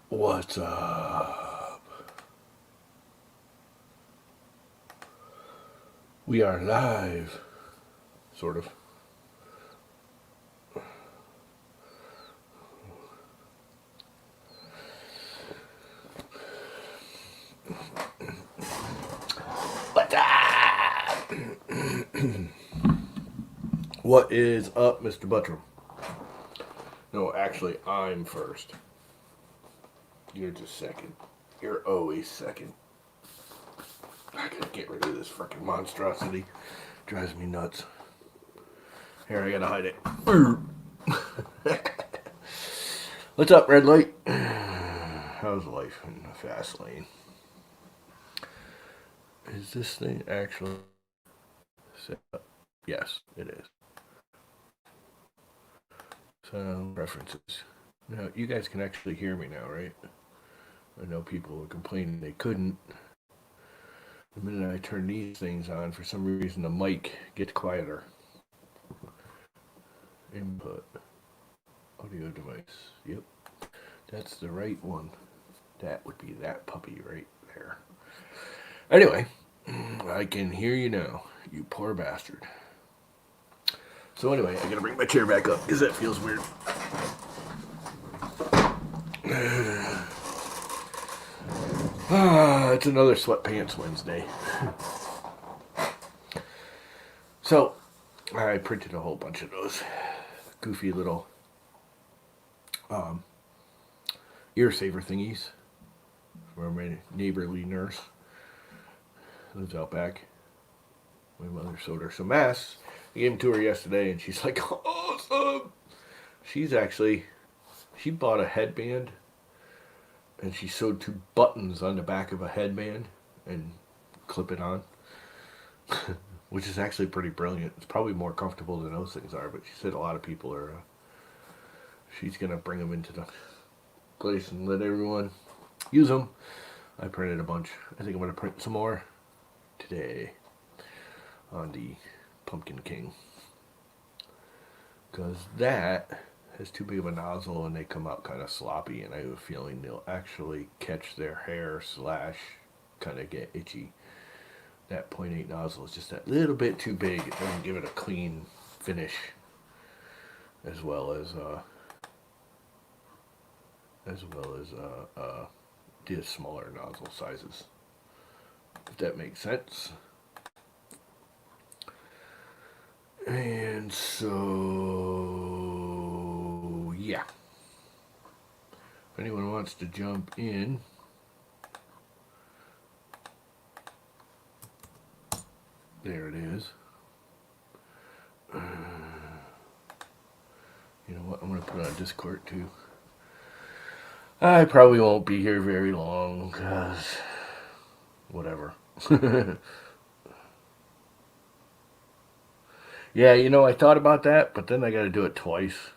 What's up? We are live, sort of. What's up? What is up, Mr. Buttram? No, actually, I'm first. You're just second. You're always second. I gotta get rid of this freaking monstrosity. Drives me nuts. Here, I gotta hide it. What's up, red light? How's life in the fast lane? Is this thing actually set up? Yes, it is. Sound preferences. Now, you guys can actually hear me now, right? I know people were complaining they couldn't. The minute I turn these things on, for some reason the mic gets quieter. Input. Audio device. Yep. That's the right one. That would be that puppy right there. Anyway, I can hear you now, you poor bastard. So anyway, I gotta bring my chair back up because that feels weird. It's another sweatpants Wednesday. So, I printed a whole bunch of those goofy little ear saver thingies for my neighborly nurse. Lives out back. My mother sewed her some masks. I gave them to her yesterday, and she's like, awesome! She bought a headband, and she sewed 2 buttons on the back of a headband and clip it on. Which is actually pretty brilliant. It's probably more comfortable than those things are, but she said a lot of people are. She's gonna bring them into the place and let everyone use them. I printed a bunch. I think I'm gonna print some more today on the Pumpkin King, because that has too big of a nozzle and they come out kind of sloppy, and I have a feeling they'll actually catch their hair / kind of get itchy. That .8 nozzle is just that little bit too big. It doesn't give it a clean finish, as well as the smaller nozzle sizes. If that makes sense. And so, yeah. If anyone wants to jump in, there it is. You know what? I'm going to put on Discord too. I probably won't be here very long, because whatever. Yeah, I thought about that, but then I got to do it twice.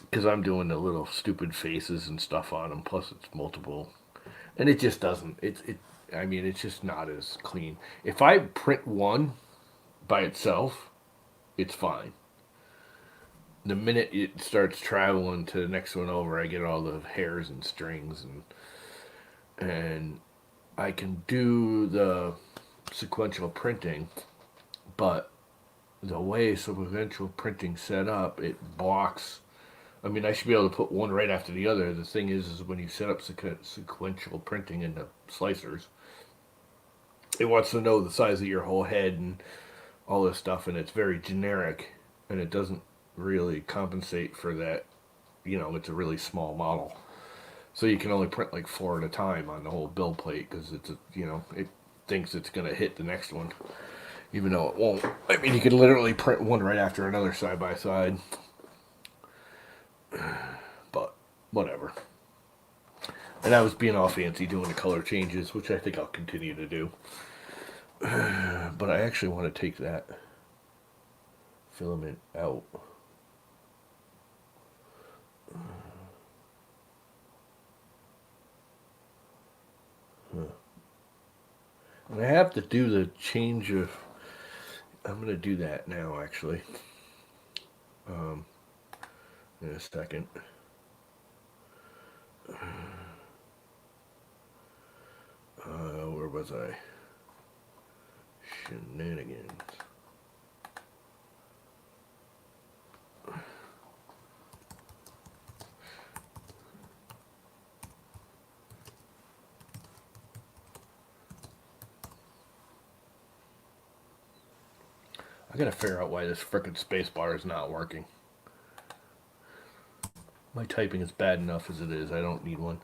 Because I'm doing the little stupid faces and stuff on them, plus it's multiple. And it just doesn't. It's just not as clean. If I print one by itself, it's fine. The minute it starts traveling to the next one over, I get all the hairs and strings, and I can do the sequential printing, but the way sequential printing set up, it blocks. I should be able to put one right after the other. The thing is when you set up sequential printing in the slicers, it wants to know the size of your whole head and all this stuff, and it's very generic, and it doesn't really compensate for that. It's a really small model, so you can only print like 4 at a time on the whole bill plate, because it thinks it's going to hit the next one, even though it won't. You can literally print one right after another side by side, but whatever. And I was being all fancy doing the color changes, which I think I'll continue to do. But I actually want to take that filament out. And I have to do the change of. I'm going to do that now, actually. In a second. Where was I? Shenanigans. I gotta figure out why this frickin' space bar is not working. My typing is bad enough as it is. I don't need one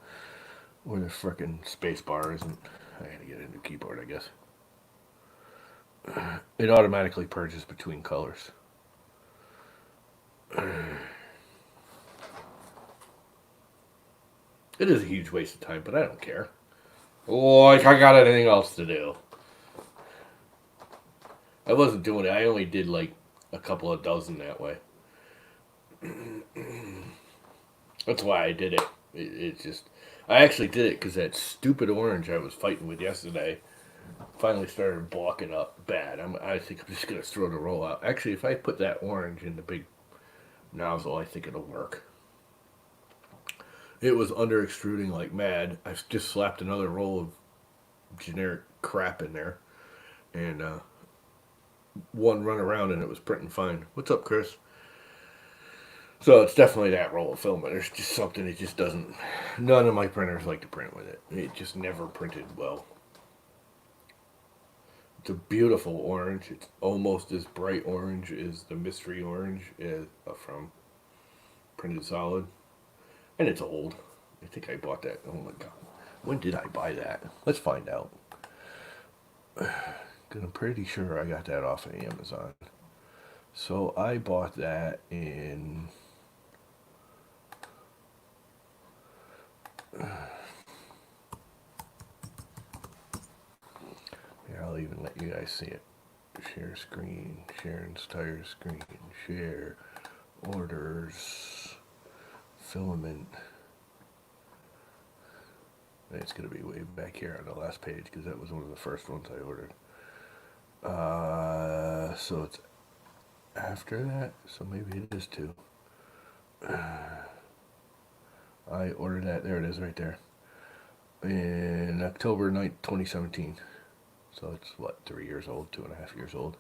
where the frickin' space bar isn't. I gotta get a new keyboard, I guess. It automatically purges between colors. It is a huge waste of time, but I don't care. Like I got anything else to do. I wasn't doing it. I only did like a couple of dozen that way. That's why I did it. It's just, I actually did it because that stupid orange I was fighting with yesterday finally started blocking up bad. I think I'm just gonna throw the roll out. Actually, if I put that orange in the big nozzle, I think it'll work. It was under extruding like mad. I just slapped another roll of generic crap in there, and one run around and it was printing fine. What's up, Chris? So it's definitely that roll of filament. There's just something it just doesn't. None of my printers like to print with it. It just never printed well. It's a beautiful orange. It's almost as bright orange as the mystery orange from Printed Solid, and it's old. I think I bought that. Oh my god, when did I buy that? Let's find out. Cause I'm pretty sure I got that off of Amazon. So I bought that in. Here, I'll even let you guys see it. Share screen, share entire screen, share, orders, filament. It's going to be way back here on the last page because that was one of the first ones I ordered. So it's after that, so maybe it is too. I ordered that, there it is right there, in October 9th, 2017. So it's what, 3 years old, 2.5 years old.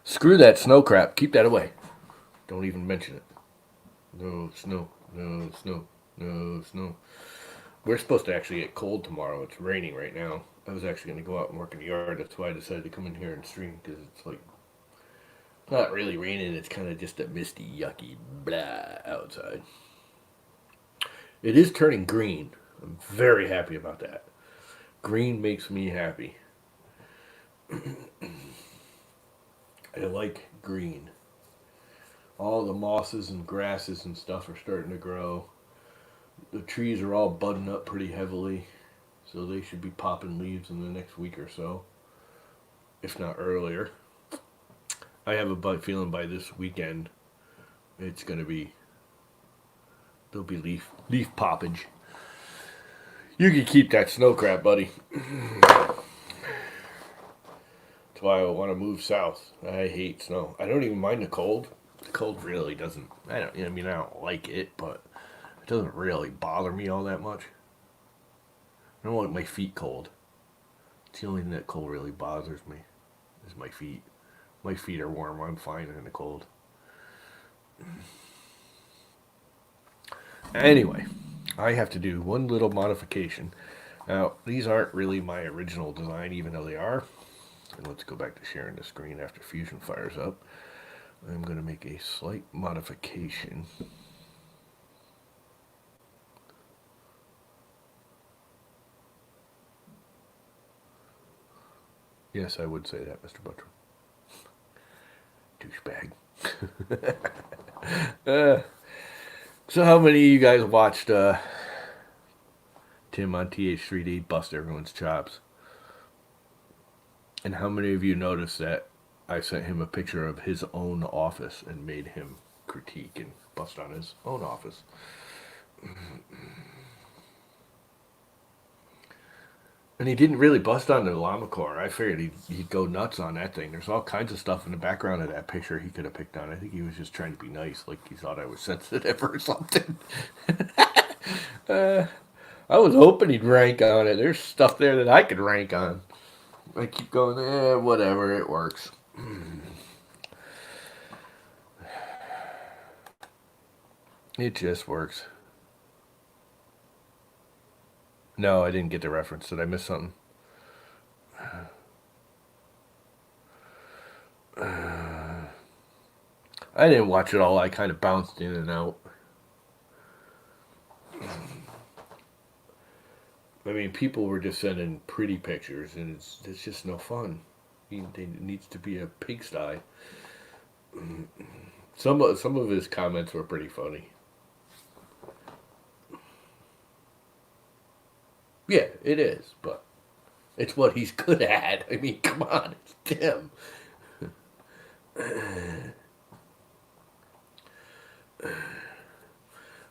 Screw that snow crap, keep that away. Don't even mention it. No snow, no snow, no snow. We're supposed to actually get cold tomorrow. It's raining right now. I was actually going to go out and work in the yard. That's why I decided to come in here and stream, because it's like not really raining. It's kind of just a misty, yucky blah outside. It is turning green. I'm very happy about that. Green makes me happy. I like green. All the mosses and grasses and stuff are starting to grow. The trees are all budding up pretty heavily, so they should be popping leaves in the next week or so, if not earlier. I have a feeling by this weekend it's going to be, there'll be leaf poppage. You can keep that snow crap, buddy. That's why I want to move south. I hate snow. I don't even mind the cold. The cold really doesn't. I don't like it, but it doesn't really bother me all that much. I don't like my feet cold. It's the only thing that cold really bothers me is my feet. My feet are warm. I'm fine in the cold. Anyway, I have to do one little modification. Now, these aren't really my original design, even though they are. And let's go back to sharing the screen after Fusion fires up. I'm going to make a slight modification. Yes, I would say that, Mr. Butcher. Douchebag. So how many of you guys watched Tim on TH3D bust everyone's chops? And how many of you noticed that I sent him a picture of his own office and made him critique and bust on his own office? And he didn't really bust on the llama core. I figured he'd go nuts on that thing. There's all kinds of stuff in the background of that picture he could have picked on. I think he was just trying to be nice, like he thought I was sensitive or something. uh, I was hoping he'd rank on it. There's stuff there that I could rank on. I keep going, whatever, it works. It just works. No, I didn't get the reference. Did I miss something? I didn't watch it all. I kind of bounced in and out. I mean, people were just sending pretty pictures, and it's just no fun. It needs to be a pigsty. Some of his comments were pretty funny. Yeah, it is, but it's what he's good at. I mean, come on, it's Tim.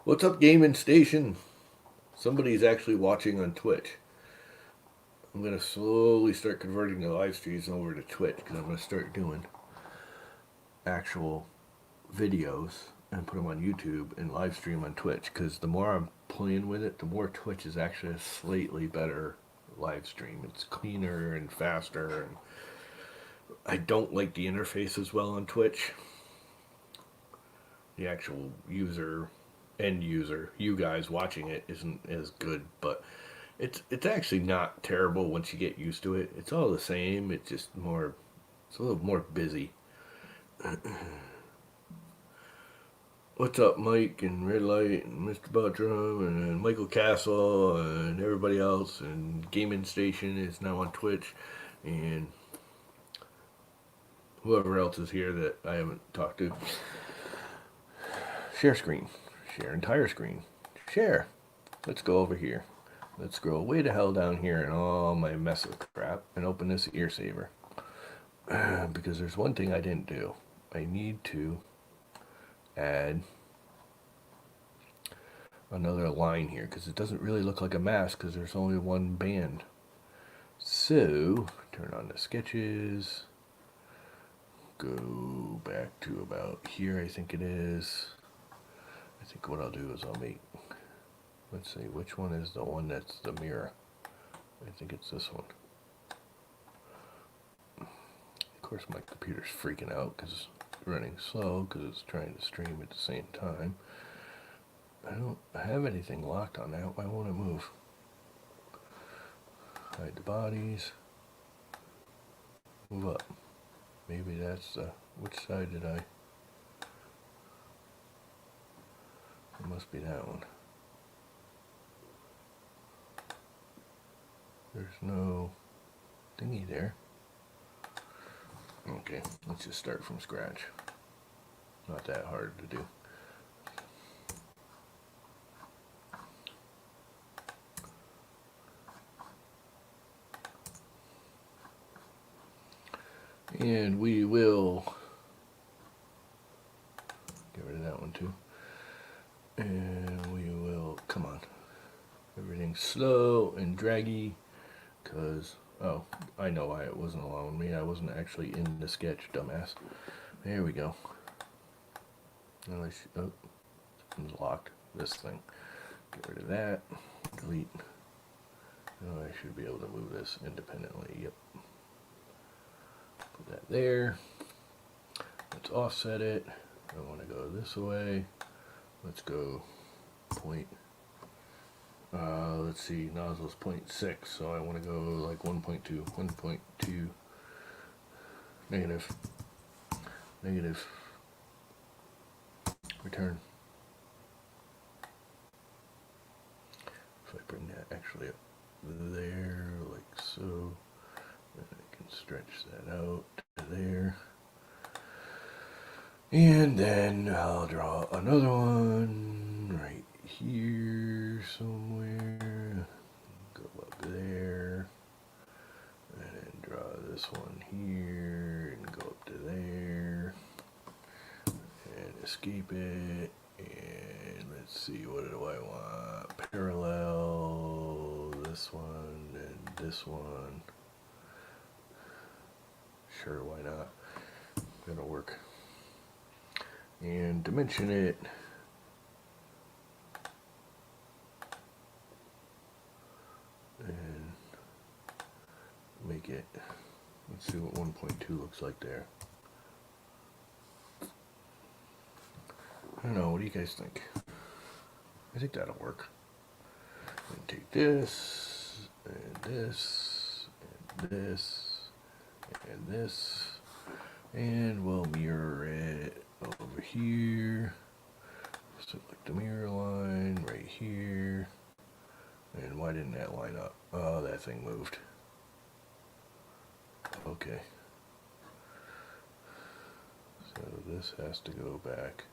What's up, Gaming Station? Somebody's actually watching on Twitch. I'm gonna slowly start converting the live streams over to Twitch because I'm gonna start doing actual videos and put them on YouTube and live stream on Twitch. Because the more I'm playing with it, the more Twitch is actually a slightly better live stream. It's cleaner and faster, and I don't like the interface as well on Twitch. The actual end user, you guys watching it isn't as good, but it's actually not terrible once you get used to it. It's all the same. It's just more. It's a little more busy. What's up, Mike and Red Light and Mr. Buttram and Michael Castle and everybody else, and Gaming Station is now on Twitch, and whoever else is here that I haven't talked to. Share screen. Share entire screen. Share. Let's go over here. Let's scroll way the hell down here in all my mess of crap and open this ear saver. Because there's one thing I didn't do. I need to add another line here because it doesn't really look like a mask because there's only one band. So, turn on the sketches. Go back to about here, I think it is. I think what I'll do is I'll make, let's see, which one is the one that's the mirror? I think it's this one. Of course, my computer's freaking out because it's running slow because it's trying to stream at the same time. I don't have anything locked on that. Why won't it move? Hide the bodies. Move up. Maybe that's which side did I? It must be that one. There's no thingy there. Okay, let's just start from scratch. Not that hard to do. And we will get rid of that one too. And we will, come on. Everything's slow and draggy because, oh, I know why it wasn't allowing me. I wasn't actually in the sketch, dumbass. There we go. Oh, it's locked. This thing. Get rid of that. Delete. Oh, I should be able to move this independently. Yep. Put that there. Let's offset it. I want to go this way. Let's go point. Let's see, nozzle's 0.6, so I want to go like 1.2, 1.2, negative, return. If I bring that actually up there, like so, then I can stretch that out to there. And then I'll draw another one right here somewhere. Go up there. And then draw this one here and go up to there. And escape it. And let's see, what do I want? Parallel this one and this one. Sure, why not? Gonna work. And dimension it. And make it, let's see what 1.2 looks like there. I don't know, what do you guys think? I think that'll work. And take this, and this, and this, and this, and we'll mirror it over here. Select the mirror line right here. And why didn't that line up? Oh, that thing moved. Okay. So this has to go back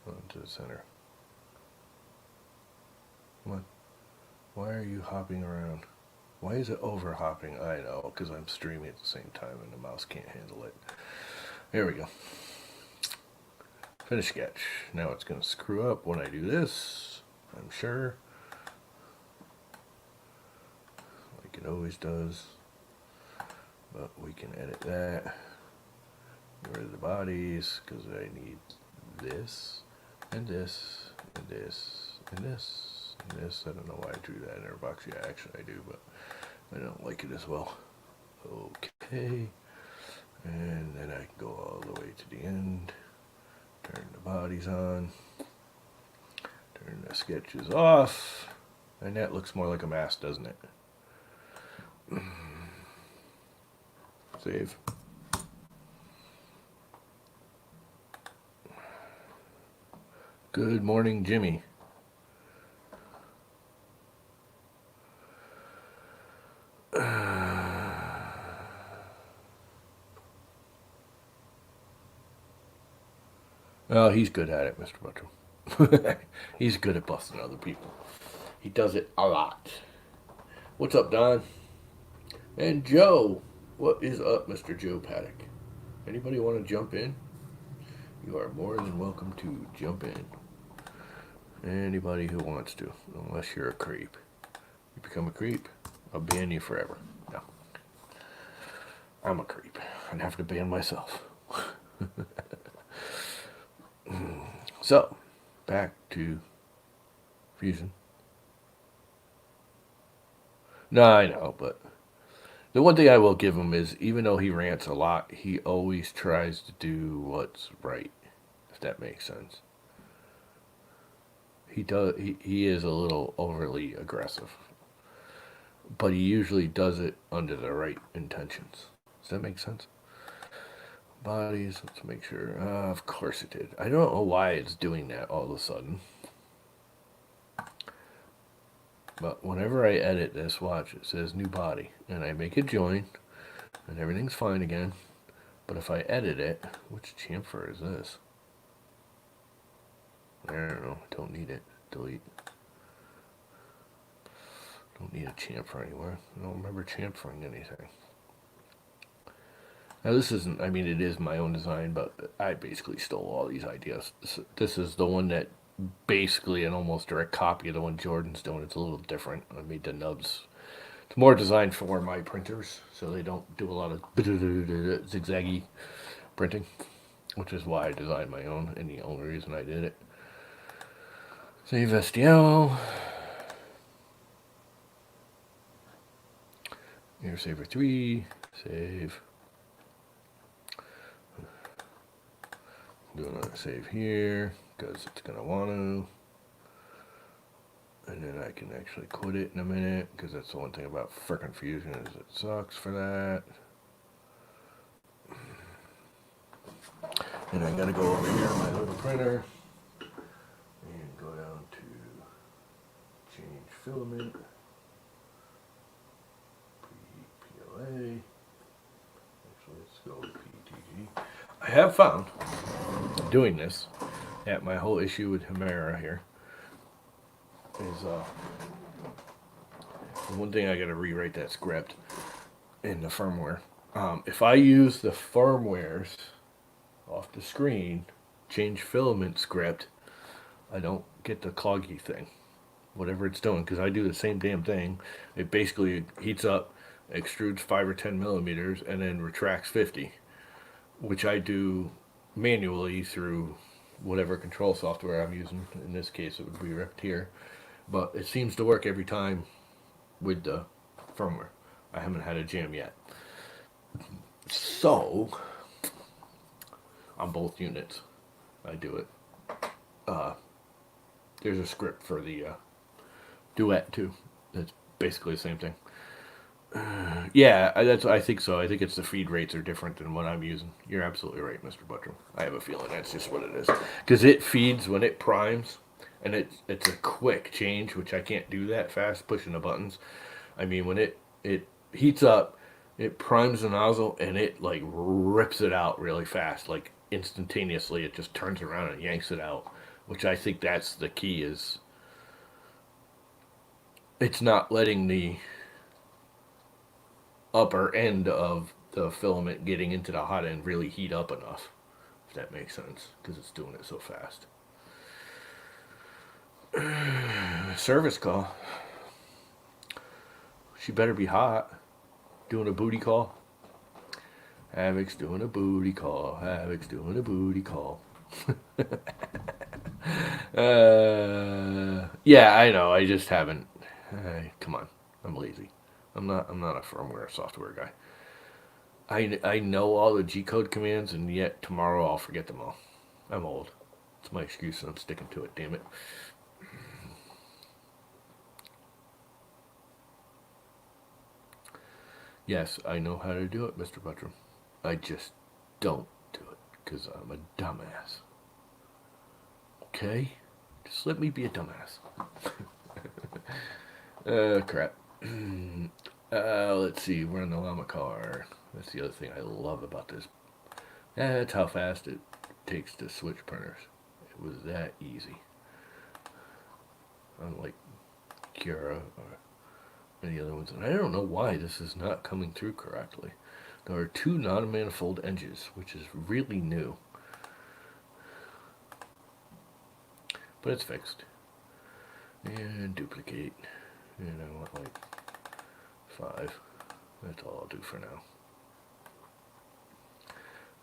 onto the center. Come on. Why are you hopping around? Why is it over hopping? I know, because I'm streaming at the same time and the mouse can't handle it. There we go. Finish sketch. Now it's going to screw up when I do this, I'm sure. Like it always does. But we can edit that. Get rid of the bodies, because I need this, and this, and this, and this, and this. I don't know why I drew that in our box. Yeah, actually I do, but I don't like it as well. Okay. And then I can go all the way to the end. Turn the bodies on. Turn the sketches off. And that looks more like a mask, doesn't it? Save. Good morning, Jimmy. Oh, he's good at it, Mr. Butcher. He's good at busting other people. He does it a lot. What's up, Don? And Joe. What is up, Mr. Joe Paddock? Anybody want to jump in? You are more than welcome to jump in. Anybody who wants to, unless you're a creep. You become a creep, I'll ban you forever. No. I'm a creep. I'd have to ban myself. So, back to Fusion. No, I know, but the one thing I will give him is, even though he rants a lot, he always tries to do what's right, if that makes sense. He does. He is a little overly aggressive, but he usually does it under the right intentions. Does that make sense? Bodies, let's make sure. Of course it did. I don't know why it's doing that all of a sudden. But whenever I edit this, watch, it says new body. And I make a join, and everything's fine again. But if I edit it, which chamfer is this? I don't know. Don't need it. Delete. Don't need a chamfer anywhere. I don't remember chamfering anything. Now this isn't, I mean, it is my own design, but I basically stole all these ideas. This is the one that basically an almost direct copy of the one Jordan's doing. It's a little different. I made the nubs. It's more designed for my printers, so they don't do a lot of zigzaggy printing, which is why I designed my own, and the only reason I did it. Save STL. Air Saver 3. Save. Do another save here, because it's going to want to. And then I can actually quit it in a minute, because that's the one thing about frickin' Fusion is it sucks for that. And I gotta go over here on my little printer and go down to change filament, PLA. Actually, let's go with PTG. I have found doing this that my whole issue with Hemera here is the one thing I gotta rewrite that script in the firmware. If I use the firmwares off the screen, change filament script, I don't get the cloggy thing. whatever it's doing, because I do the same damn thing. It basically heats up, extrudes 5 or 10 millimeters, and then retracts 50, which I do manually through whatever control software I'm using. In this case, it would be Repetier, but it seems to work every time with the firmware. I haven't had a jam yet. So, on both units, I do it. There's a script for the Duet too. It's basically the same thing. Yeah, I think so. I think it's the feed rates are different than what I'm using. You're absolutely right, Mr. Buttram. I have a feeling that's just what it is. Because it feeds when it primes, and it's a quick change, which I can't do that fast pushing the buttons. I mean, when it heats up, it primes the nozzle and it like rips it out really fast, like instantaneously. It just turns around and yanks it out, which I think that's the key. Is it's not letting the upper end of the filament getting into the hot end really heat up enough, if that makes sense, because it's doing it so fast. Service call. She better be hot. Doing a booty call. Havoc's doing a booty call. Havoc's doing a booty call. Yeah, I know. I just haven't. Come on, I'm lazy. I'm not a firmware software guy. I know all the G code commands, and yet tomorrow I'll forget them all. I'm old. It's my excuse, and I'm sticking to it. Damn it. Yes, I know how to do it, Mr. Buttram. I just don't do it because I'm a dumbass. Okay? Just let me be a dumbass. Crap. Let's see. We're in the llama car. That's the other thing I love about this. That's how fast it takes to switch printers. It was that easy. Unlike Cura or any other ones. And I don't know why this is not coming through correctly. There are 2 non-manifold edges, which is really new. But it's fixed. And duplicate. And I want like 5. That's all I'll do for now.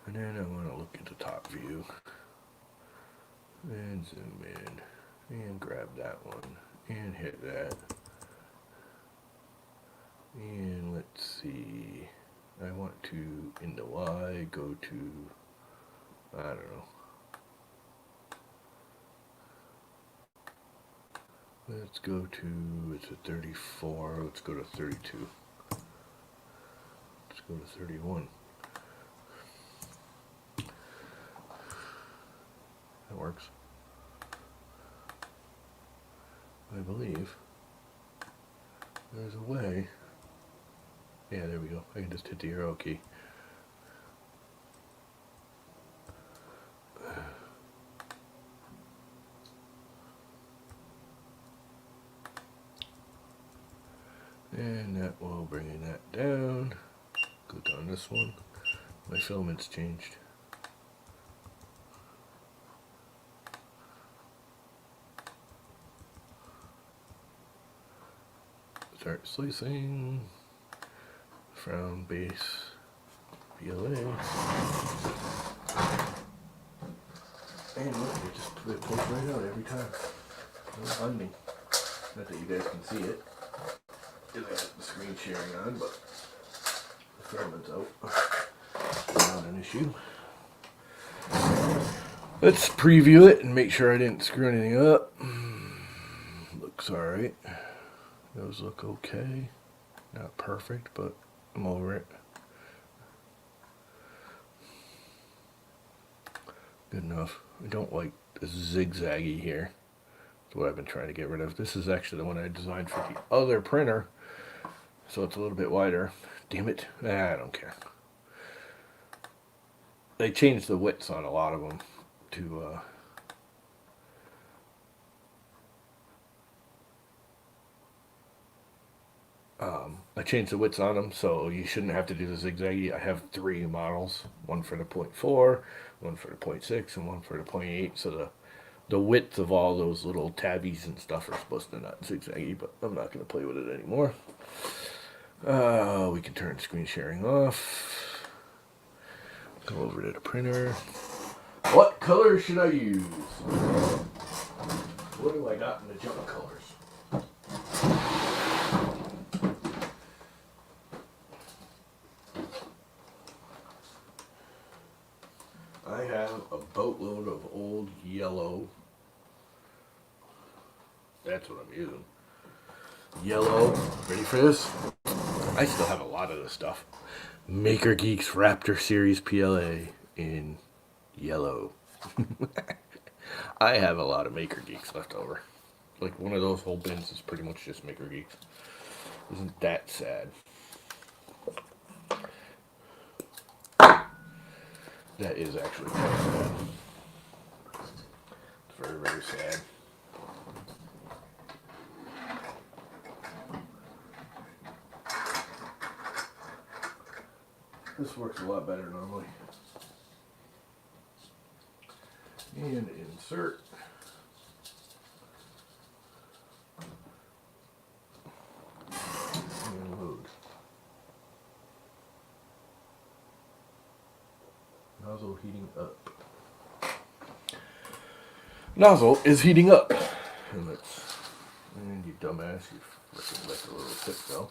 And then I want to look at the top view. And zoom in. And grab that one. And hit that. And let's see. I want to, in the Y, go to, I don't know. Let's go to, it's a 34, let's go to 32. Let's go to 31. That works. I believe there's a way. Yeah, there we go. I can just hit the arrow key. And that will bring that down. Click on this one. My filament's changed. Start slicing. Frown base. PLA. And look, it pulls right out every time. Don't mind me. Not that you guys can see it. Because I got the screen sharing on, but the filament's out. Not an issue. Let's preview it and make sure I didn't screw anything up. Looks alright. Those look okay. Not perfect, but I'm over it. Good enough. I don't like the zigzaggy here. That's what I've been trying to get rid of. This is actually the one I designed for the other printer. So it's a little bit wider. Damn it. I don't care. They changed the widths on a lot of them to I changed the widths on them, so you shouldn't have to do the zigzaggy. I have 3 models, one for the 0.4, one for the 0.6, and one for the 0.8. So the the width of all those little tabbies and stuff are supposed to not zigzaggy, but I'm not going to play with it anymore. We can turn screen sharing off. Go over to the printer. What color should I use? What do I got in the junk colors? I have a boatload of old yellow. That's what I'm using. Yellow. Ready for this? I still have a lot of this stuff. Maker Geeks Raptor Series PLA in yellow. I have a lot of Maker Geeks left over. Like one of those whole bins is pretty much just Maker Geeks. Isn't that sad? That is actually kind of sad. It's very, very sad. This works a lot better normally. And insert. And load. Nozzle heating up. Nozzle is heating up. And you dumbass, you freaking let the little tip go.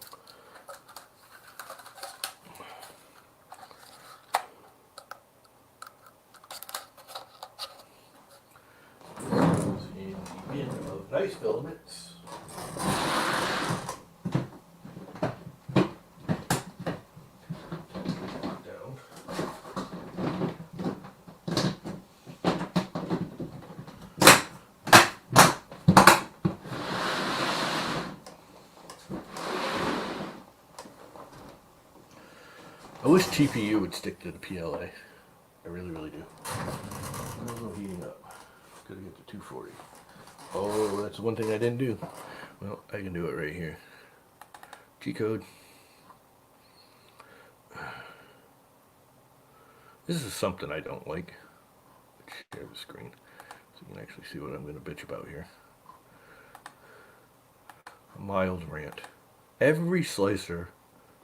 In the bin of nice filaments. Down. I wish TPU would stick to the PLA. I really, really do. Nozzle heating up. Gotta get to 240. Oh, that's one thing I didn't do. Well, I can do it right here. G-code. This is something I don't like. Share the screen so you can actually see what I'm going to bitch about here. A mild rant. Every slicer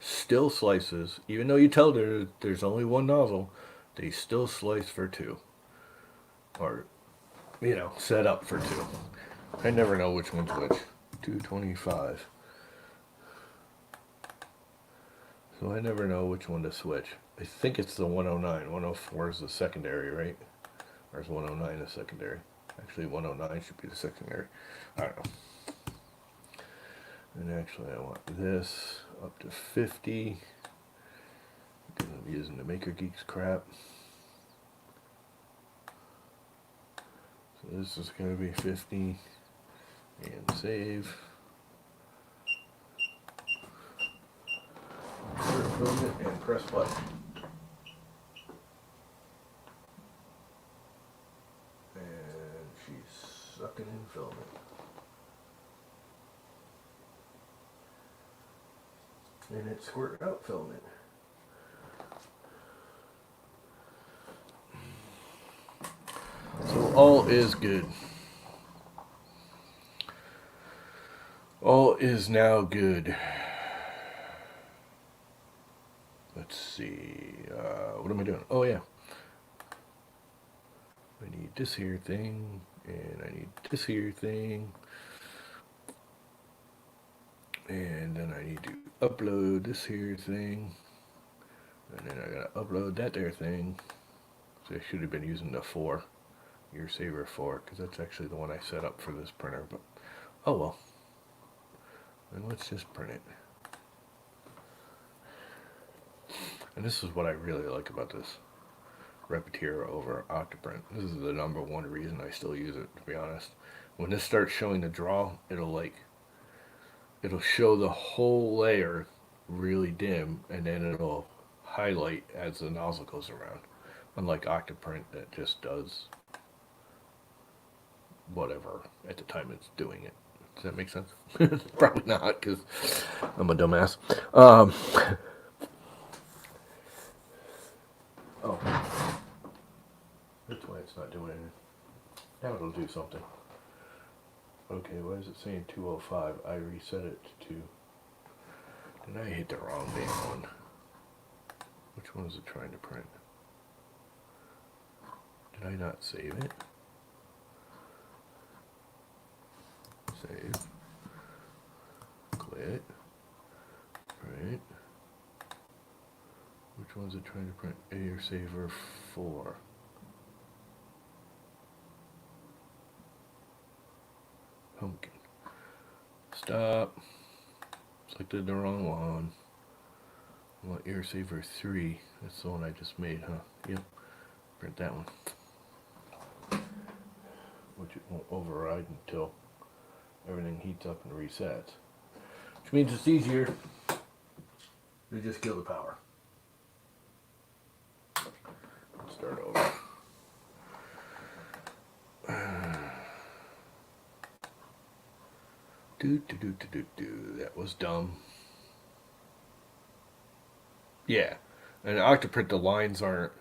still slices, even though you tell there's only one nozzle, they still slice for two. Or, you know, set up for two. I never know which one's which. 225. So I never know which one to switch. I think it's the 109. 104 is the secondary, right? Or is 109 the secondary? Actually, 109 should be the secondary. I don't know. And actually, I want this up to 50. Because I'm using the Maker Geeks crap. So this is going to be 50. And save. And press button. And she's sucking in filament. And it's squirting out filament. So all is good. All is now good. Let's see. What am I doing? Oh, yeah. I need this here thing. And I need this here thing. And then I need to upload this here thing. And then I gotta upload that there thing. So I should have been using the 4. Year Saver 4. Because that's actually the one I set up for this printer. But, oh well. And let's just print it. And this is what I really like about this Repetira over Octoprint. This is the number one reason I still use it, to be honest. When this starts showing the draw, it'll show the whole layer really dim, and then it'll highlight as the nozzle goes around. Unlike Octoprint that just does whatever at the time it's doing it. Does that make sense? Probably not, because I'm a dumbass. Oh. That's why it's not doing anything. Now it'll do something. Okay, why is it saying 205? I reset it to... Did I hit the wrong damn one? Which one is it trying to print? Did I not save it? Save. Quit. Right. Which one's it trying to print? Air Saver 4. Pumpkin. Stop. Selected the wrong one. I want Air Saver 3. That's the one I just made, huh? Yep. Print that one. Which it won't override until everything heats up and resets. Which means it's easier to just kill the power. Let's start over. That was dumb. Yeah. And Octoprint, the lines aren't.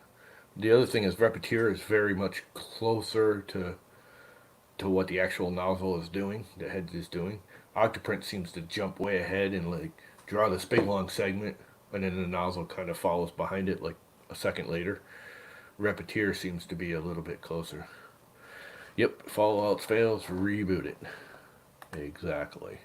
The other thing is Repetier is very much closer to what the actual nozzle is doing, the head is doing. Octoprint seems to jump way ahead and like draw this big long segment, and then the nozzle kind of follows behind it like a second later. Repetier seems to be a little bit closer. Yep, if all else fails, reboot it. Exactly.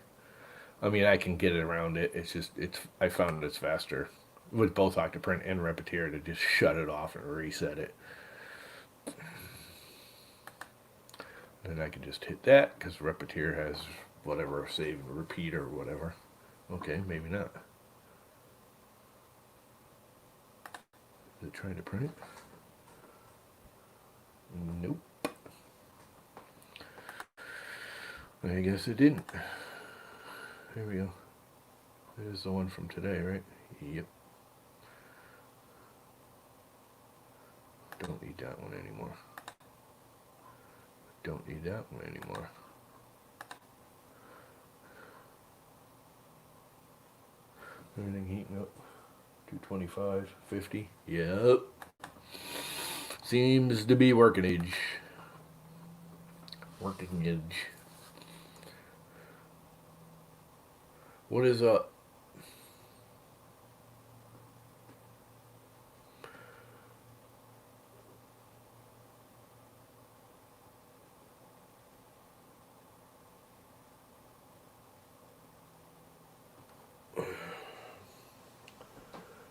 I mean, I can get it around it. It's just, I found it's faster with both Octoprint and Repetier to just shut it off and reset it. And I can just hit that because Repetier has whatever, save and repeat or whatever. Okay, maybe not. Is it trying to print? Nope. I guess it didn't. There we go. There's the one from today, right? Yep. Don't need that one anymore. Don't need that one anymore. Everything heating up. 225, 50. Yep. Seems to be working edge. Working edge. What is up?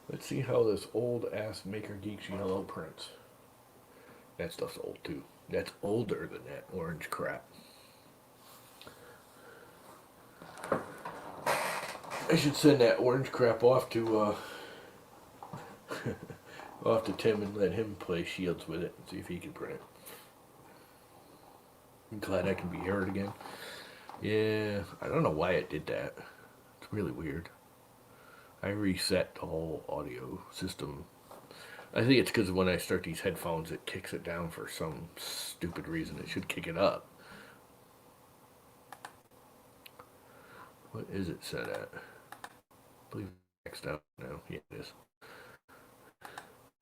Let's see how this old ass Maker Geeks yellow prints. That stuff's old too. That's older than that orange crap. I should send that orange crap off to off to Tim and let him play Shields with it and see if he can print it. I'm glad I can be heard again. Yeah, I don't know why it did that. It's really weird. I reset the whole audio system. I think it's because when I start these headphones, it kicks it down for some stupid reason. It should kick it up. What is it set at? I believe it's maxed out now. Yeah, it is.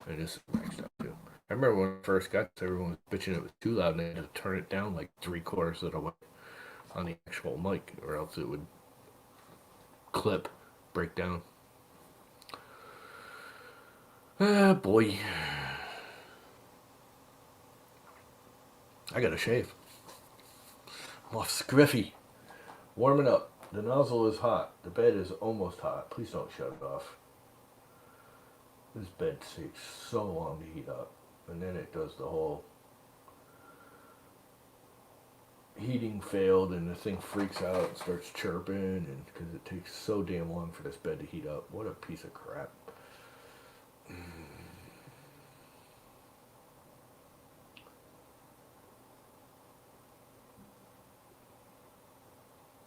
And this is maxed out too. I remember when I first got this, everyone was bitching it was too loud, and they had to turn it down like 3/4 of the way on the actual mic, or else it would clip, break down. Ah, boy. I gotta shave. I'm off Scriffy. Warming up. The nozzle is hot. The bed is almost hot. Please don't shut it off. This bed takes so long to heat up. And then it does the whole heating failed and the thing freaks out and starts chirping, and because it takes so damn long for this bed to heat up. What a piece of crap.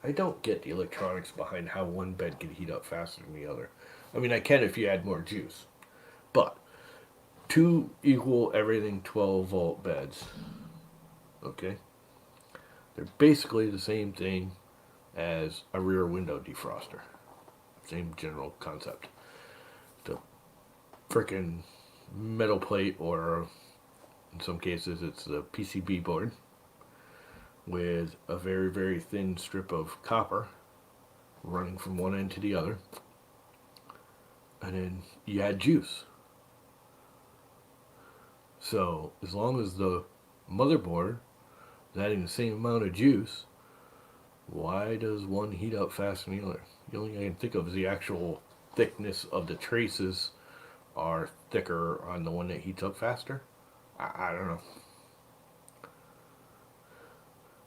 I don't get the electronics behind how one bed can heat up faster than the other. I mean, I can if you add more juice. But two equal everything 12-volt beds, okay? They're basically the same thing as a rear window defroster. Same general concept. The frickin' metal plate, or in some cases it's the PCB board, with a very, very thin strip of copper running from one end to the other. And then you add juice. So as long as the motherboard is adding the same amount of juice, why does one heat up faster than the other? The only thing I can think of is the actual thickness of the traces are thicker on the one that heats up faster. I don't know.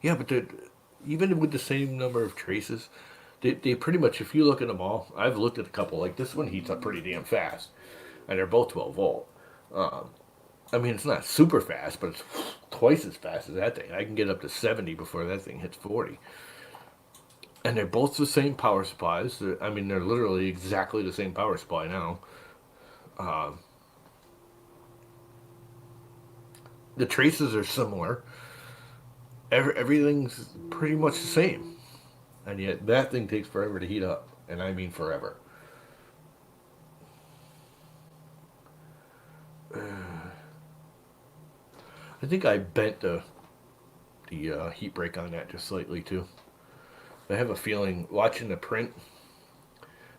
Yeah, but even with the same number of traces, they pretty much, if you look at them all, I've looked at a couple, like this one heats up pretty damn fast, and they're both 12 volt. I mean, it's not super fast, but it's twice as fast as that thing. I can get up to 70 before that thing hits 40. And they're both the same power supplies. I mean, they're literally exactly the same power supply now. The traces are similar. Everything's pretty much the same. And yet that thing takes forever to heat up. And I mean forever. I think I bent the heat break on that just slightly too. I have a feeling, watching the print,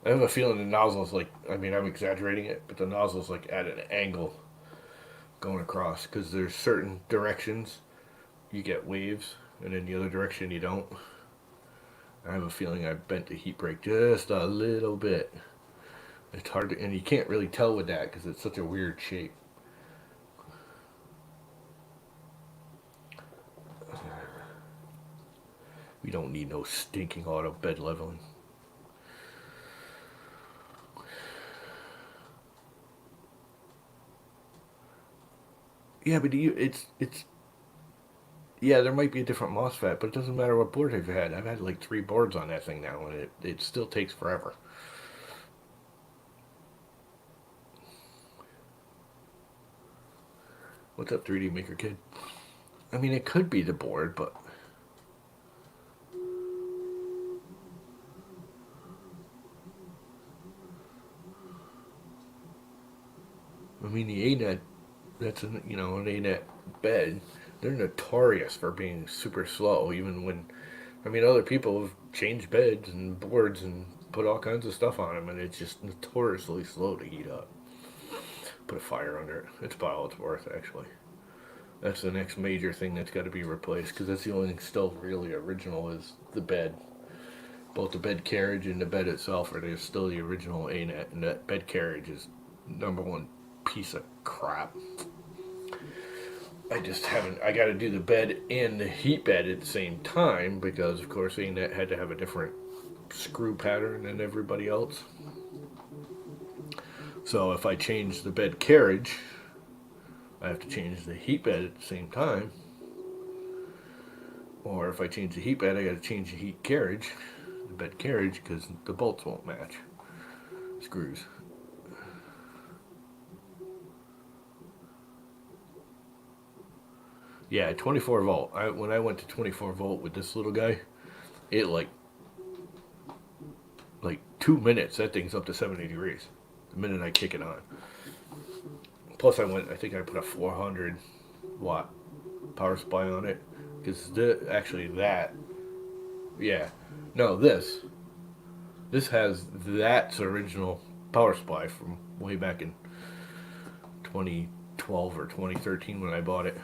I have a feeling the nozzle's like, I mean, I'm exaggerating it, but the nozzle's like at an angle going across, because there's certain directions you get waves, and in the other direction you don't. I have a feeling I bent the heat break just a little bit. It's hard to, and you can't really tell with that because it's such a weird shape. We don't need no stinking auto bed leveling. Yeah, but it's yeah, there might be a different MOSFET, but it doesn't matter what board I've had. I've had like 3 boards on that thing now, and it still takes forever. What's up, 3D Maker Kid? I mean, it could be the board, but I mean the ANET. That's an an ANET bed. They're notorious for being super slow, even when I mean other people have changed beds and boards and put all kinds of stuff on them, and it's just notoriously slow to heat up. Put a fire under it. It's about all it's worth, actually. That's the next major thing that's got to be replaced, because that's the only thing still really original is the bed. Both the bed carriage and the bed itself are still the original ANET, and that bed carriage is number one piece of crap. I just haven't. I got to do the bed and the heat bed at the same time because, of course, ANET had to have a different screw pattern than everybody else. So if I change the bed carriage, I have to change the heat bed at the same time. Or if I change the heat bed, I got to change the heat carriage, the bed carriage, because the bolts won't match. Screws. Yeah, 24 volt. When I went to 24 volt with this little guy, it like 2 minutes that thing's up to 70 degrees. The minute I kick it on. Plus, I think I put a 400 watt power supply on it because actually that, yeah, no this has that's original power supply from way back in 2012 or 2013 when I bought it.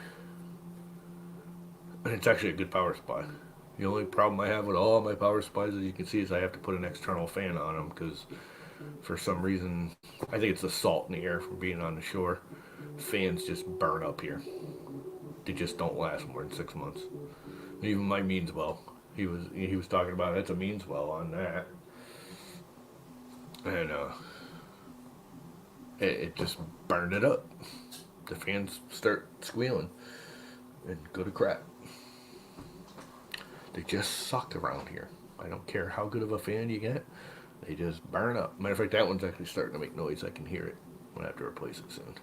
And it's actually a good power supply. The only problem I have with all my power supplies, as you can see, is I have to put an external fan on them because for some reason, I think it's the salt in the air from being on the shore. Fans just burn up here. They just don't last more than 6 months. Even my Means well, he was talking about that's a Means well on that, and it just burned it up. The fans start squealing and go to crap. They just suck around here. I don't care how good of a fan you get. They just burn up. Matter of fact, that one's actually starting to make noise. I can hear it. I'm going to have to replace it soon.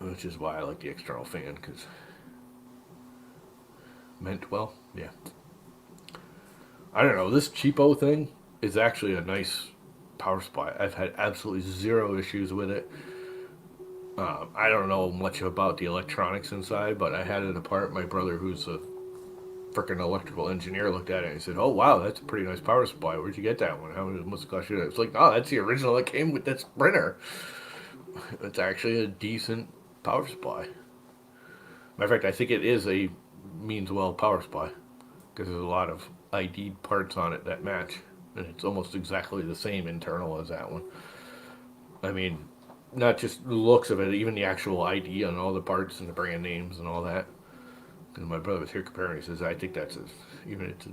Which is why I like the external fan, because meant well. Yeah. I don't know. This cheapo thing is actually a nice power supply. I've had absolutely zero issues with it. I don't know much about the electronics inside, but I had it apart. My brother, who's a freaking electrical engineer looked at it and said, "Oh wow, that's a pretty nice power supply. Where'd you get that one? How much it cost you?" It's like, "Oh, that's the original that came with this printer. It's actually a decent power supply." Matter of fact, I think it is a means well power supply because there's a lot of ID parts on it that match, and it's almost exactly the same internal as that one. I mean, not just the looks of it, even the actual ID on all the parts and the brand names and all that. And my brother was here comparing. He says, "I think that's even it's a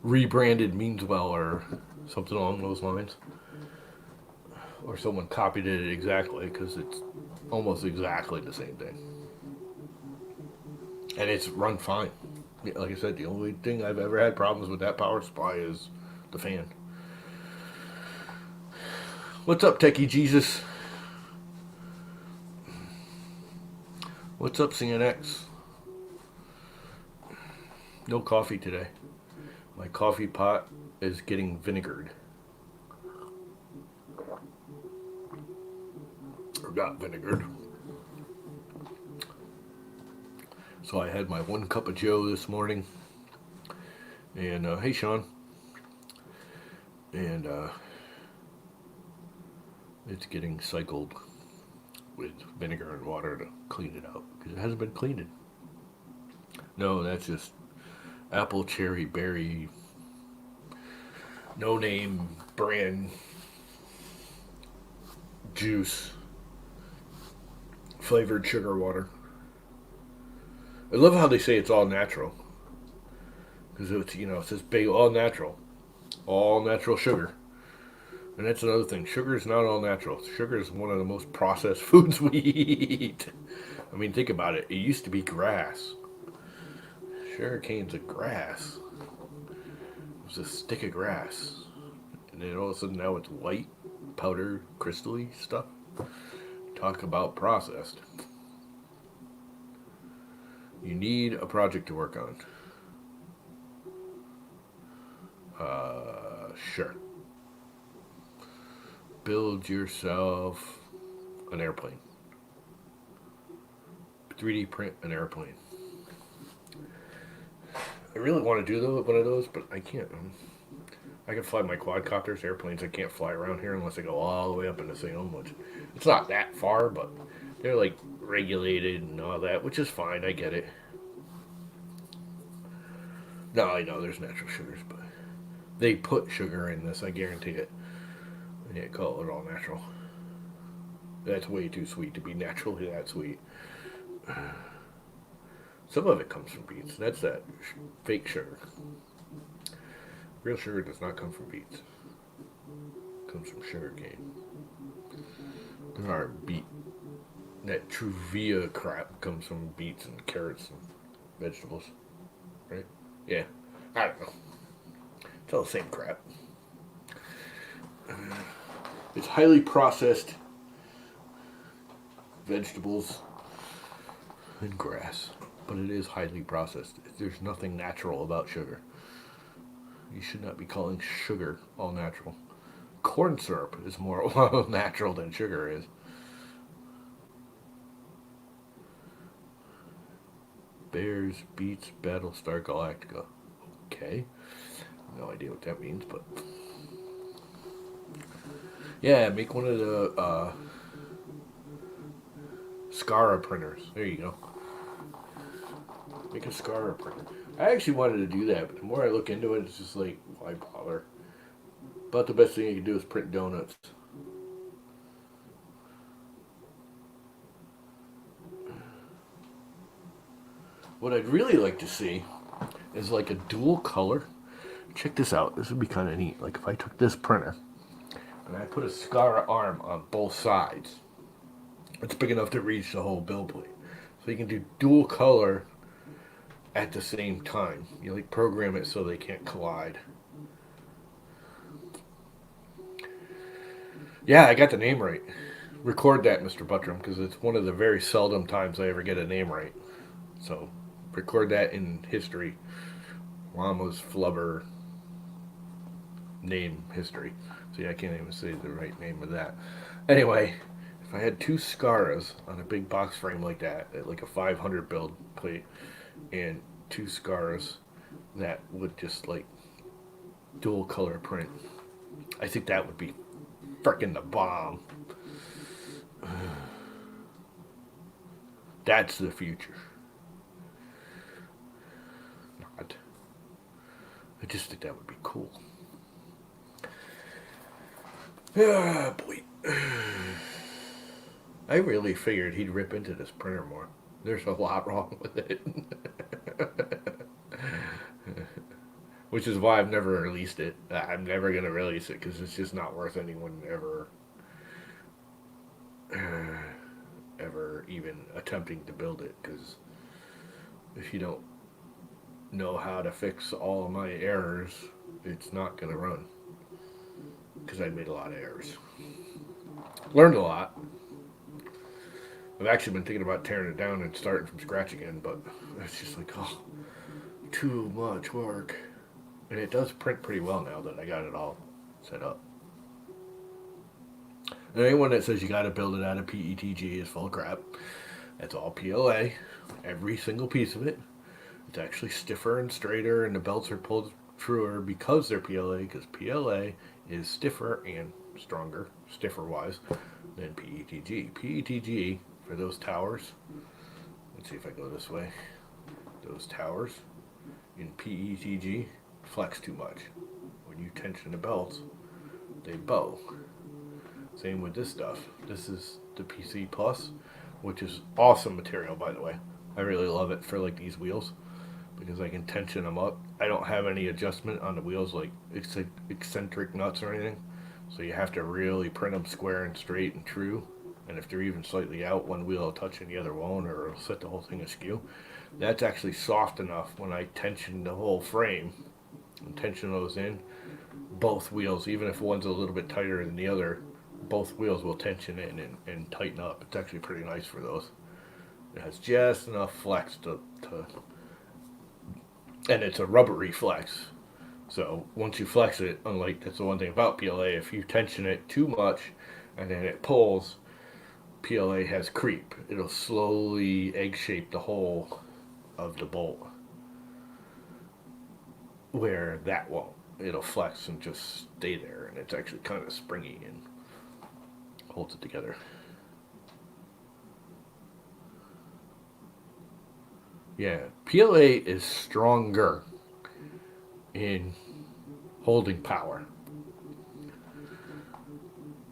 rebranded Meanswell or something along those lines, or someone copied it exactly because it's almost exactly the same thing, and it's run fine. Like I said, the only thing I've ever had problems with that power supply is the fan." What's up, Techie Jesus? What's up, CNX? No coffee today. My coffee pot is getting vinegared. Or got vinegared. So I had my 1 cup of Joe this morning. And, hey, Sean. And, it's getting cycled with vinegar and water to clean it out because it hasn't been cleaned. No, that's just apple, cherry, berry, no name brand juice, flavored sugar water. I love how they say it's all natural because it's, it says big all natural sugar. And that's another thing. Sugar is not all natural. Sugar is one of the most processed foods we eat. I mean, think about it. It used to be grass. Sugar cane's a grass. It was a stick of grass. And then all of a sudden now it's white, powder, crystally stuff. Talk about processed. You need a project to work on. Sure. Build yourself an airplane. 3D print an airplane. I really want to do one of those, but I can't. I can fly my quadcopters, airplanes. I can't fly around here unless I go all the way up into Salem, which it's not that far, but they're like regulated and all that, which is fine. I get it. No, I know there's natural sugars, but they put sugar in this. I guarantee it. I can't call it all natural. That's way too sweet to be naturally that sweet. Some of it comes from beets. That's that fake sugar. Real sugar does not come from beets. It comes from sugar cane. There are beet. That Truvia crap comes from beets and carrots and vegetables. Right? Yeah. I don't know. It's all the same crap. It's highly processed vegetables and grass. But it is highly processed. There's nothing natural about sugar. You should not be calling sugar all natural. Corn syrup is more natural than sugar is. Bears beats Battlestar Galactica. Okay. No idea what that means, but yeah, make one of the Scara printers. There you go. Make a Scara printer. I actually wanted to do that, but the more I look into it, it's just like, why bother? But the best thing you can do is print donuts. What I'd really like to see is like a dual color. Check this out. This would be kind of neat. Like if I took this printer and I put a Scara arm on both sides, it's big enough to reach the whole build plate. So you can do dual color at the same time. You like program it so they can't collide. Yeah, I got the name right. Record that, Mr. Buttram, because it's one of the very seldom times I ever get a name right. So record that in history. Llama's Flubber name history. See, I can't even say the right name of that. Anyway, if I had 2 Scaras on a big box frame like that, at like a 500 build plate, and two scars that would just like dual color print. I think that would be freaking the bomb. That's the future. Not. I just think that would be cool. Ah, boy. I really figured he'd rip into this printer more. There's a lot wrong with it. Which is why I've never released it. I'm never going to release it because it's just not worth anyone ever even attempting to build it. Because if you don't know how to fix all of my errors, it's not going to run. Because I made a lot of errors. Learned a lot. I've actually been thinking about tearing it down and starting from scratch again, but it's just like, oh, too much work. And it does print pretty well now that I got it all set up. And anyone that says you got to build it out of PETG is full of crap. That's all PLA. Every single piece of it. It's actually stiffer and straighter, and the belts are pulled truer because they're PLA, because PLA is stiffer and stronger, stiffer-wise, than PETG. PETG, for those towers, let's see if I go this way, those towers in PETG flex too much. When you tension the belts, they bow. Same with this stuff. This is the PC Plus, which is awesome material, by the way. I really love it for like these wheels because I can tension them up. I don't have any adjustment on the wheels like eccentric nuts or anything, so you have to really print them square and straight and true. And if they're even slightly out, one wheel will touch and the other won't, or it'll set the whole thing askew. That's actually soft enough when I tension the whole frame and tension those in. Both wheels, even if one's a little bit tighter than the other, both wheels will tension in and tighten up. It's actually pretty nice for those. It has just enough flex to and it's a rubbery flex. So once you flex it, unlike, that's the one thing about PLA, if you tension it too much and then it pulls, PLA has creep. It'll slowly egg shape the hole of the bolt, where that won't. It'll flex and just stay there, and it's actually kind of springy and holds it together. Yeah, PLA is stronger in holding power.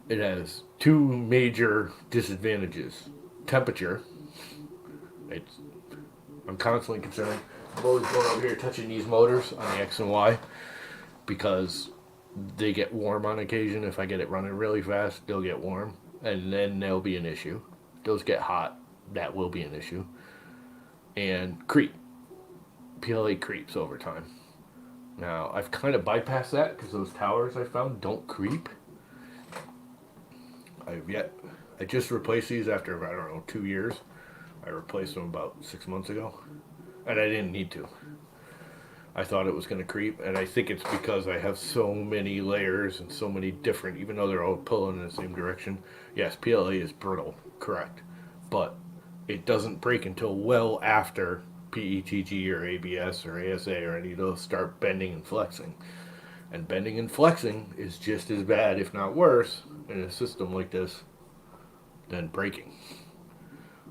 It has two major disadvantages. Temperature. I'm constantly concerned. I'm always going over here touching these motors on the X and Y because they get warm on occasion. If I get it running really fast, they'll get warm, and then there'll be an issue. Those get hot, that will be an issue. And creep. PLA creeps over time. Now, I've kind of bypassed that because those towers I found don't creep. I just replaced these after, I don't know, 2 years. I replaced them about 6 months ago, and I didn't need to. I thought it was going to creep, and I think it's because I have so many layers and so many different, even though they're all pulling in the same direction. Yes, PLA is brittle, correct, but it doesn't break until well after PETG or ABS or ASA or any of those start bending and flexing. And bending and flexing is just as bad, if not worse, in a system like this than breaking.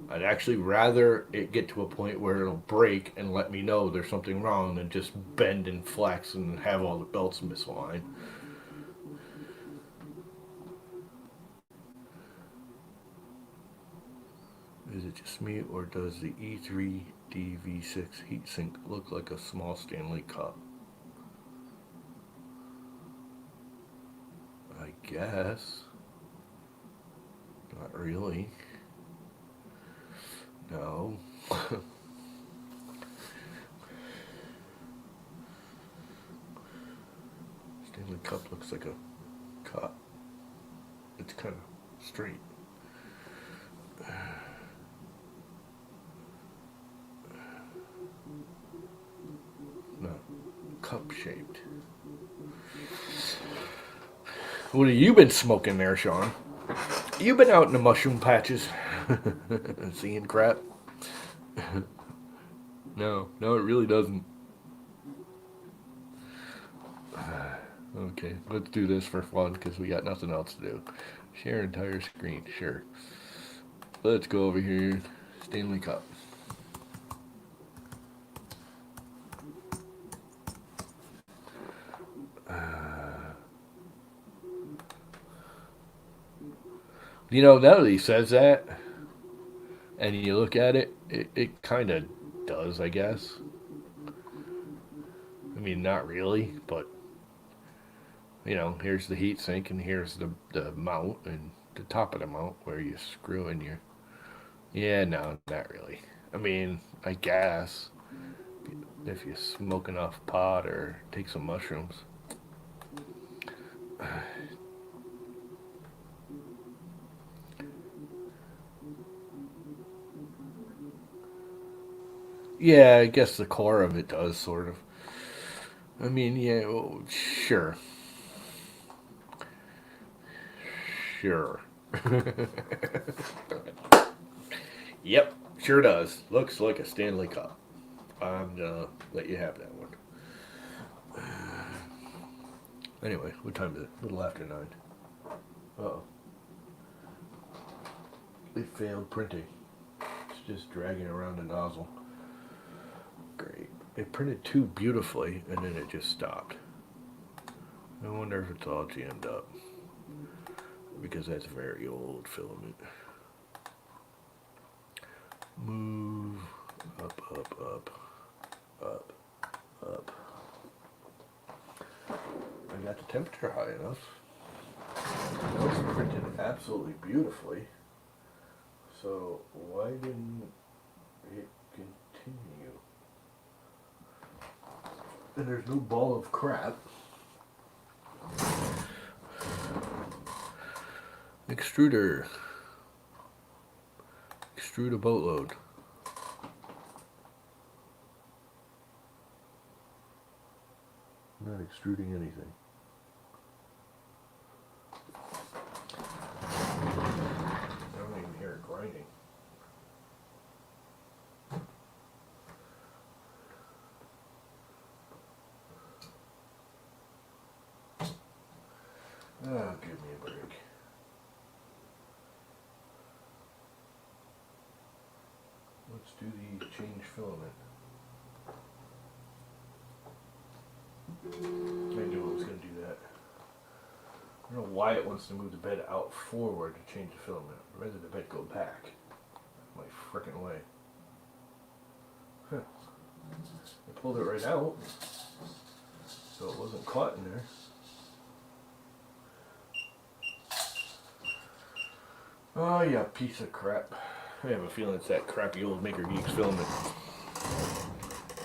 I'd actually rather it get to a point where it'll break and let me know there's something wrong than just bend and flex and have all the belts misaligned. Is it just me, or does the E3 DV6 heatsink look like a small Stanley Cup? I guess. Not really. No. Stanley Cup looks like a cup. It's kind of straight. No, cup shaped. What have you been smoking there, Sean? You been out in the mushroom patches, seeing crap? No, no, it really doesn't. Okay, let's do this for fun because we got nothing else to do. Share entire screen, sure. Let's go over here. Stanley Cup. You know, now that he says that, and you look at it, it kind of does, I guess. I mean, not really, but you know, here's the heat sink, and here's the mount, and the top of the mount where you screw in your. Yeah, no, not really. I mean, I guess if you smoke enough pot or take some mushrooms. Yeah, I guess the core of it does sort of. I mean, yeah, well, sure, sure. Yep, sure does. Looks like a Stanley Cup. I'm gonna let you have that one. Anyway, what time is it? A little after 9. Oh, it failed printing. It's just dragging around the nozzle. Great. It printed too beautifully, and then it just stopped. I wonder if it's all jammed up. Because that's very old filament. Move up, up, up, up, up. I got the temperature high enough. It's printed absolutely beautifully. So why didn't it continue? And there's no ball of crap. Extruder. Extrude a boatload. I'm not extruding anything. I don't even hear it grinding. Oh, give me a break. Let's do the change filament. I knew it was going to do that. I don't know why it wants to move the bed out forward to change the filament. I'd rather the bed go back. My frickin' way. Huh. I pulled it right out, so it wasn't caught in there. Oh, yeah, piece of crap. I have a feeling it's that crappy old Maker Geeks filament.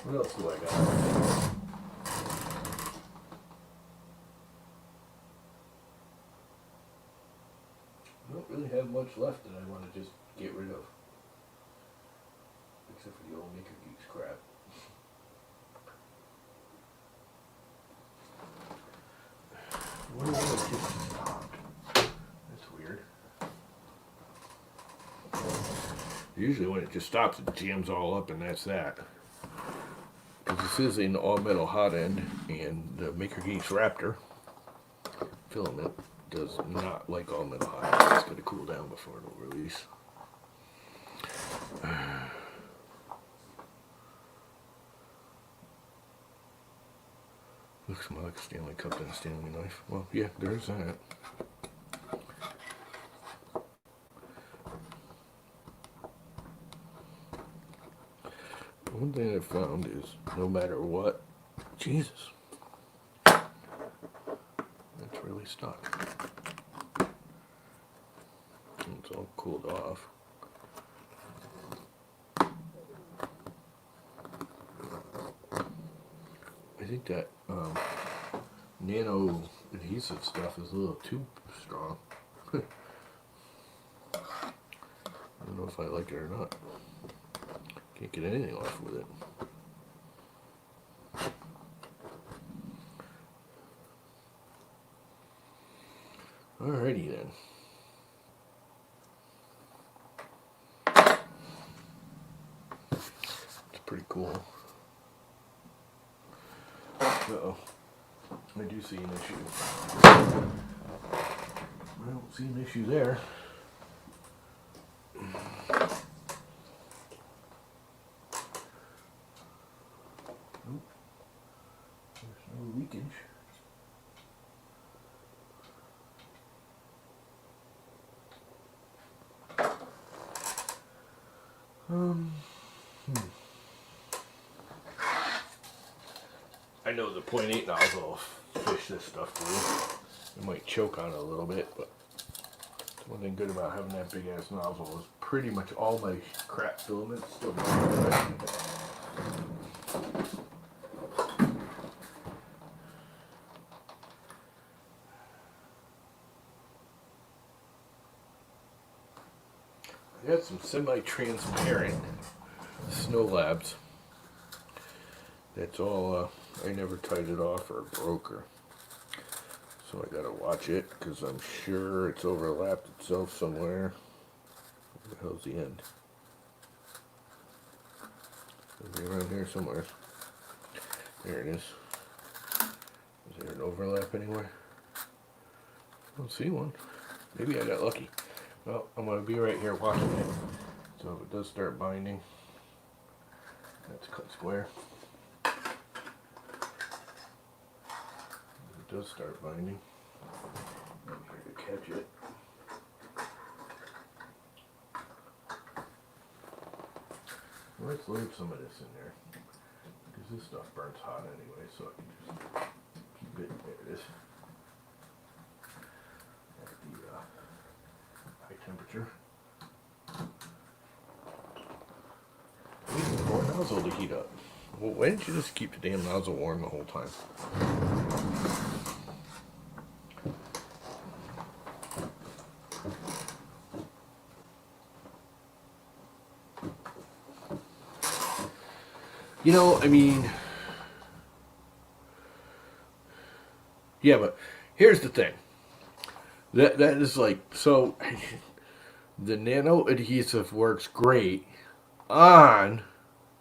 What else do I got? I don't really have much left that I want to just get rid of. Except for the old Maker Geeks crap. What is it just stopped? That's weird. Usually when it just stops, it jams all up and that's that. Because this is an all-metal hot end, and the Maker Geeks Raptor filament does not like all-metal hot end. It's going to cool down before it'll release. Looks more like a Stanley Cup than a Stanley knife. Well, yeah, there's that. One thing I found is no matter what, Jesus, that's really stuck. It's all cooled off. I think that nano adhesive stuff is a little too strong. I don't know if I like it or not. Can't get anything off with it. Alrighty then. Let's pretty cool. Uh-oh. I do see an issue. I don't see an issue there. Nope. There's no leakage. Hmm. I know the .8 nozzle will fish this stuff through. It might choke on it a little bit, but one thing good about having that big ass nozzle is pretty much all my crap filaments still going. I got some semi-transparent Snow Labs. That's all, I never tied it off or broke her. So I gotta watch it, because I'm sure it's overlapped itself somewhere. Where the hell's the end? It'll be around here somewhere. There it is. Is there an overlap anywhere? I don't see one. Maybe I got lucky. Well, I'm gonna be right here watching it. So if it does start binding, that's cut square. It does start binding. I'm here to catch it. Let's leave some of this in there, because this stuff burns hot anyway, so I can just keep it. There it is. At the high temperature. Wait for the nozzle to heat up. Well, why didn't you just keep the damn nozzle warm the whole time? You know, I mean, yeah, but here's the thing. That is like, so the nano adhesive works great on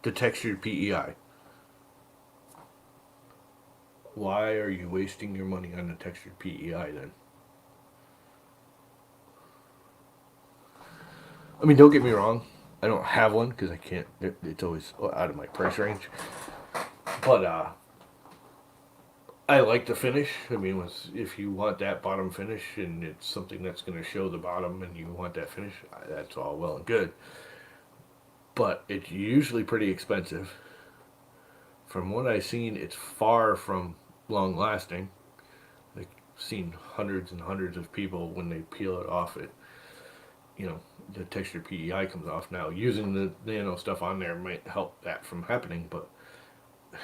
the textured PEI. Why are you wasting your money on the textured PEI then? I mean, don't get me wrong. I don't have one because I can't. It's always out of my price range. But I like the finish. I mean, if you want that bottom finish and it's something that's going to show the bottom and you want that finish, that's all well and good. But it's usually pretty expensive. From what I've seen, it's far from long lasting. I've seen hundreds and hundreds of people when they peel it off, the textured PEI comes off. Now, using the nano stuff on there might help that from happening, but if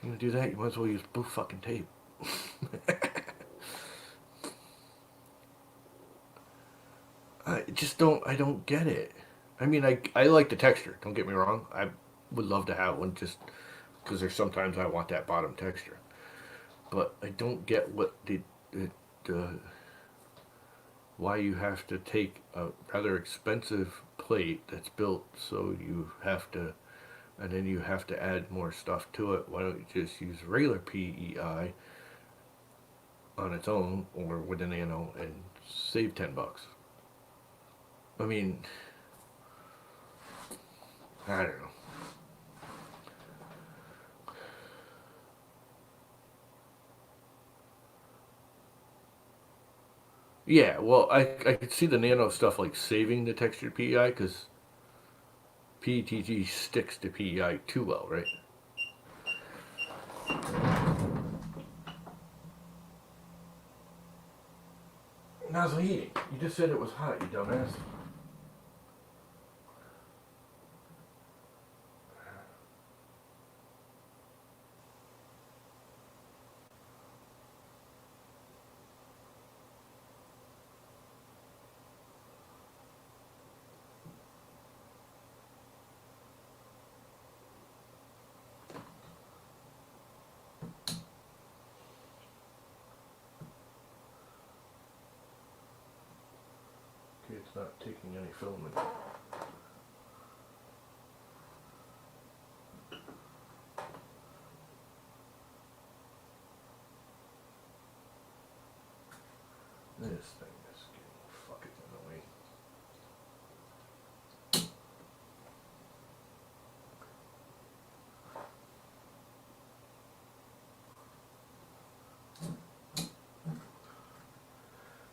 you're gonna do that, you might as well use blue fucking tape. I don't get it. I mean, I like the texture, don't get me wrong. I would love to have one just because there's sometimes I want that bottom texture. But I don't get what why you have to take a rather expensive plate that's built so you have to, and then you have to add more stuff to it. Why don't you just use regular PEI on its own or with a nano and save $10? I mean, I don't know. Yeah, well, I could see the nano stuff like saving the textured PEI because PETG sticks to PEI too well, right? Nozzle heating. You just said it was hot, you dumbass. Okay, it's not taking any filament. This thing is getting fucking annoying.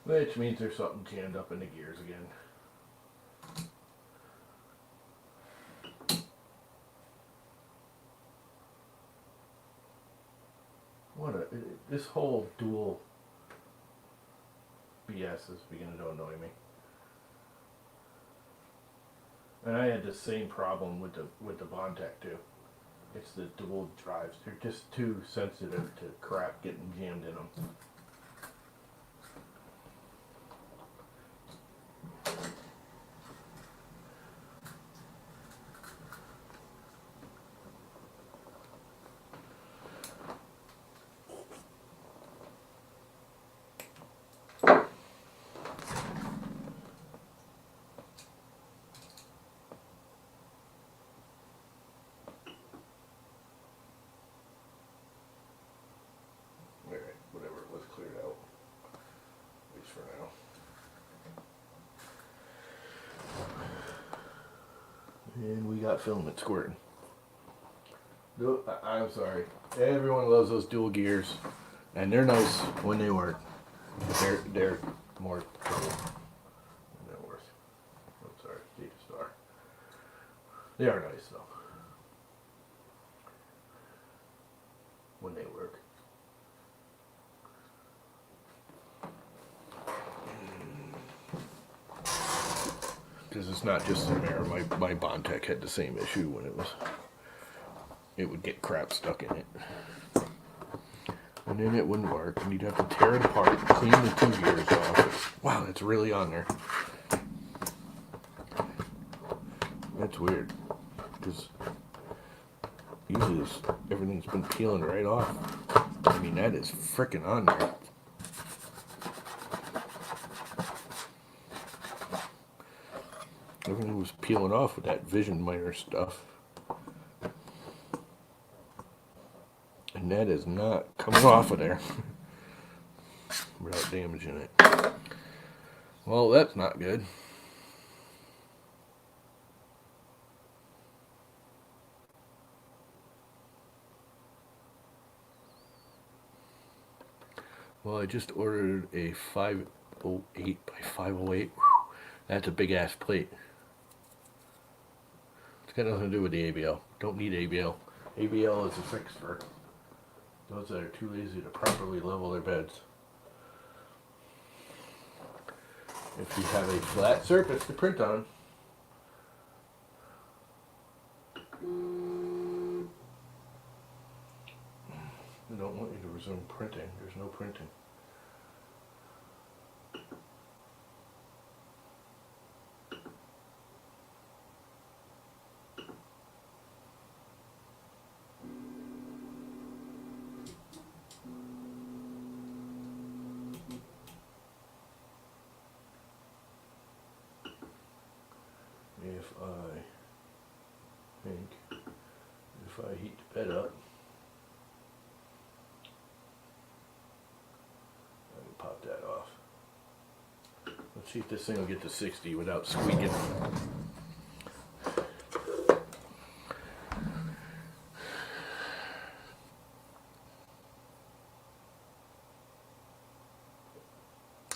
Which means there's something jammed up in the gears again. This whole dual BS is beginning to annoy me. And I had the same problem with the Bondtech too. It's the dual drives. They're just too sensitive to crap getting jammed in them. Whatever it was cleared out, at least for now. And we got filament squirting. No, I'm sorry. Everyone loves those dual gears, and they're nice when they work. They're more trouble than they're worth. I'm sorry, Data Star. They are nice though when they work. Because it's not just an error. My Bondtech had the same issue when it would get crap stuck in it. And then it wouldn't work, and you'd have to tear it apart, clean the two gears off. Wow, that's really on there. That's weird, because usually everything's been peeling right off. I mean, that is frickin' on there. Everything was peeling off with that Vision Miner stuff. And that is not coming off of there without damaging it. Well, that's not good. Well, I just ordered a 508 by 508. That's a big ass plate. It's got nothing to do with the ABL. Don't need ABL. ABL is a fix for those that are too lazy to properly level their beds. If you have a flat surface to print on, I don't want you to resume printing. There's no printing. If I heat the bed up, I can pop that off. Let's see if this thing will get to 60 without squeaking.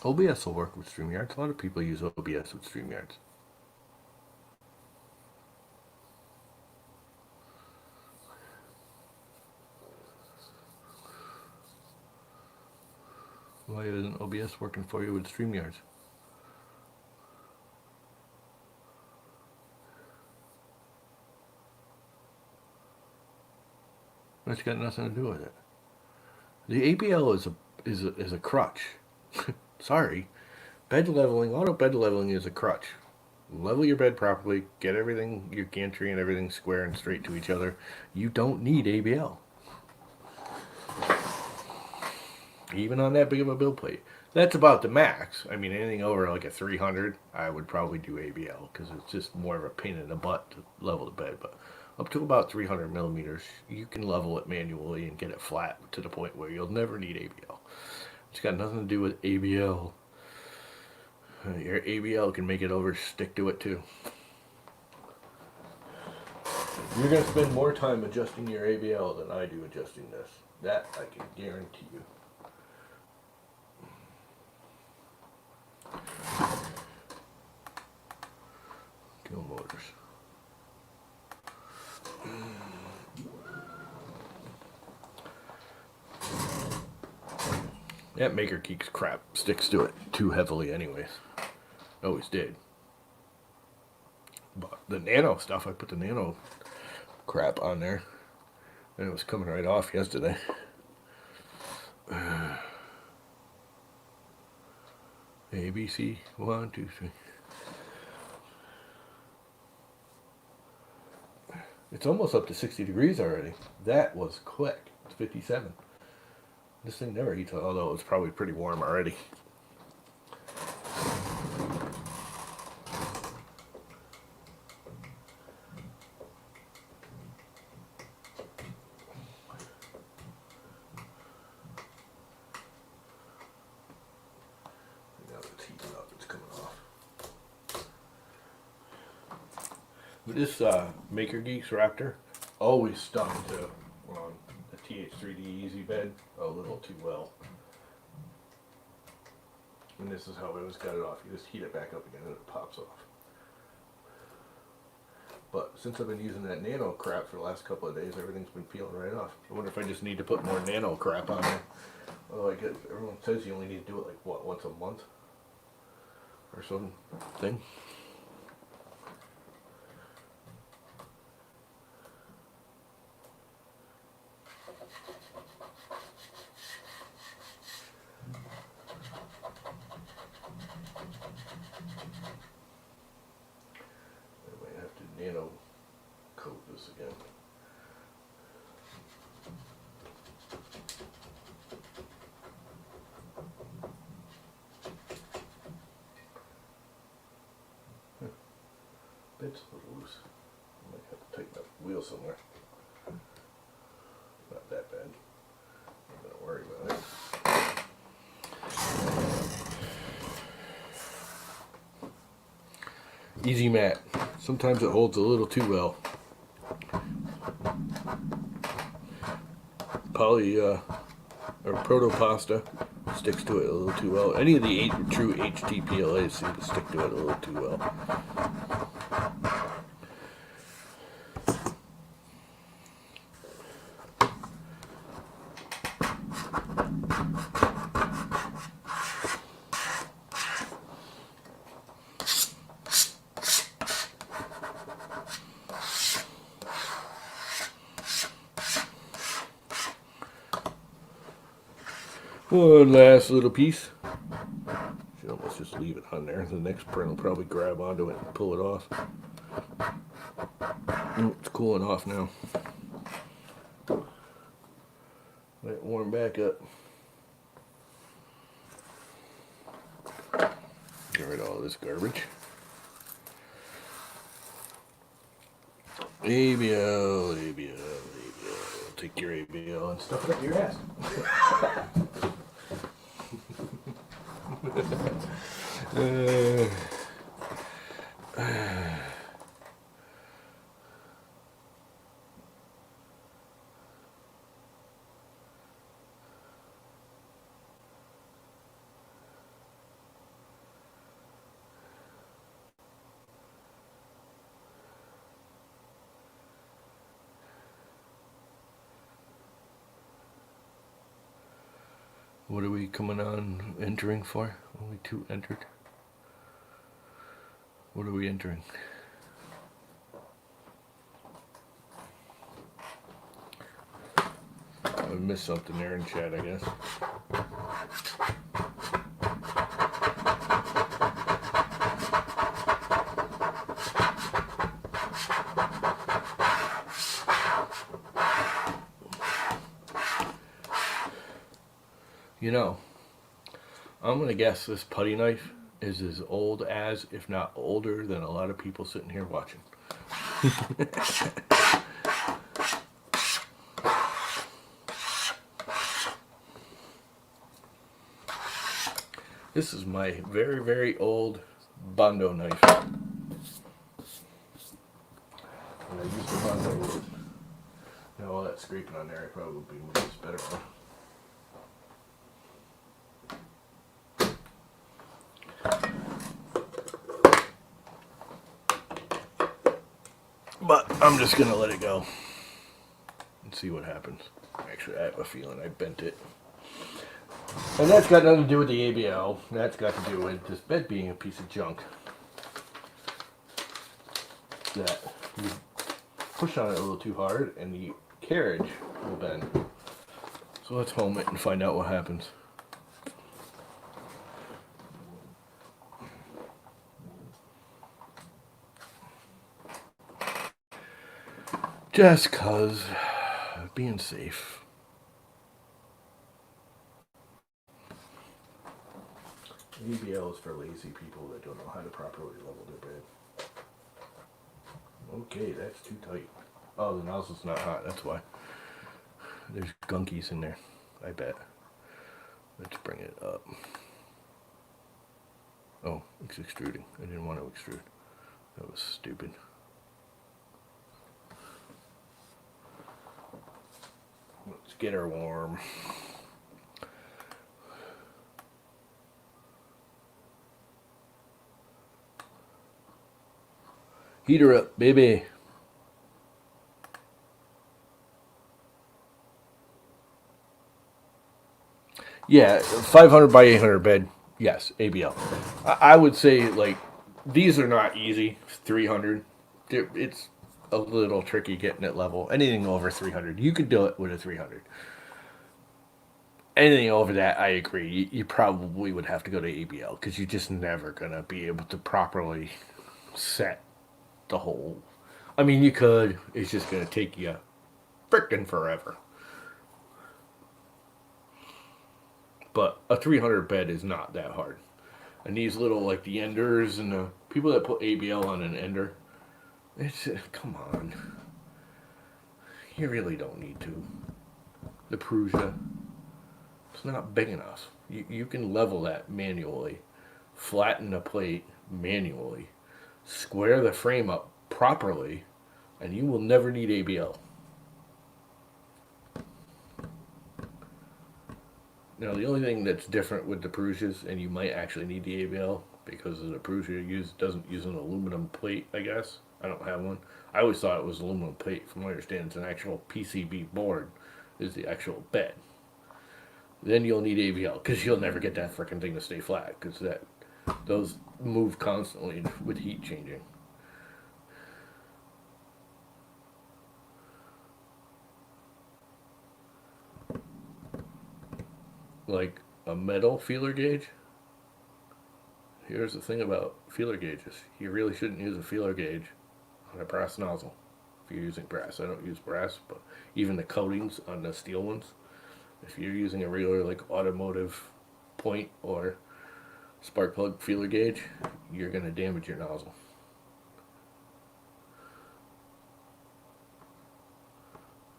OBS will work with StreamYard. A lot of people use OBS with StreamYard. Why isn't OBS working for you with StreamYard? That's got nothing to do with it. The ABL is a crutch. Sorry. Bed leveling, auto bed leveling is a crutch. Level your bed properly, get everything, your gantry and everything square and straight to each other. You don't need ABL. Even on that big of a build plate. That's about the max. I mean, anything over like a 300, I would probably do ABL because it's just more of a pain in the butt to level the bed. But up to about 300 millimeters, you can level it manually and get it flat to the point where you'll never need ABL. It's got nothing to do with ABL Your ABL can make it over, stick to it too. You're going to spend more time adjusting your ABL than I do adjusting this. That I can guarantee you. Kill motors. That Maker Geeks crap sticks to it too heavily anyways. Always did. But the nano stuff, I put the nano crap on there. And it was coming right off yesterday. A, B, C, 1, 2, 3. It's almost up to 60 degrees already. That was quick. It's 57. This thing never heats, although it's probably pretty warm already. Now it's heating up. It's coming off. This Maker Geeks Raptor always stuck to the TH3D Easy Bed a little too well. And this is how I always got it off. You just heat it back up again and it pops off. But since I've been using that nano crap for the last couple of days, everything's been peeling right off. I wonder if I just need to put more nano crap on there. Well, I guess everyone says you only need to do it like, what, once a month? Or something. Nano coat this again. Bit's a little loose. I might have to tighten up the wheel somewhere. Not that bad. I'm not gonna worry about it. Easy mat. Sometimes it holds a little too well. Or Protopasta sticks to it a little too well. Any of the true HTPLAs seem to stick to it a little too well. One last little piece. Should almost just leave it on there. The next print will probably grab onto it and pull it off. It's cooling off now. Let it warm back up. Get rid of all this garbage. ABL, ABL, ABL. Take your ABL and stuff it up your ass. What are we coming on entering for? Only 2 entered. What are we entering? I missed something there in chat, I guess. You know, I'm going to guess this putty knife is as old as, if not older than, a lot of people sitting here watching. This is my very, very old Bondo knife. And I used the Bondo with, all that scraping on there, I probably would use a better one. But I'm just going to let it go and see what happens. Actually, I have a feeling I bent it. And that's got nothing to do with the ABL. That's got to do with this bed being a piece of junk. That you push on it a little too hard and the carriage will bend. So let's home it and find out what happens. Just cause being safe. ABL is for lazy people that don't know how to properly level their bed. Okay, that's too tight. Oh, the nozzle's not hot, that's why. There's gunkies in there, I bet. Let's bring it up. Oh, it's extruding. I didn't want to extrude. That was stupid. Let's get her warm. Heat her up, baby. Yeah, 500 by 800 bed. Yes, ABL. I would say, like, these are not easy. 300. It's a little tricky getting it level. Anything over 300. You could do it with a 300. Anything over that, I agree. You probably would have to go to ABL because you're just never going to be able to properly set the whole. I mean, you could. It's just going to take you frickin' forever. But a 300 bed is not that hard. And these little, like the enders and the people that put ABL on an ender, it's come on. You really don't need to. The Prusa, it's not big enough. You can level that manually, flatten the plate manually, square the frame up properly, and you will never need ABL. Now, the only thing that's different with the Prusas, and you might actually need the ABL because the Prusa doesn't use an aluminum plate, I guess. I don't have one. I always thought it was aluminum plate. From what I understand, it's an actual PCB board, is the actual bed. Then you'll need ABL because you'll never get that freaking thing to stay flat because those move constantly with heat changing. Like a metal feeler gauge. Here's the thing about feeler gauges. You really shouldn't use a feeler gauge on a brass nozzle if you're using brass. I don't use brass, but even the coatings on the steel ones, if you're using a regular like automotive point or spark plug feeler gauge, you're going to damage your nozzle.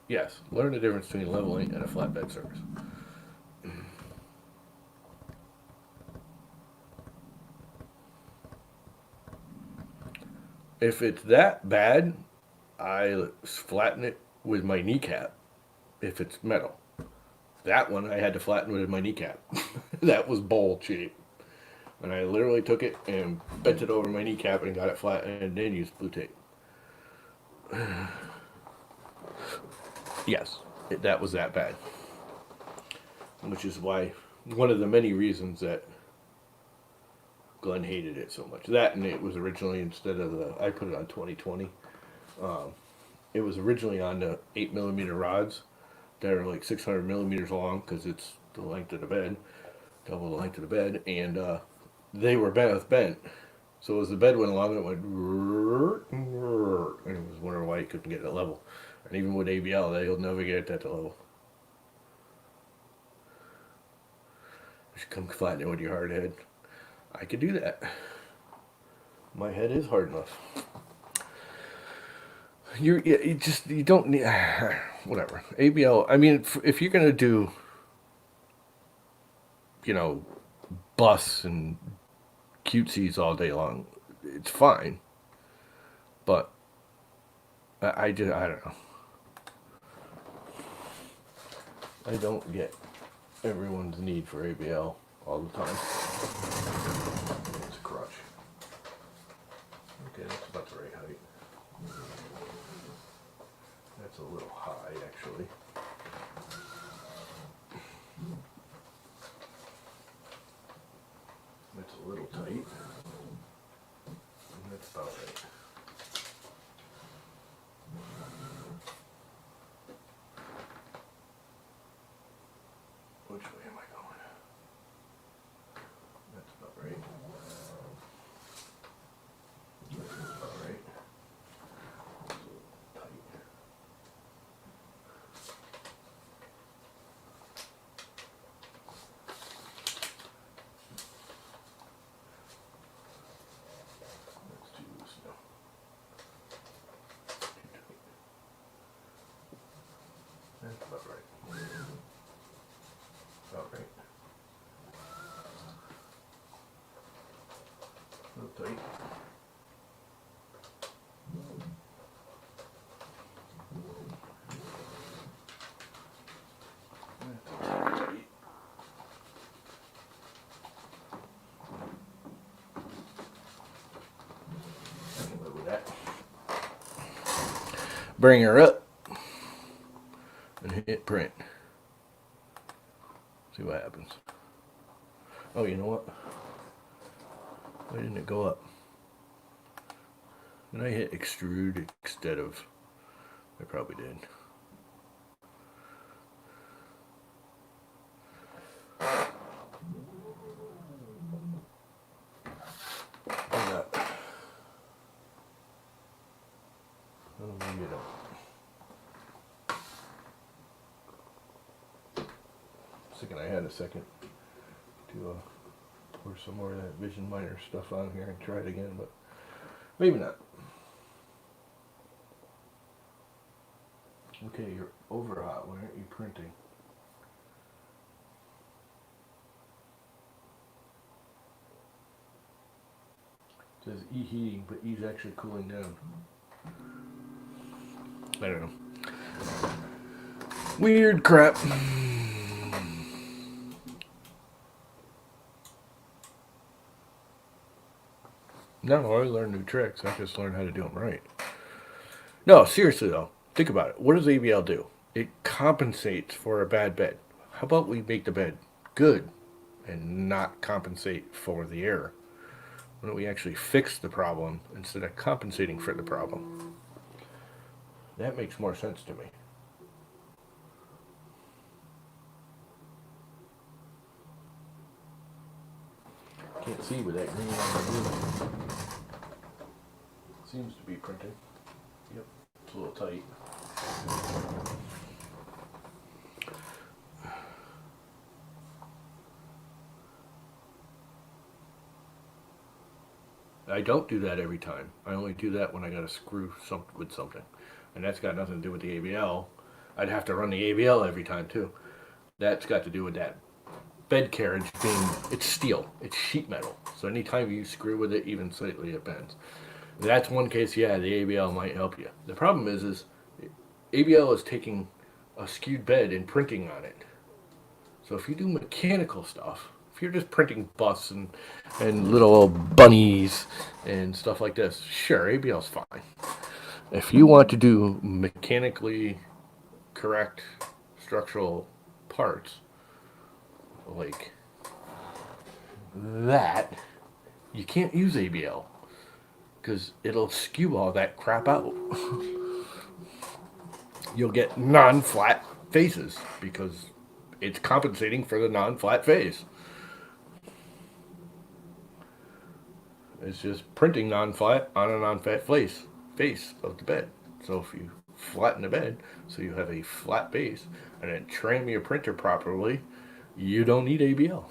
Yes, learn the difference between leveling and a flatbed surface. If it's that bad, I flatten it with my kneecap if it's metal. That one I had to flatten with my kneecap. That was bowl shape. And I literally took it and bent it over my kneecap and got it flat and then used blue tape. Yes, that was that bad. Which is why, one of the many reasons that Glenn hated it so much. That, and it was originally, instead of I put it on 2020. It was originally on the 8mm rods that are like 600 millimeters long because it's the length of the bed, double the length of the bed, and they were bent. So as the bed went along, it went, and it was wondering why you couldn't get it level. And even with ABL, they'll never get that to level. You should come flatten it with your hard head. I could do that. My head is hard enough. You don't need whatever ABL. I mean, if you're gonna do, bus and cutesies all day long. It's fine, but I don't know. I don't get everyone's need for ABL all the time. It's a crutch. Okay, that's about the right height. That's a little high, actually. That's a little tight. And that's about right. Which way am I going? That's about right. That's about right. It's a little tight. That's too loose now. Too tight. That's about right. About right. A little tight. That's a little tight. I can live with that. Bring her up and hit print. See what happens. Oh, you know what? Why didn't it go up? Did I hit extrude instead of... I probably did. Oh, maybe I don't. Thinking I had a second to pour some more of that Vision Miner stuff on here and try it again, but maybe not. Okay, you're over hot. Why aren't you printing? It says E heating, but E's actually cooling down. I don't know. Weird crap. No, I learned new tricks. I just learned how to do them right. No, seriously though, think about it. What does ABL do? It compensates for a bad bed. How about we make the bed good and not compensate for the error? Why don't we actually fix the problem instead of compensating for the problem? That makes more sense to me. Can't see with that green on the blue. Seems to be printing. Yep, it's a little tight. I don't do that every time. I only do that when I got to screw with something. And that's got nothing to do with the ABL. I'd have to run the ABL every time too. That's got to do with that bed carriage being, it's steel, it's sheet metal. So anytime you screw with it even slightly, it bends. That's one case, yeah, the ABL might help you. The problem is ABL is taking a skewed bed and printing on it. So if you do mechanical stuff, if you're just printing busts and little bunnies and stuff like this, sure, ABL's fine. If you want to do mechanically correct structural parts, like that, you can't use ABL because it'll skew all that crap out. You'll get non-flat faces because it's compensating for the non-flat face. It's just printing non-flat on a non-flat face of the bed. So if you flatten the bed so you have a flat base and then trim your printer properly, you don't need ABL.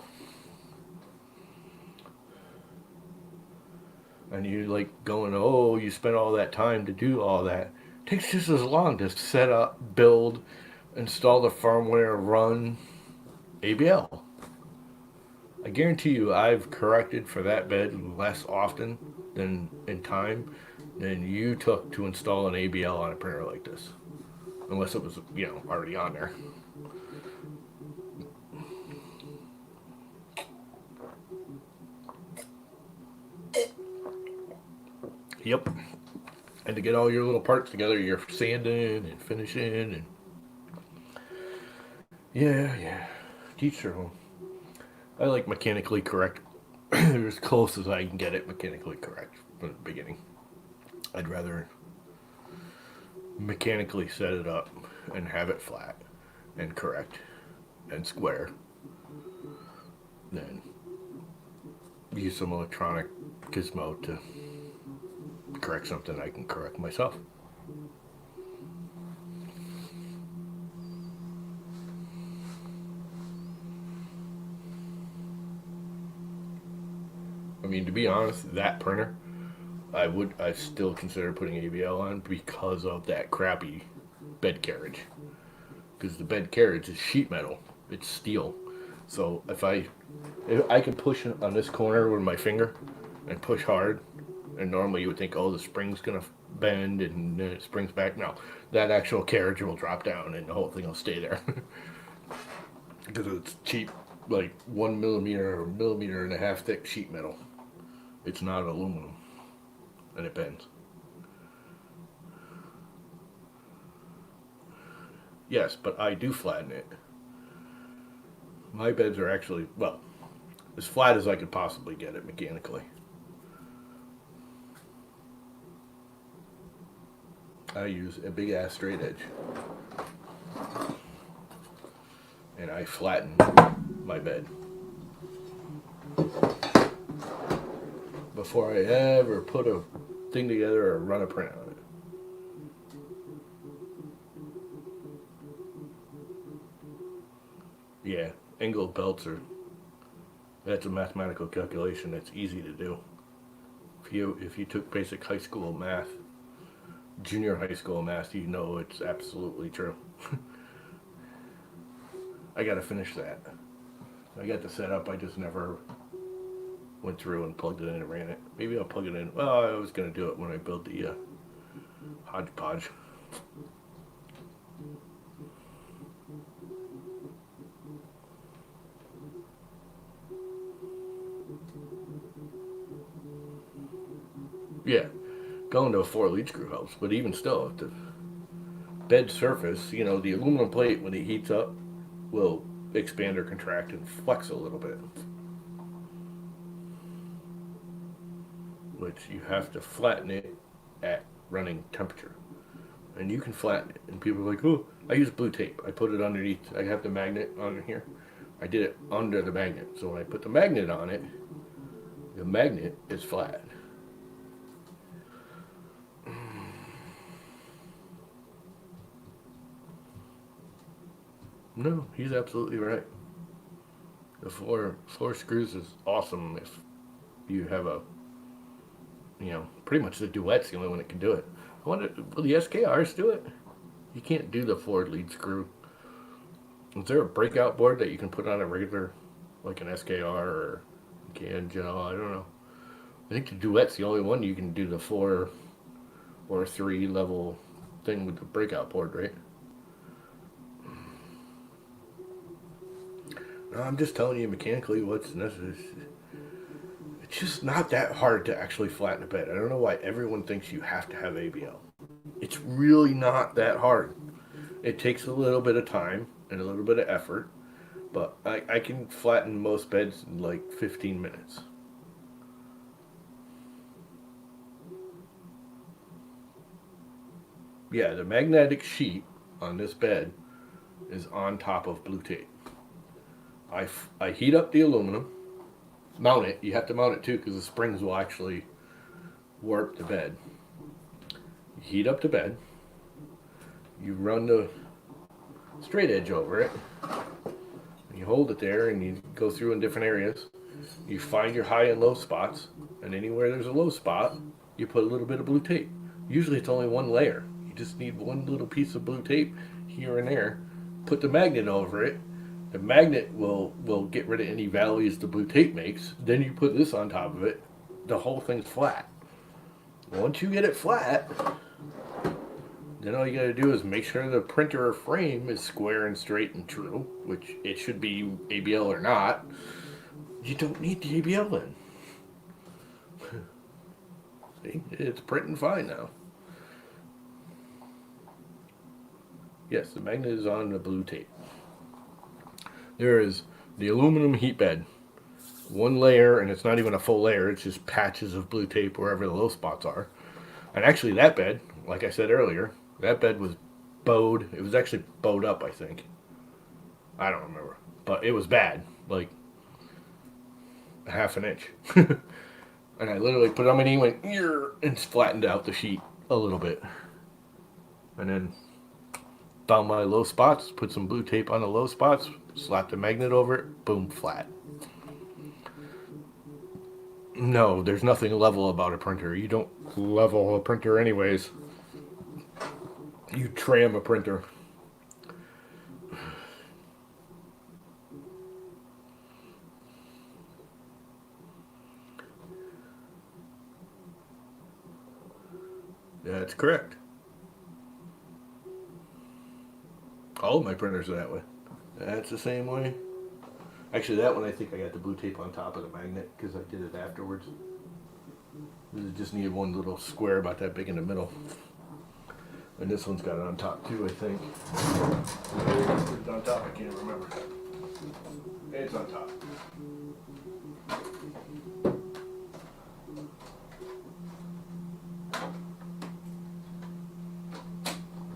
And you like going, oh, you spent all that time to do all that. It takes just as long to set up, build, install the firmware, run ABL. I guarantee you, I've corrected for that bed less often than in time than you took to install an ABL on a printer like this, unless it was already on there. Yep. And to get all your little parts together, you're sanding and finishing and yeah. Teach their own. I like mechanically correct. As close as I can get it mechanically correct from the beginning. I'd rather mechanically set it up and have it flat and correct and square than use some electronic gizmo to correct something I can correct myself. I mean, to be honest, that printer, I still consider putting ABL on because of that crappy bed carriage. Because the bed carriage is sheet metal, it's steel. So if I can push it on this corner with my finger and push hard, and normally you would think, oh, the spring's gonna bend and then it springs back. No, that actual carriage will drop down and the whole thing will stay there because it's cheap, like 1 millimeter or millimeter and a half thick sheet metal. It's not aluminum, and it bends. Yes, but I do flatten it. My beds are actually, well, as flat as I could possibly get it mechanically. I use a big ass straight edge, and I flatten my bed before I ever put a thing together or run a print on it. Yeah, angled belts are, that's a mathematical calculation that's easy to do. If you took basic high school math, junior high school math, you know it's absolutely true. I gotta finish that. I got the setup, I just never went through and plugged it in and ran it. Maybe I'll plug it in. Well, I was gonna do it when I build the hodgepodge. Yeah, going to a 4 lead screw helps, but even still, if the bed surface, the aluminum plate when it heats up will expand or contract and flex a little bit, which you have to flatten it at running temperature. And you can flatten it. And people are like, oh, I use blue tape. I put it underneath. I have the magnet on here. I did it under the magnet. So when I put the magnet on it, the magnet is flat. No, he's absolutely right. The floor screws is awesome if you have pretty much the Duet's the only one that can do it. I wonder, will the SKRs do it? You can't do the 4 lead screw. Is there a breakout board that you can put on a regular, like an SKR or Gel? I don't know. I think the Duet's the only one you can do the 4 or 3 level thing with the breakout board, right? No, I'm just telling you mechanically what's necessary. It's just not that hard to actually flatten a bed. I don't know why everyone thinks you have to have ABL. It's really not that hard. It takes a little bit of time and a little bit of effort, but I can flatten most beds in like 15 minutes. Yeah, the magnetic sheet on this bed is on top of blue tape. I heat up the aluminum, mount it. You have to mount it too because the springs will actually warp the bed. You heat up the bed, you run the straight edge over it, and you hold it there and you go through in different areas. You find your high and low spots, and anywhere there's a low spot, you put a little bit of blue tape. Usually it's only one layer. You just need one little piece of blue tape here and there. Put the magnet over it, The magnet will get rid of any valleys the blue tape makes. Then you put this on top of it. The whole thing's flat. Once you get it flat, then all you gotta do is make sure the printer or frame is square and straight and true, which it should be ABL or not. You don't need the ABL then. See, it's printing fine now. Yes, the magnet is on the blue tape. There is the aluminum heat bed. One layer, and it's not even a full layer, it's just patches of blue tape wherever the low spots are. And actually, that bed, like I said earlier, that bed was bowed. It was actually bowed up, I think. I don't remember. But it was bad. Like, a half an inch. And I literally put it on my knee, went, ear, and flattened out the sheet a little bit. And then found my low spots, put some blue tape on the low spots, slapped a magnet over it, boom, flat. No, there's nothing level about a printer. You don't level a printer anyways. You tram a printer. That's correct. All of my printers are that way. That's the same way. Actually, that one I think I got the blue tape on top of the magnet because I did it afterwards. It just needed one little square about that big in the middle. And this one's got it on top too, I think. Put it on top, I can't remember. It's on top.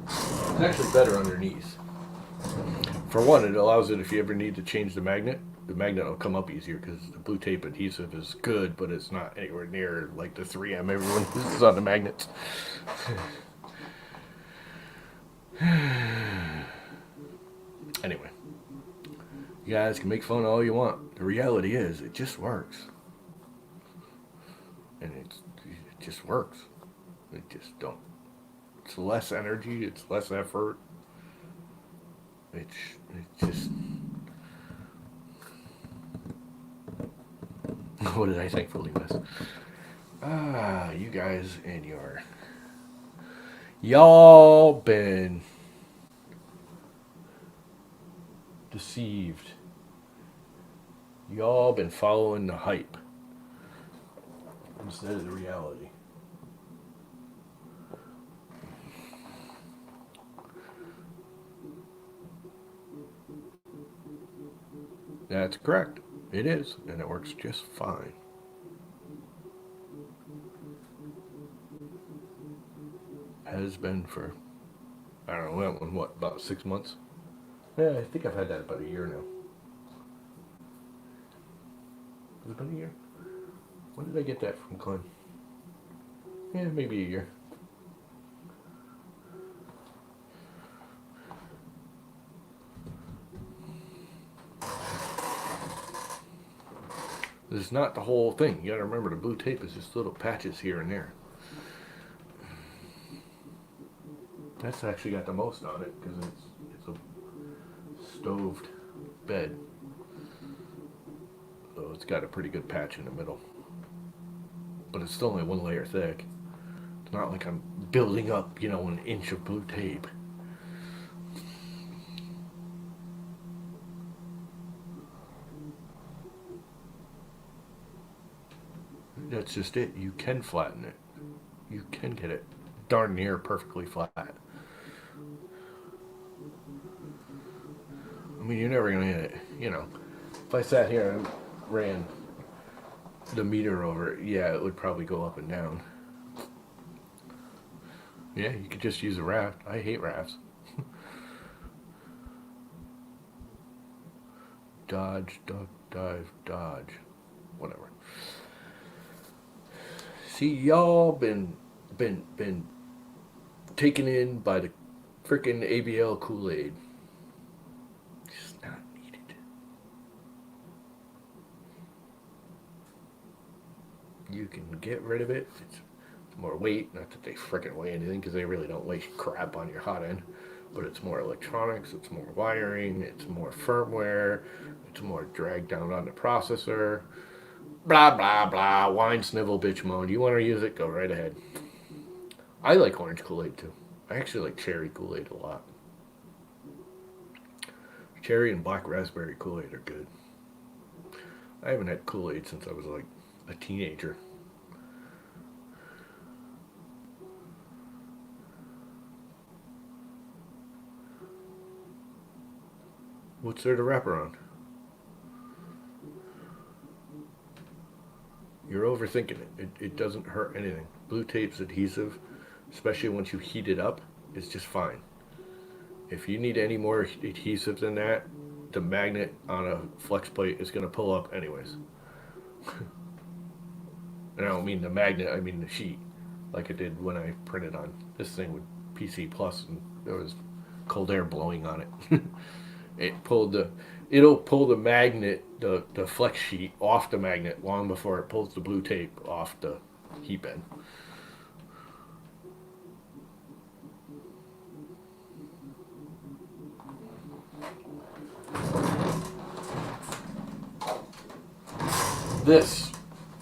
It's actually better underneath. For one, it allows it if you ever need to change the magnet will come up easier because the blue tape adhesive is good, but it's not anywhere near like the 3M everyone uses on the magnets. Anyway, you guys can make fun all you want. The reality is, it just works, and it just works. It just don't. It's less energy. It's less effort. It just. What did I thankfully miss? You guys and y'all been deceived. Y'all been following the hype instead of the reality. That's correct. It is, and it works just fine. Has been for, I don't know, what, about 6 months? Yeah, I think I've had that about a year now. Has it been a year? When did I get that from Glenn? Yeah, maybe a year. This is not the whole thing. You gotta remember the blue tape is just little patches here and there. That's actually got the most on it because it's a stoved bed. So it's got a pretty good patch in the middle. But it's still only one layer thick. It's not like I'm building up, an inch of blue tape. That's just it. You can flatten it. You can get it darn near perfectly flat. I mean, you're never gonna get it. If I sat here and ran the meter over it, yeah, it would probably go up and down. Yeah, you could just use a raft. I hate rafts. Dodge, duck, dive, dodge. Whatever. See, y'all been taken in by the frickin' ABL Kool-Aid. It's not needed. You can get rid of it. It's more weight. Not that they frickin' weigh anything, because they really don't weigh crap on your hot end. but it's more electronics, it's more wiring, it's more firmware, it's more dragged down on the processor. Blah blah blah. Wine snivel bitch mode. You want to use it? Go right ahead. I like orange Kool-Aid too. I actually like cherry Kool-Aid a lot. Cherry and black raspberry Kool-Aid are good. I haven't had Kool-Aid since I was like a teenager. What's there to wrap around? You're overthinking it. It doesn't hurt anything. Blue tape's adhesive, especially once you heat it up, it's just fine. If you need any more adhesive than that, the magnet on a flex plate is going to pull up anyways. And I don't mean the magnet, I mean the sheet, like it did when I printed on this thing with PC Plus, and there was cold air blowing on it. It'll pull the magnet, the flex sheet off the magnet long before it pulls the blue tape off the heat bed. This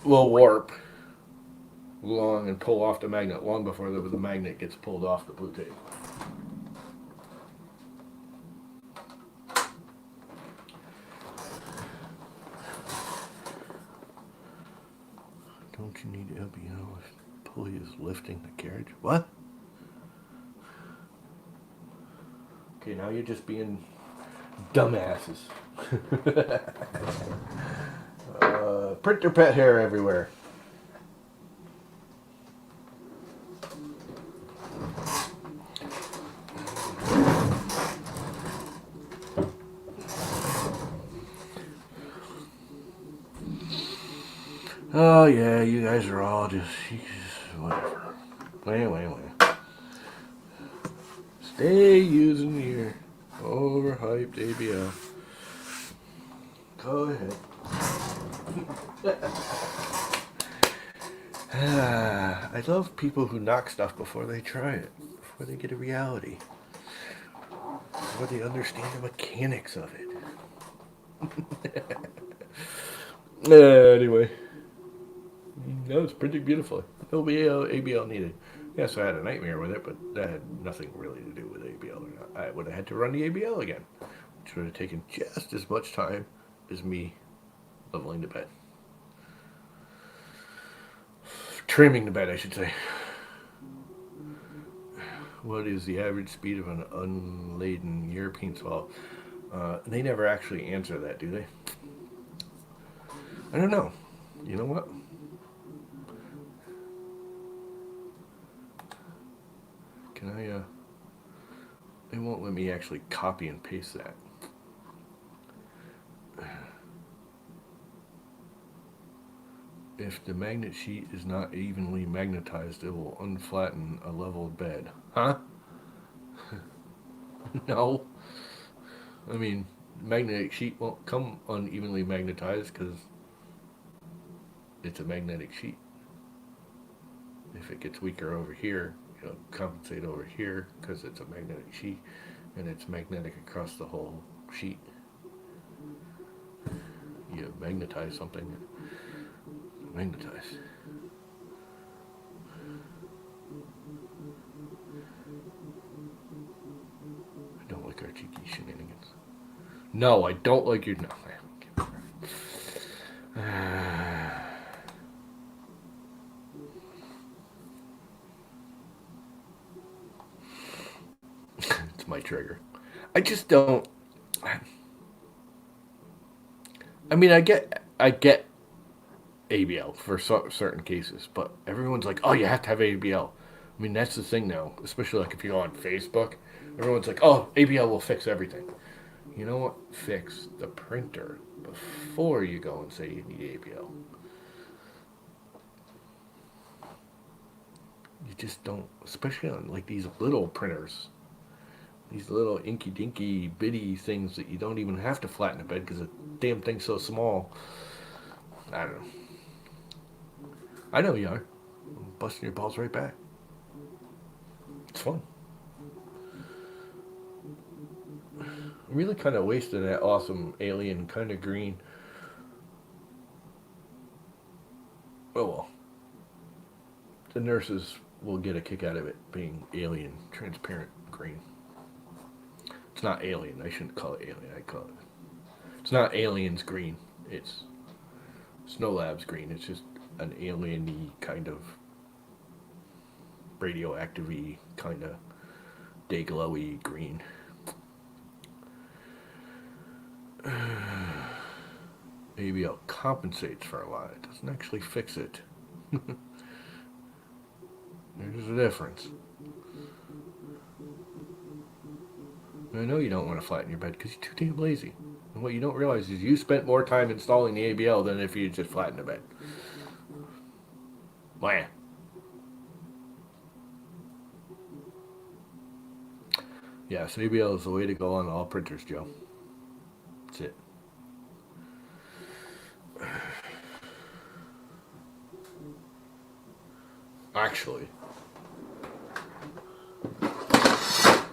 will warp long and pull off the magnet long before the magnet gets pulled off the blue tape. Don't you need LBL if pulley is lifting the carriage? What? Okay, now you're just being dumbasses. Printer pet hair everywhere. Oh yeah, you guys are all just whatever. Wait. Stay using your overhyped ABL. Go ahead. I love people who knock stuff before they try it, before they get a reality, before they understand the mechanics of it. Anyway, that was printing beautifully. No ABL needed. Yes, I had a nightmare with it, but that had nothing really to do with ABL or not. I would have had to run the ABL again, which would have taken just as much time as me leveling the bed. Trimming the bed, I should say. What is the average speed of an unladen European swallow? They never actually answer that, do they? I don't know. You know what? Can I, it won't let me actually copy and paste that. If the magnet sheet is not evenly magnetized, it will unflatten a level bed. Huh? No. I mean, magnetic sheet won't come unevenly magnetized because it's a magnetic sheet. If it gets weaker over here, it'll compensate over here because it's a magnetic sheet and it's magnetic across the whole sheet. You magnetize something, magnetize. I don't like our cheeky shenanigans. No, I don't like your. No. It's my trigger. I just don't. I mean, I get ABL for certain cases, but everyone's like, "Oh, you have to have ABL." I mean, that's the thing now, especially like if you go on Facebook, everyone's like, "Oh, ABL will fix everything." You know what? Fix the printer before you go and say you need ABL. You just don't, especially on like these little printers, these little inky dinky bitty things that you don't even have to flatten the bed because the damn thing's so small. I don't know. I know you are. Busting your balls right back. It's fun. Really kind of wasted that awesome alien kind of green. Oh well, the nurses will get a kick out of it being alien, transparent green. It's not alien. I shouldn't call it alien. I call it. It's not aliens green. It's Snow Labs green. It's just an alien-y kind of radioactive-y kind of day glowy green. ABL compensates for a lot. It doesn't actually fix it. There's a difference. I know you don't want to flatten your bed because you're too damn lazy. And what you don't realize is you spent more time installing the ABL than if you just flattened the bed. Wah. Yes, ABL is the way to go on all printers, Joe. That's it. Actually,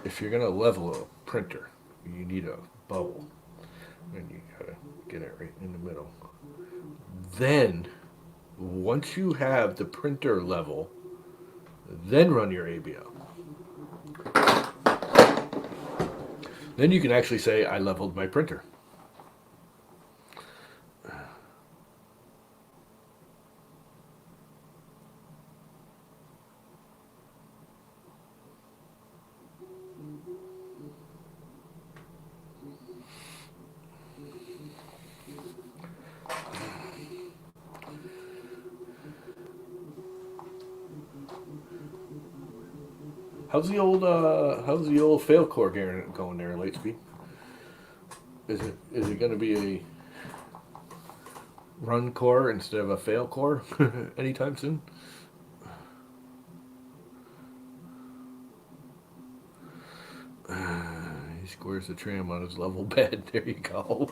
if you're going to level a printer, you need a bubble. And you gotta get it right in the middle. Then, once you have the printer level, then run your ABL. Then you can actually say, I leveled my printer. How's the old fail core going there, Lightspeed? Is it going to be a run core instead of a fail core anytime soon? He squares the tram on his level bed. There you go.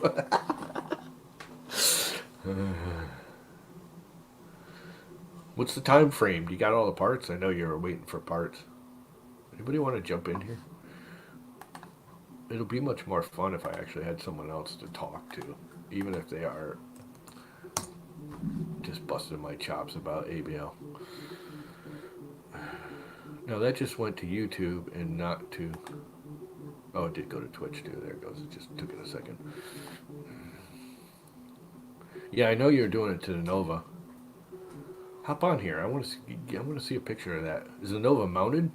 What's the time frame? Do you got all the parts? I know you were waiting for parts. Anybody want to jump in here? It'll be much more fun if I actually had someone else to talk to, even if they are just busting my chops about ABL. No, that just went to YouTube and not to. Oh, it did go to Twitch too. There it goes. It just took it a second. Yeah, I know you're doing it to the Nova. Hop on here. I want to see a picture of that. Is the Nova mounted?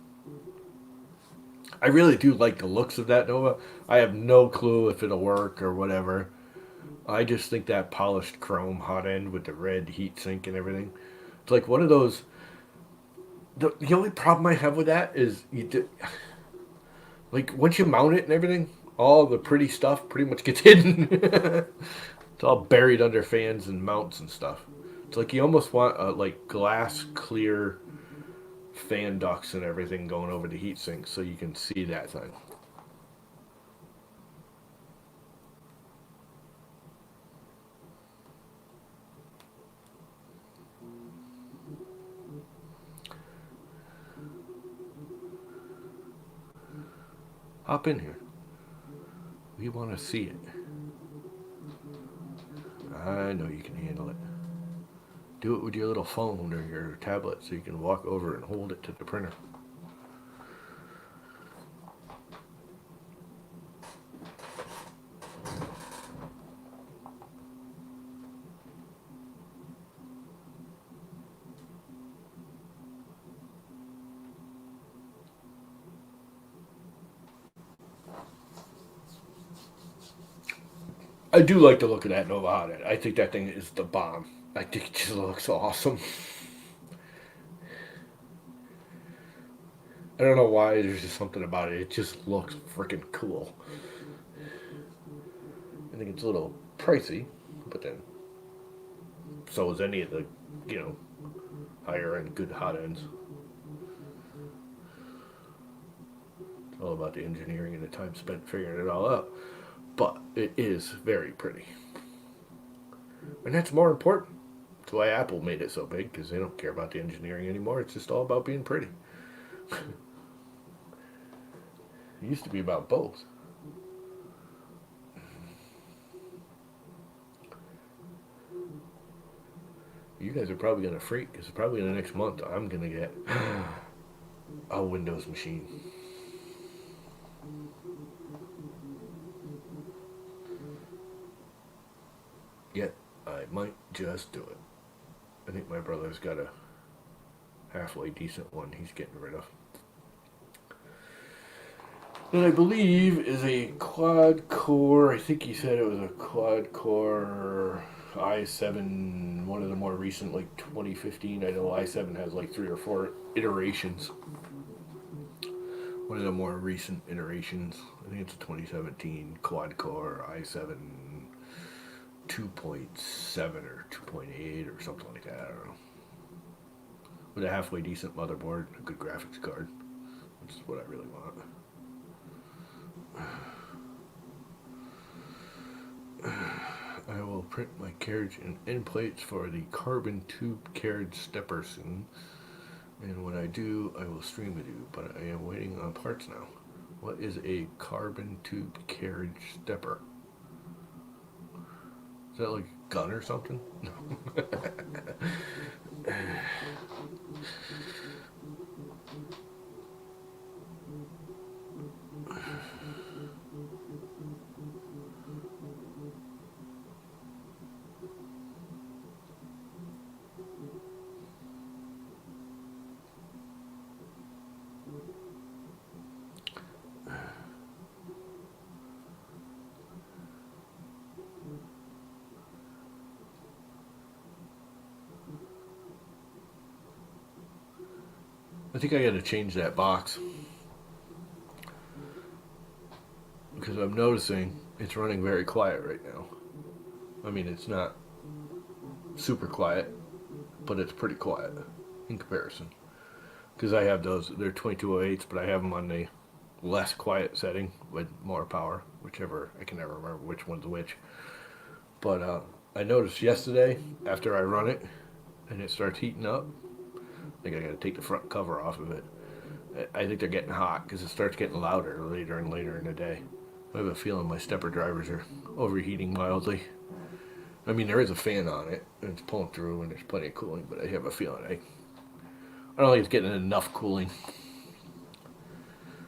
I really do like the looks of that Nova. I have no clue if it'll work or whatever. I just think that polished chrome hot end with the red heat sink and everything. It's like one of those. The only problem I have with that is like once you mount it and everything, all the pretty stuff pretty much gets hidden. It's all buried under fans and mounts and stuff. It's like you almost want a like glass clear fan ducts and everything going over the heat sink so you can see that thing. Hop in here. We want to see it. I know you can handle it. Do it with your little phone or your tablet so you can walk over and hold it to the printer. I do like the look of that Nova Hot End. I think that thing is the bomb. I think it just looks awesome. I don't know why. There's just something about it. It just looks freaking cool. I think it's a little pricey, but then so is any of the, you know, higher end good hot ends. It's all about the engineering and the time spent figuring it all out. But it is very pretty. And that's more important. That's why Apple made it so big, because they don't care about the engineering anymore. It's just all about being pretty. It used to be about both. you guys are probably gonna freak because probably in the next month I'm gonna get a Windows machine. Yet I might just do it. I think my brother's got a halfway decent one he's getting rid of. And I believe is a quad core. I think he said it was a quad core i7, one of the more recent, like 2015. I know i7 has like 3 or 4 iterations. One of the more recent iterations. I think it's a 2017 quad core i7 2.7 or 2.8 or something like that. I don't know. With a halfway decent motherboard, a good graphics card, which is what I really want. I will print my carriage and end plates for the carbon tube carriage stepper soon. And when I do, I will stream with you. But I am waiting on parts now. What is a carbon tube carriage stepper? Is that like a gun or something? I think I got to change that box because I'm noticing it's running very quiet right now. I mean, it's not super quiet, but it's pretty quiet in comparison. Because I have those, they're 2208s, but I have them on the less quiet setting with more power, whichever, I can never remember which one's which. But I noticed yesterday, after I run it, and it starts heating up, I think I got to take the front cover off of it. I think they're getting hot because it starts getting louder later and later in the day. I have a feeling my stepper drivers are overheating mildly. I mean, there is a fan on it, and it's pulling through, and there's plenty of cooling, but I have a feeling I don't think it's getting enough cooling.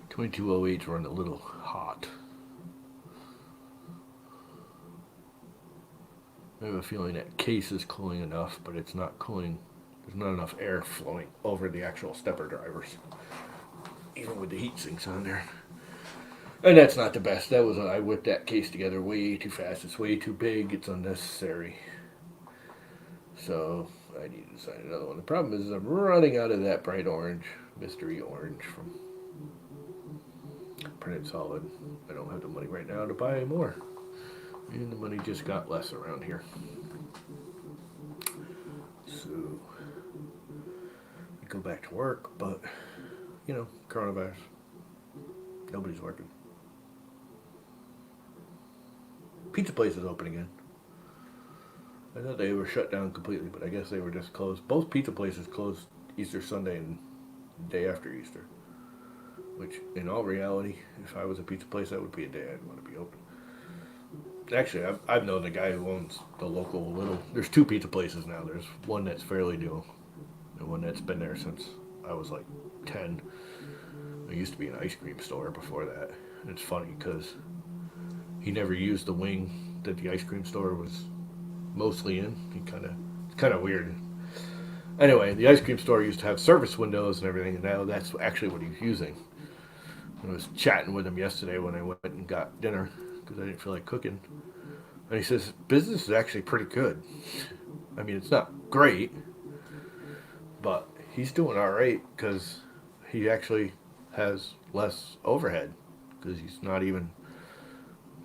2208s run a little hot. I have a feeling that case is cooling enough, but it's not cooling. There's not enough air flowing over the actual stepper drivers, even with the heat sinks on there. And that's not the best. That was I whipped that case together way too fast. It's way too big. It's unnecessary. So I need to design another one. The problem is I'm running out of that bright orange, mystery orange from Printed Solid. I don't have the money right now to buy more. And the money just got less around here. So I go back to work, but coronavirus. Nobody's working. Pizza place is open again. I thought they were shut down completely, but I guess they were just closed. Both pizza places closed Easter Sunday and the day after Easter. Which, in all reality, if I was a pizza place, that would be a day I'd want to be open. Actually, I've known the guy who owns the local little... There's 2 pizza places now. There's one that's fairly new, and one that's been there since I was like 10. There used to be an ice cream store before that. And it's funny because he never used the wing that the ice cream store was mostly in. It's kind of weird. Anyway, the ice cream store used to have service windows and everything, and now that's actually what he's using. I was chatting with him yesterday when I went and got dinner because I didn't feel like cooking. And he says, business is actually pretty good. I mean, it's not great, but he's doing all right because he actually has less overhead because he's not even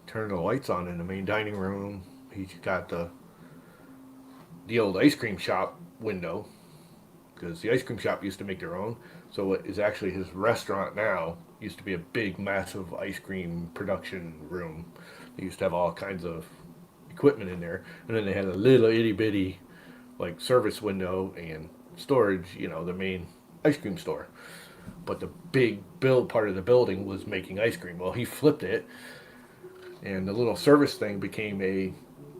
turning the lights on in the main dining room. He's got the old ice cream shop window because the ice cream shop used to make their own. So what is actually his restaurant now used to be a big, massive ice cream production room. They used to have all kinds of equipment in there. And then they had a little itty bitty like service window and storage, the main ice cream store. But the big build part of the building was making ice cream. Well, he flipped it, and the little service thing became a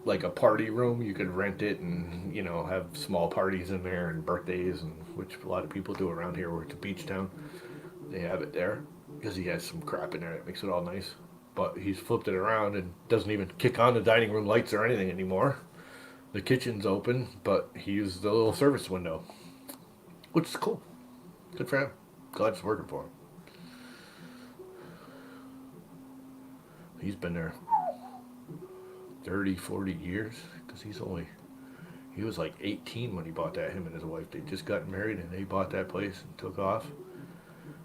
like a party room. You could rent it and have small parties in there and birthdays, and which a lot of people do around here. Where it's a beach town, they have it there because he has some crap in there that makes it all nice. But he's flipped it around and doesn't even kick on the dining room lights or anything anymore. The kitchen's open, but he used the little service window, which is cool. Good for him. Glad it's working for him. He's been there 30, 40 years because he was like 18 when he bought that. Him and his wife, they just got married and they bought that place and took off.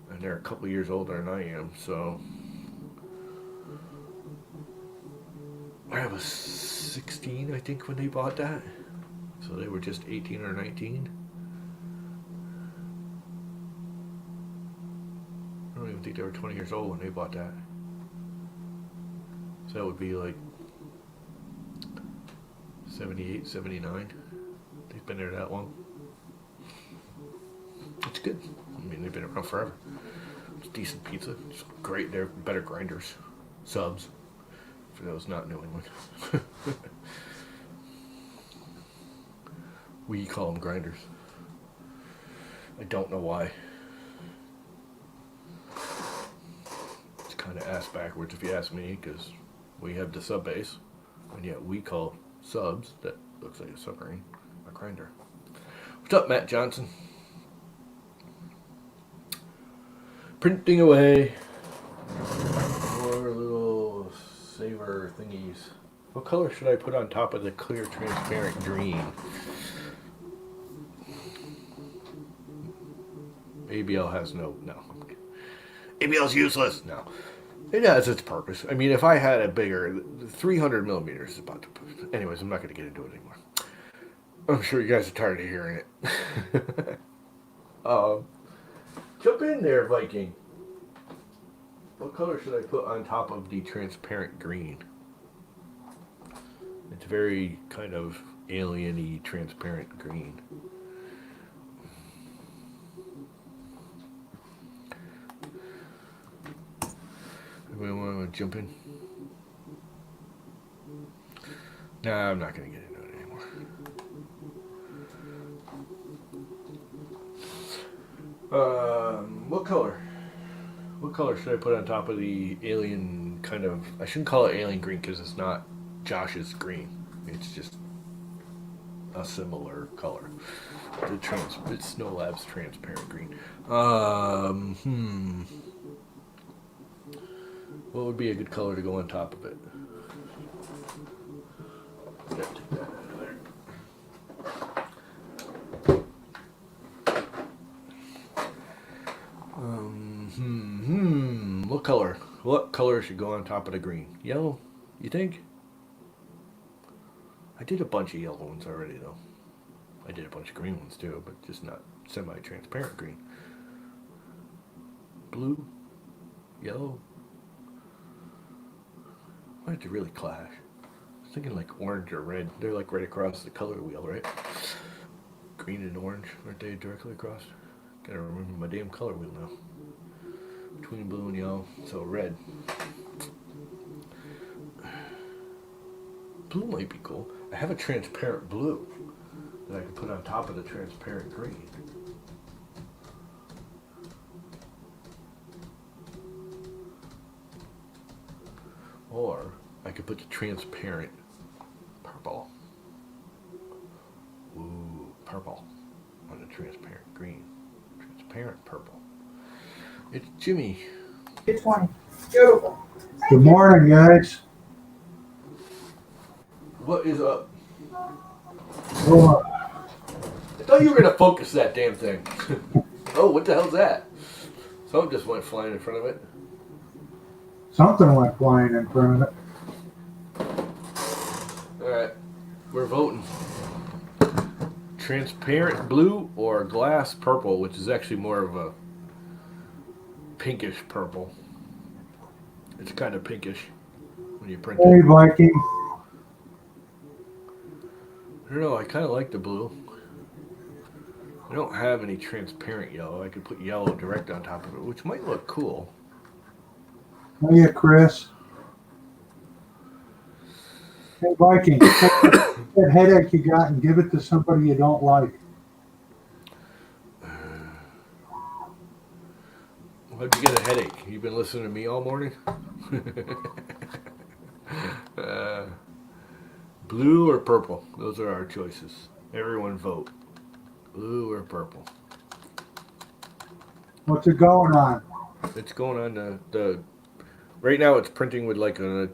And they're a couple of years older than I am, so I was 16, I think, when they bought that. So they were just 18 or 19. I don't even think they were 20 years old when they bought that. So that would be like 78, 79. They've been there that long. It's good. I mean, they've been around forever. It's decent pizza. It's great. They're better grinders. Subs. For those not knowing what. We call them grinders. I don't know why. It's kind of ass backwards if you ask me, because we have the sub base, and yet we call subs that looks like a submarine a grinder. What's up, Matt Johnson? Printing away more little saver thingies. What color should I put on top of the clear transparent green? ABL has no. ABL's useless. No. It has its purpose. I mean, if I had a bigger, 300 millimeters is about to. Anyways, I'm not going to get into it anymore. I'm sure you guys are tired of hearing it. Jump in there, Viking. What color should I put on top of the transparent green? It's very kind of alien-y transparent green. Anybody want to jump in? Nah, I'm not going to get into it anymore. What color? What color should I put on top of the alien kind of... I shouldn't call it alien green because it's not Josh's green. It's just a similar color. It's Snow Labs transparent green. What would be a good color to go on top of it? Yeah, take that out of there. What color? What color should go on top of the green? Yellow, you think? I did a bunch of yellow ones already, though. I did a bunch of green ones, too, but just not semi-transparent green. Blue? Yellow? Why did they really clash? I was thinking like orange or red. They're like right across the color wheel, right? Green and orange, aren't they directly across? Gotta remember my damn color wheel now. Between blue and yellow, so red. Blue might be cool. I have a transparent blue that I can put on top of the transparent green. Or I could put the transparent purple. Ooh, purple on the transparent green. Transparent purple. It's Jimmy. It's one. Beautiful. Good morning, guys. What is up? Well, I thought you were going to focus that damn thing. Oh, what the hell's that? Something just went flying in front of it. something went flying in front of it. Alright, we're voting. Transparent blue or glass purple, which is actually more of a pinkish purple. It's kind of pinkish when you print Hey, it. Viking. I don't know, I kind of like the blue. I don't have any transparent yellow. I could put yellow direct on top of it, which might look cool. Hiya, Chris. Hey, Viking, take that headache you got and give it to somebody you don't like. How'd you get a headache? You been listening to me all morning? uh, blue or purple? Those are our choices. Everyone vote. Blue or purple? What's it going on? It's going on the right now. It's printing with like a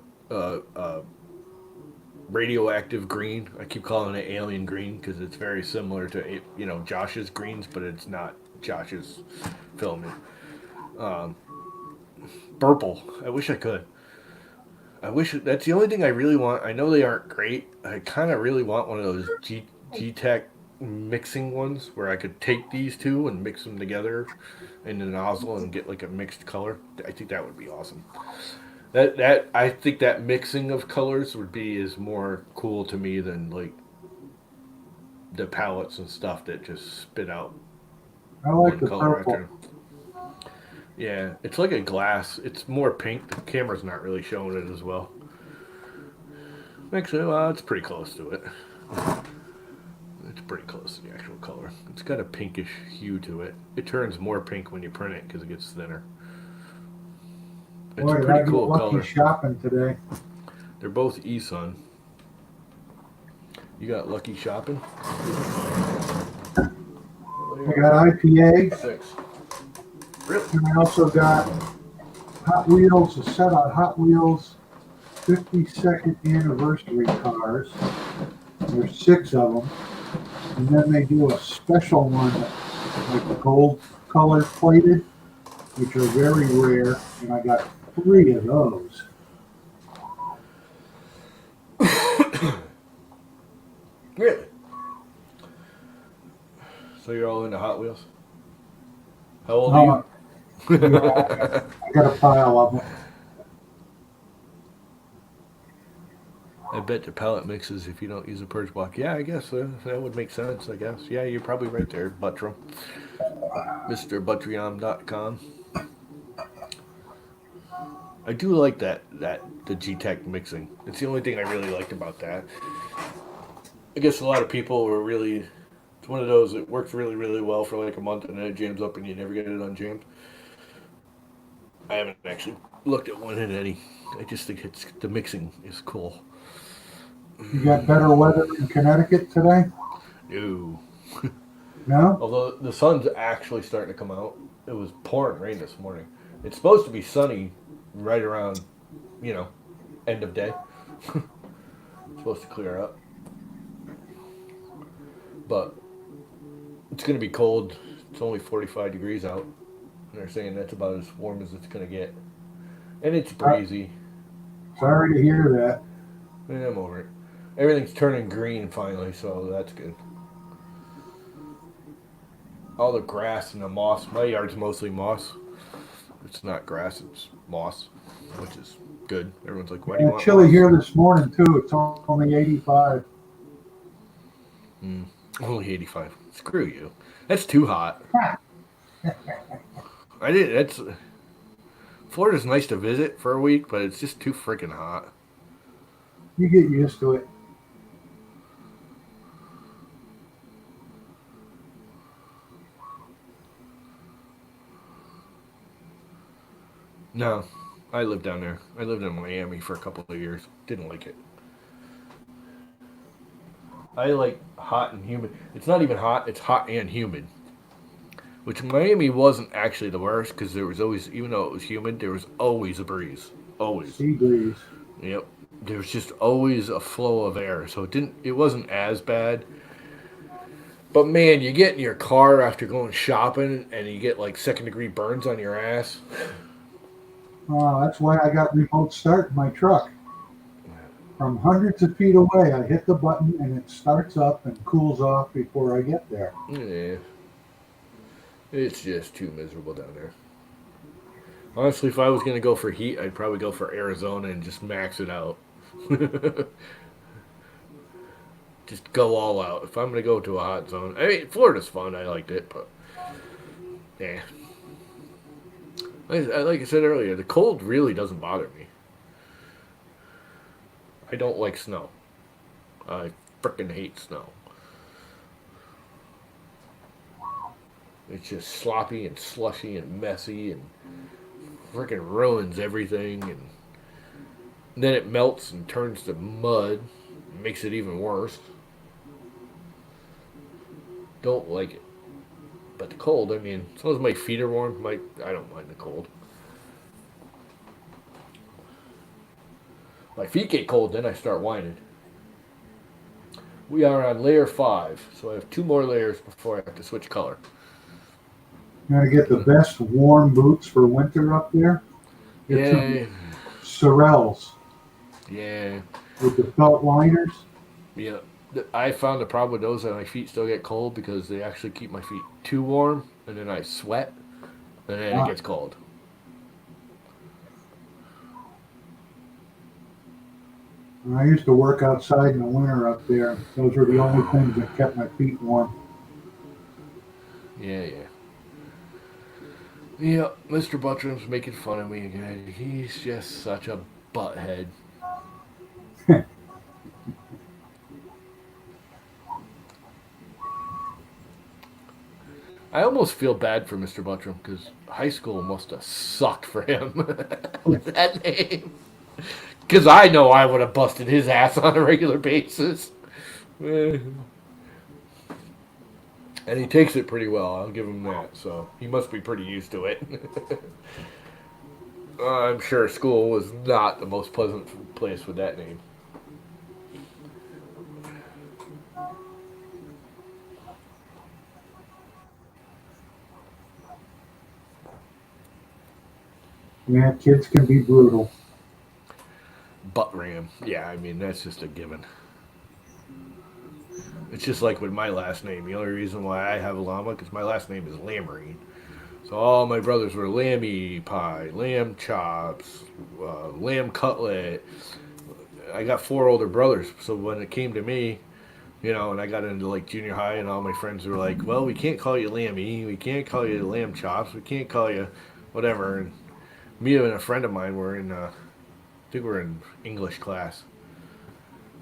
radioactive green. I keep calling it alien green because it's very similar to Josh's greens, but it's not Josh's filming. Um, Purple. I wish I could. I wish that's the only thing I really want. I know they aren't great. I kind of really want one of those G Tech mixing ones where I could take these two and mix them together in the nozzle and get like a mixed color. I think that would be awesome. That I think that mixing of colors would be is more cool to me than like the palettes and stuff that just spit out I like one the color purple. after. Yeah, it's like a glass. It's more pink. The camera's not really showing it as well. Actually, well, it's pretty close to it. It's pretty close to the actual color. It's got a pinkish hue to it. It turns more pink when you print it because it gets thinner. It's Boy, a did I pretty get cool lucky color. shopping today. They're both eSun. You got lucky shopping? I got IPA, 6. Really? and I also got Hot Wheels, a set of Hot Wheels 52nd anniversary cars. There's 6 of them. And then they do a special one, like gold color plated, which are very rare, and I got 3 of those. Really? So you're all into Hot Wheels? How old are you? Yeah, I got a pile of them. I bet the palette mixes if you don't use a purge block. Yeah, I guess that would make sense, I guess. Yeah, you're probably right there, Buttram. MrButtriam.com. I do like the G-Tech mixing. It's the only thing I really liked about that. I guess a lot of people were really... It's one of those that works really, really well for like a month and then it jams up and you never get it unjammed. I haven't actually looked at one in any. I just think the mixing is cool. You got better weather in Connecticut today? No. No? Although the sun's actually starting to come out. It was pouring rain this morning. It's supposed to be sunny right around, end of day. It's supposed to clear up. But it's going to be cold. It's only 45 degrees out. And they're saying that's about as warm as it's going to get. And it's breezy. Sorry to hear that. Yeah, I'm over it. Everything's turning green finally, so that's good. All the grass and the moss. My yard's mostly moss. It's not grass, it's moss, which is good. Everyone's like, why do you want Chilly moss? here this morning too. It's only 85. Only 85. Screw you. That's too hot. That's... Florida's nice to visit for a week, but it's just too freaking hot. You get used to it. No, I lived down there. I lived in Miami for a couple of years. Didn't like it. I like hot and humid. It's not even hot, it's hot and humid. Which Miami wasn't actually the worst because there was always, even though it was humid, there was always a breeze. Always. Sea breeze. Yep. There was just always a flow of air. So it wasn't as bad. But man, you get in your car after going shopping and you get like 2nd-degree burns on your ass. Oh, that's why I got remote start in my truck. From hundreds of feet away, I hit the button and it starts up and cools off before I get there. Yeah. It's just too miserable down there. Honestly, if I was going to go for heat, I'd probably go for Arizona and just max it out. Just go all out. If I'm going to go to a hot zone. I mean, Florida's fun. I liked it, but... Yeah. Like I said earlier, the cold really doesn't bother me. I don't like snow. I frickin' hate snow. It's just sloppy and slushy and messy and frickin' ruins everything. And then it melts and turns to mud. Makes it even worse. Don't like it. But the cold, I mean, as long as my feet are warm, I don't mind the cold. My feet get cold, then I start whining. We are on layer 5, so I have 2 more layers before I have to switch color. You want to get the best warm boots for winter up there? Get Yeah, some Sorels yeah, with the felt liners. yeah. I found the problem with those that my feet still get cold because they actually keep my feet too warm, and then I sweat, and then it Ah, gets cold. I used to work outside in the winter up there. Those were the only things that kept my feet warm. Yeah, yeah. Yeah, Mr. Buttram's making fun of me again. He's just such a butthead. I almost feel bad for Mr. Buttram because high school must have sucked for him with that name. Because I know I would have busted his ass on a regular basis. And he takes it pretty well, I'll give him that. So he must be pretty used to it. I'm sure school was not the most pleasant place with that name. Yeah, kids can be brutal. Butt ram. Yeah, I mean, that's just a given. It's just like with my last name. The only reason why I have a llama because my last name is Lammarine. So all my brothers were lammy pie, lamb chops, lamb cutlet. I got 4 older brothers, so when it came to me, and I got into like junior high, and all my friends were like, "Well, we can't call you Lammy, we can't call you lamb chops, we can't call you whatever." And me and a friend of mine were in, I think we were in English class,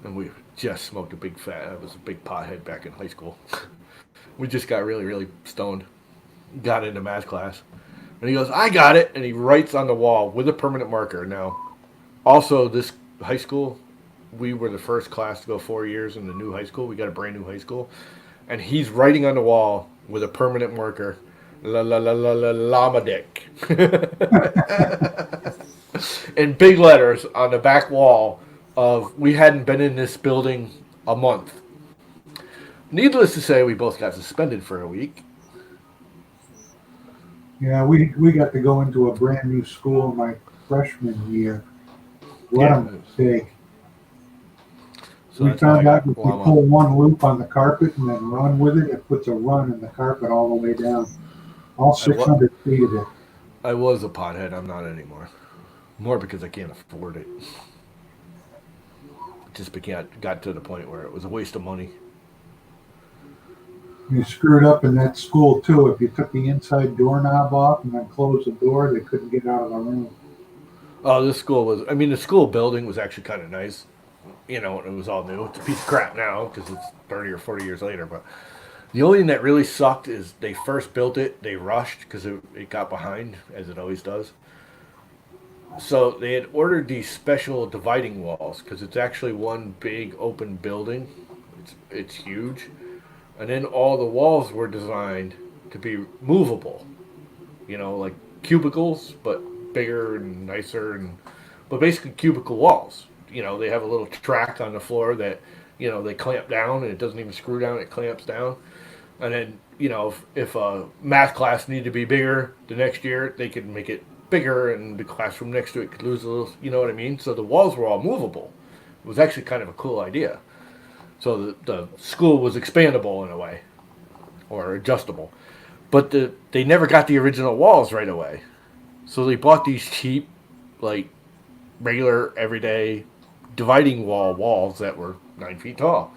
and we just smoked a big fat. I was a big pothead back in high school. We just got really, really stoned. Got into math class, and he goes, "I got it," and he writes on the wall with a permanent marker. Now, also this high school, we were the first class to go 4 years in the new high school. We got a brand new high school, and he's writing on the wall with a permanent marker, "La la la la la llama dick," in big letters on the back wall. Of we hadn't been in this building a month. Needless to say, we both got suspended for a week. Yeah, we got to go into a brand new school my freshman year. What Yeah, a mistake. so We that's how I found out got that you llama. pull one loop on the carpet and then run with it, it puts a run in the carpet all the way down. All I, wa- 600 feet of it. I was a pothead. I'm not anymore. More because I can't afford it. It just got to the point where it was a waste of money. You screwed up in that school too. If you took the inside doorknob off and then closed the door, they couldn't get out of the room. Oh, this school was. I mean, the school building was actually kind of nice. It was all new. It's a piece of crap now because it's 30 or 40 years later. But the only thing that really sucked is they first built it. They rushed because it got behind, as it always does. So they had ordered these special dividing walls because it's actually one big open building. It's huge, and then all the walls were designed to be movable. Like cubicles, but bigger and nicer, but basically cubicle walls. They have a little track on the floor that they clamp down, and it doesn't even screw down; it clamps down. And then if a math class needed to be bigger the next year, they could make it bigger, and the classroom next to it could lose a little. You know what I mean? So the walls were all movable. It was actually kind of a cool idea. So the school was expandable in a way, or adjustable. But they never got the original walls right away. So they bought these cheap, like regular, everyday dividing walls that were 9 feet tall.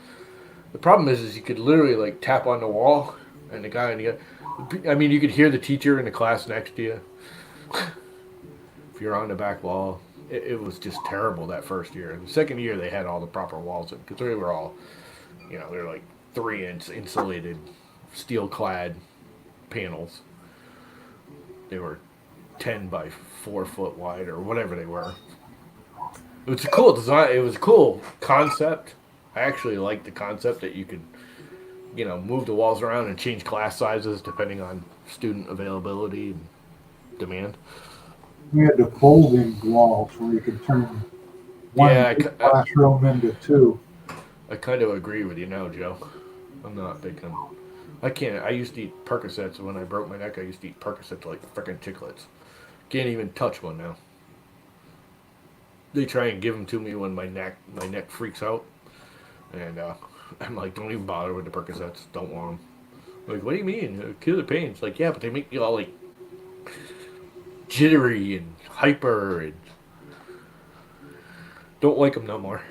The problem is you could literally like tap on the wall, and the guy on the I mean, you could hear the teacher in the class next to you if you're on the back wall. it was just terrible that first year. The second year they had all the proper walls in because they were all, they're like 3 inch insulated, steel clad panels. They were 10 by 4 foot wide or whatever they were. It was a cool design. It was a cool concept. I actually liked the concept that you could, move the walls around and change class sizes depending on student availability and demand. We had the folding walls where you could turn one Yeah, classroom into two. I kind of agree with you now, Joe. I'm not big on. I can't. I used to eat Percocets when I broke my neck. I used to eat Percocets like frickin' chiclets. Can't even touch one now. They try and give them to me when my neck freaks out, and I'm like, don't even bother with the Percocets. Don't want them. Like, what do you mean? Kill the pain. It's like, yeah, but they make you all like jittery and hyper, and don't like them no more.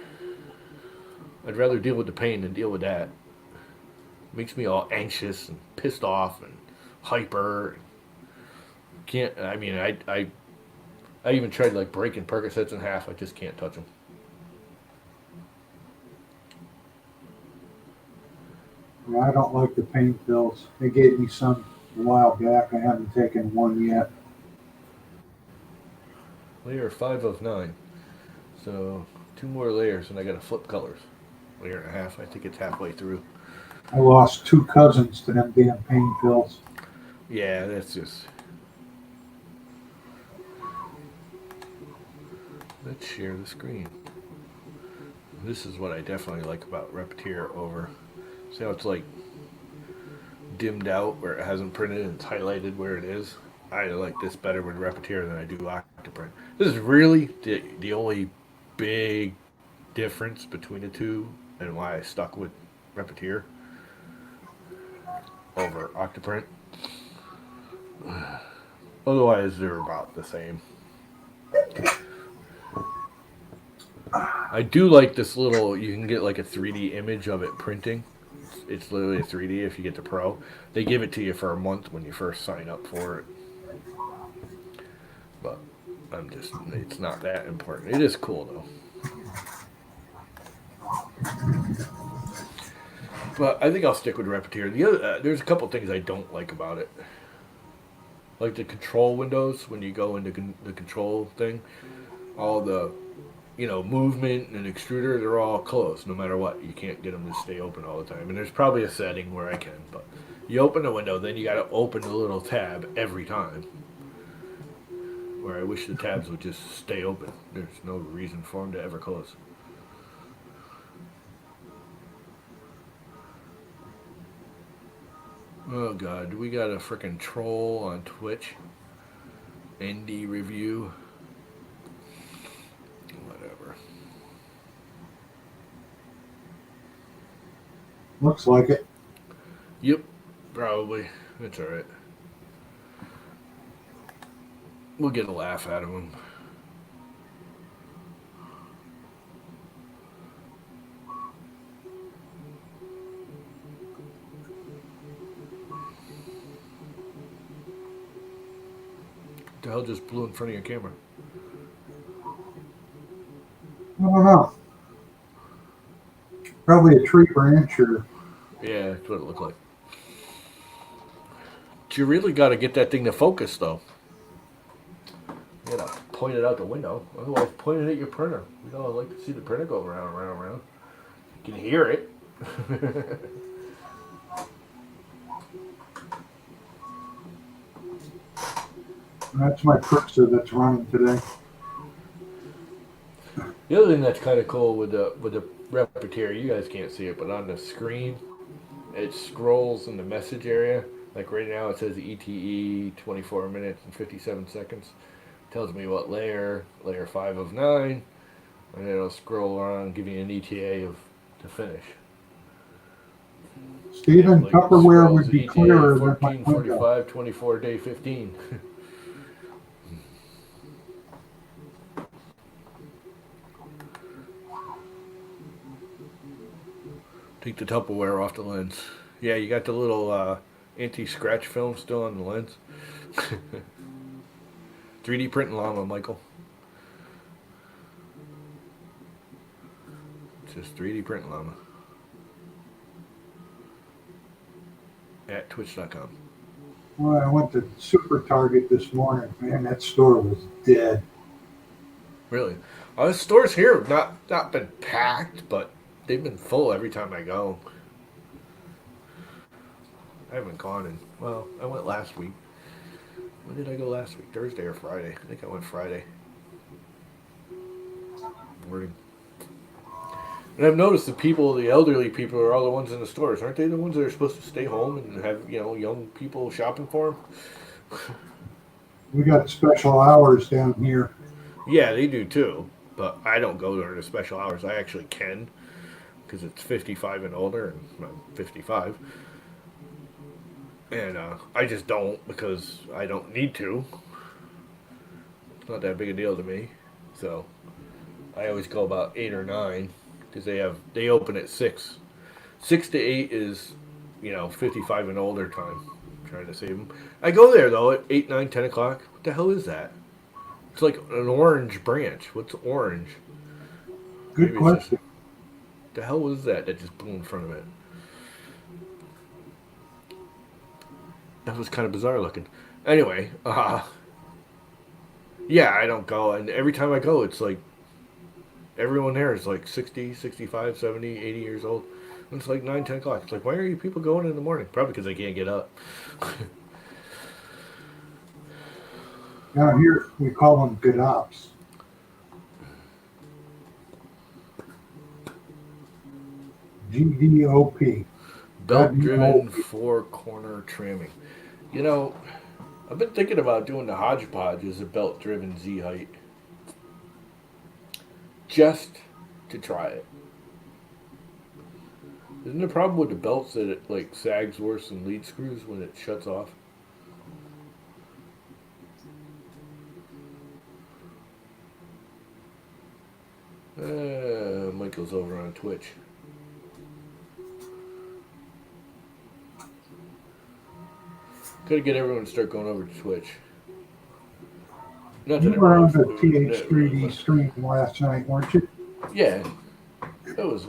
I'd rather deal with the pain than deal with that. Makes me all anxious and pissed off and hyper. Can't. I mean, I even tried like breaking Percocets in half. I just can't touch them. Yeah, I don't like the pain pills. They gave me some a while back. I haven't taken one yet. Layer 5 of 9. So 2 more layers, and I got to flip colors. Layer and a half. I think it's halfway through. I lost 2 cousins to them damn pain pills. Yeah, that's just. Let's share the screen. This is what I definitely like about Repetier over. See how it's like dimmed out where it hasn't printed and it's highlighted where it is? I like this better with Repetier than I do Octoprint. This is really the only big difference between the two and why I stuck with Repetier over Octoprint. Otherwise, they're about the same. I do like this little, you can get like a 3D image of it printing. It's literally a 3D if you get the Pro. They give it to you for a month when you first sign up for it. But it's not that important. It is cool though. But I think I'll stick with Repetier. The other, there's a couple things I don't like about it. Like the control windows, when you go into the control thing, all the movement and extruder, they're all closed no matter what. You can't get them to stay open all the time. And there's probably a setting where I can, but you open the window, then you got to open the little tab every time. Where I wish the tabs would just stay open. There's no reason for them to ever close. Oh god, we got a freaking troll on Twitch. ND review. Whatever. Looks like it. Yep, probably. It's alright. We'll get a laugh out of him. What the hell just blew in front of your camera? I don't know. Probably a tree branch or. Yeah, that's what it looked like. But you really got to get that thing to focus, though. You gotta point it out the window. Otherwise, point it at your printer. We all like to see the printer go round, round, round. You can hear it. That's my cursor that's running today. The other thing that's kind of cool with the Repetier, you guys can't see it, but on the screen, it scrolls in the message area. Like right now, it says ETE 24 minutes and 57 seconds. Tells me what layer 5 of 9, and it'll scroll around, give you an ETA to finish. Stephen, Like Tupperware would be ETA clearer than my 14, window. 45, 24, day 15. Take the Tupperware off the lens. Yeah, you got the little anti-scratch film still on the lens. 3D printing llama, Michael. Just 3D Print Llama. At twitch.com. Well, I went to Super Target this morning. Man, that store was dead. Really? The stores here have not been packed, but they've been full every time I go. I haven't gone in, well, I went last week. When did I go last week? Thursday or Friday? I think I went Friday. Morning. And I've noticed the elderly people are all the ones in the stores. Aren't they the ones that are supposed to stay home and have, young people shopping for them? We got special hours down here. Yeah, they do too. But I don't go during the special hours. I actually can because it's 55 and older, and I'm 55. And I just don't because I don't need to. It's not that big a deal to me. So I always go about 8 or 9 because they open at 6. 6 to 8 is 55 and older time. I'm trying to save them. I go there though at 8, 9, 10 o'clock. What the hell is that? It's like an orange branch. What's orange? Good Maybe question. The hell was that just blew in front of it? That was kind of bizarre looking. Anyway, yeah, I don't go. And every time I go, it's like everyone there is like 60, 65, 70, 80 years old. And it's like 9, 10 o'clock. It's like, why are you people going in the morning? Probably because they can't get up. Down here, we call them good ops. GDOP. Belt-driven four-corner trimming. I've been thinking about doing the Hodgepodge as a belt-driven Z-height. Just to try it. Isn't the problem with the belts that it sags worse than lead screws when it shuts off? Michael's over on Twitch. Gotta get everyone to start going over to Twitch. Not You that were on everyone's the doing it, TH3D but- stream last night, weren't you? Yeah. I was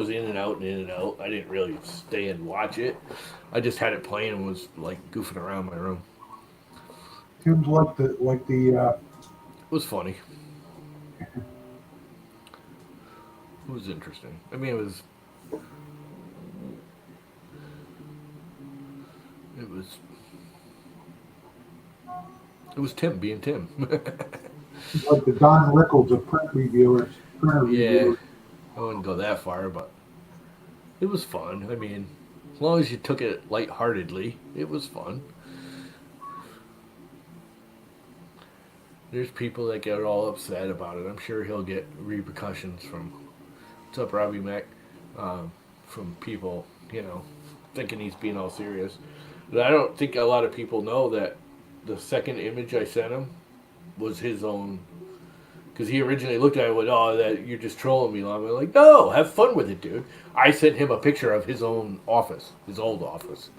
in and out and in and out. I didn't really stay and watch it. I just had it playing and was goofing around my room. Tim's like the It was funny. It was interesting. I mean, it was Tim being Tim. like the Don Rickles of printer reviewers. Yeah, I wouldn't go that far, but it was fun. I mean, as long as you took it lightheartedly, it was fun. There's people that get all upset about it. I'm sure he'll get repercussions from, what's up, Robbie Mac, from people, thinking he's being all serious. But I don't think a lot of people know that the second image I sent him was his own. Because he originally looked at it and went, oh, that you're just trolling me, Lama. I'm like, no, have fun with it, dude. I sent him a picture of his own office, his old office.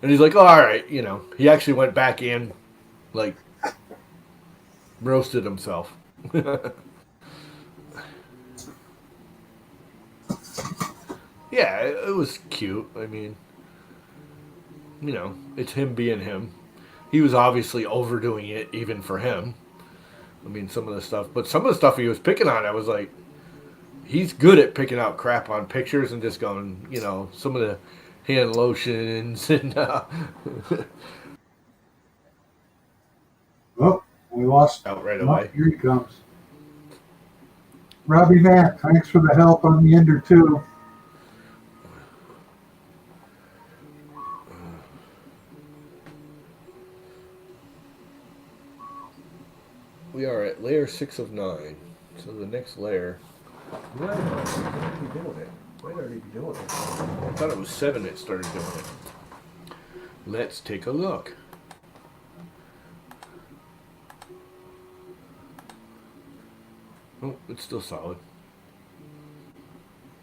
And he's like, oh, all right, He actually went back in, roasted himself. Yeah, it was cute. I mean, it's him being him. He was obviously overdoing it, even for him. I mean, some of the stuff he was picking on, I was like, he's good at picking out crap on pictures and just going, some of the hand lotions and. Oh, we lost. Out right Oh, away. here he comes. Robbie Mack, thanks for the help on the Ender 2. We are at layer 6 of 9. So the next layer. Might already be doing it. I thought it was 7 that started doing it. Let's take a look. Oh, it's still solid.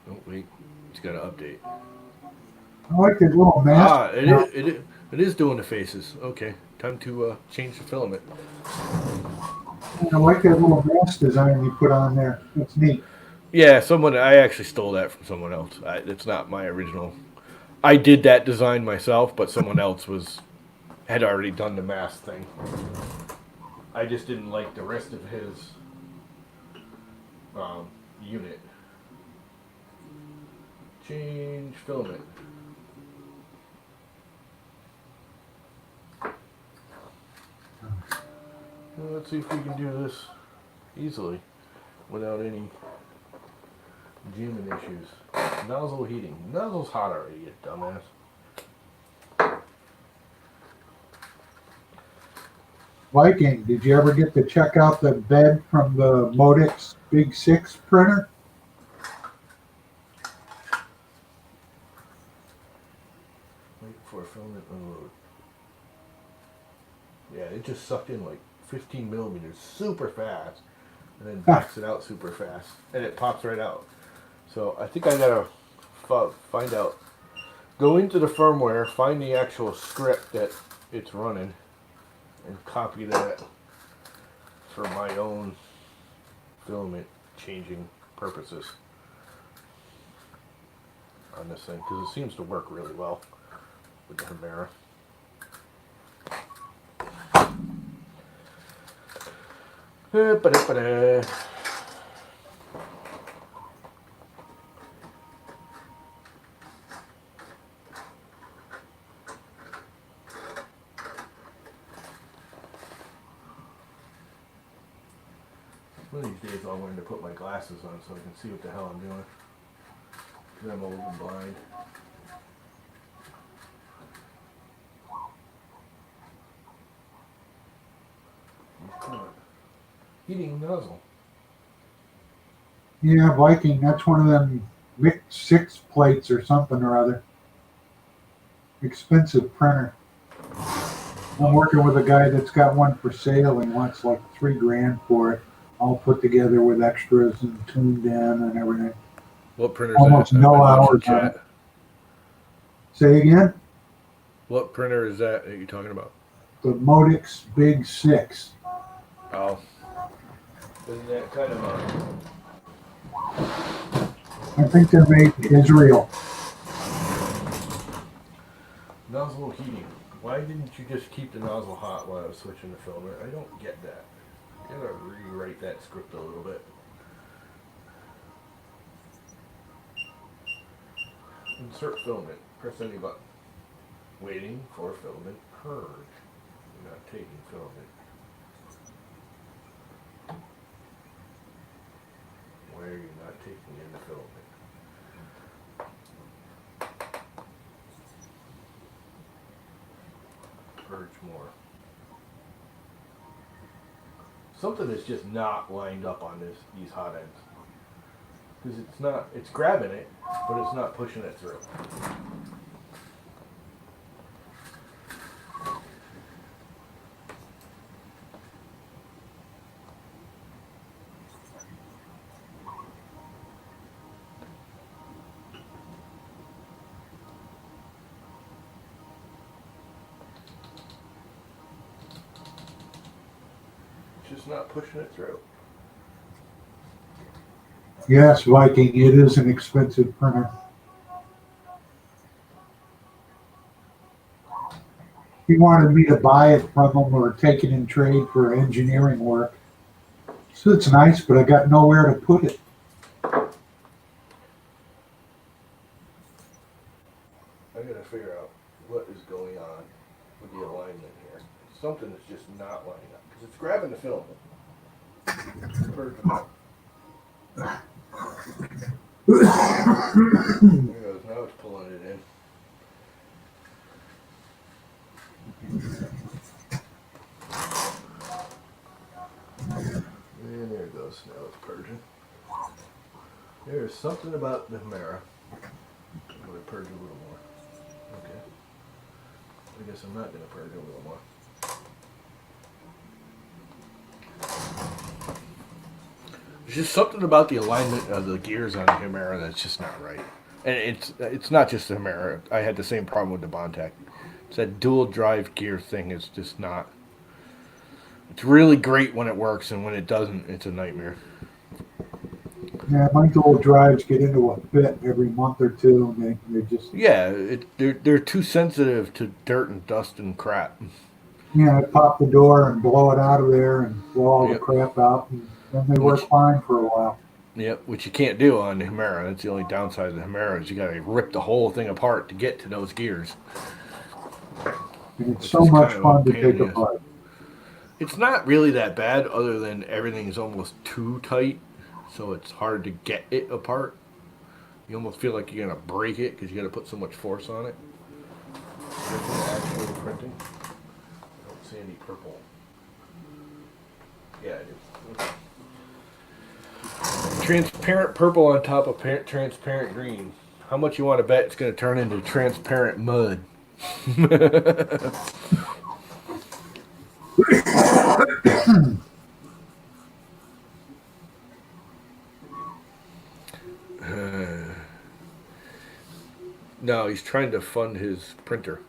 Oh, wait. It's got to update. I like that little mask. Ah, it is doing the faces. Okay. Time to change the filament. I like that little mask design you put on there. That's neat. Yeah, I actually stole that from someone else. It's not my original. I did that design myself, but someone else had already done the mask thing. I just didn't like the rest of his unit. Change filament. Well, let's see if we can do this easily without any jamming issues. Nozzle heating. Nozzle's hot already, you dumbass. Viking, did you ever get to check out the bed from the Modix Big 6 printer? Wait for filament unload. Yeah, it just sucked in like 15 millimeters super fast and then backs it out super fast and it pops right out. So I think I gotta find out. Go into the firmware, find the actual script that it's running, and copy that for my own filament changing purposes on this thing because it seems to work really well with the Hemera. Ba-da-ba-da. One of these days I'll learn to put my glasses on so I can see what the hell I'm doing. Because I'm old and blind. Come on. Heating nozzle. Yeah, Viking, that's one of them Mic 6 plates or something or other. Expensive printer. I'm working with a guy that's got one for sale and wants like $3,000 for it, all put together with extras and tuned in and everything. What printer's Almost that? no I've been hours watching on chat. it. Say again? What printer is that you're talking about? The Modix Big 6. Oh. Isn't that kind of I think they're made in Israel. nozzle heating? Why didn't you just keep the nozzle hot while I was switching the filament? I don't get that. I gotta rewrite that script a little bit. Insert filament. Press any button. Waiting for filament purge. You're not taking filament. Why are you not taking in the filament? Purge more. Something is just not lined up on these hot ends. Because it's grabbing it, but it's not pushing it through. It's just not pushing it through. Yes, Viking, it is an expensive printer. He wanted me to buy it from him or take it in trade for engineering work. So it's nice, but I got nowhere to put it. I gotta figure out what is going on with the alignment here. Something is just not lining up because it's grabbing the filament. There it goes. Now it's pulling it in. And there it goes. Now it's purging. There's something about the Hemera. I'm going to purge a little more. Okay. I guess I'm not going to purge a little more. There's just something about the alignment of the gears on the Hemera that's just not right. And it's not just the Hemera. I had the same problem with the Bondtech. It's that dual drive gear thing is just not It's really great when it works, and when it doesn't, it's a nightmare. Yeah, my dual drives get into a fit every month or two, and they just, Yeah, they're too sensitive to dirt and dust and crap. I pop the door and blow it out of there and blow all the Yep. crap out, and then they work Which fine for a while. Yep, which you can't do on the Humera. That's the only downside of the Humera is you got to rip the whole thing apart to get to those gears. And it's Which so is much kind of fun a to pain in take the ass. apart. It's not really that bad, other than everything is almost too tight, so it's hard to get it apart. You almost feel like you're gonna break it because you got to put so much force on it. Is it actually printing? I don't see any purple. Yeah, it is. Transparent purple on top of transparent green. How much you want to bet it's going to turn into transparent mud? No, he's trying to fund his printer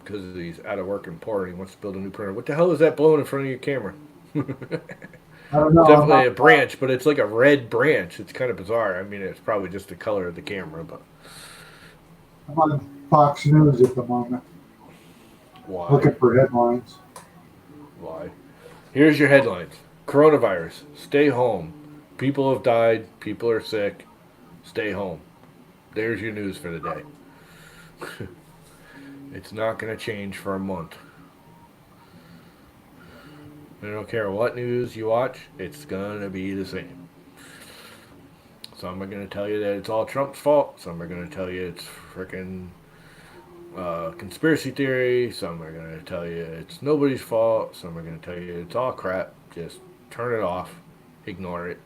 because he's out of work and poor and he wants to build a new printer. What the hell is that blowing in front of your camera? I don't know. I'm Definitely not, a branch, but it's like a red branch. It's kind of bizarre. I mean, it's probably just the color of the camera, but I'm on Fox News at the moment, why? looking for headlines. Why? Here's your headlines: Coronavirus. Stay home. People have died. People are sick. Stay home. There's your news for the day. It's not going to change for a month. I don't care what news you watch, it's going to be the same. Some are going to tell you that it's all Trump's fault. Some are going to tell you it's freaking conspiracy theory. Some are going to tell you it's nobody's fault. Some are going to tell you it's all crap. Just turn it off. Ignore it.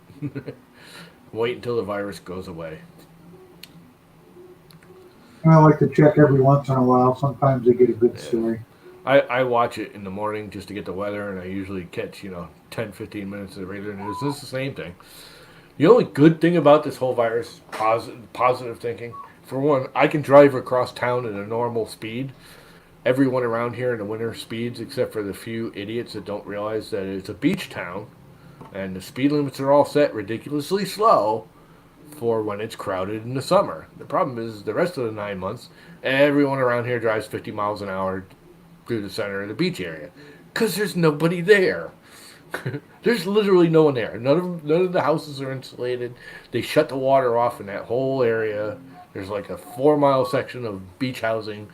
Wait until the virus goes away. I like to check every once in a while. Sometimes they get a good story. I watch it in the morning just to get the weather, and I usually catch, 10, 15 minutes of the regular news. This is the same thing. The only good thing about this whole virus, positive thinking, for one, I can drive across town at a normal speed. Everyone around here in the winter speeds, except for the few idiots that don't realize that it's a beach town, and the speed limits are all set ridiculously slow for when it's crowded in the summer. The problem is the rest of the 9 months, everyone around here drives 50 miles an hour through the center of the beach area because there's nobody there. There's literally no one there. None of the houses are insulated. They shut the water off in that whole area. There's like a 4 mile section of beach housing.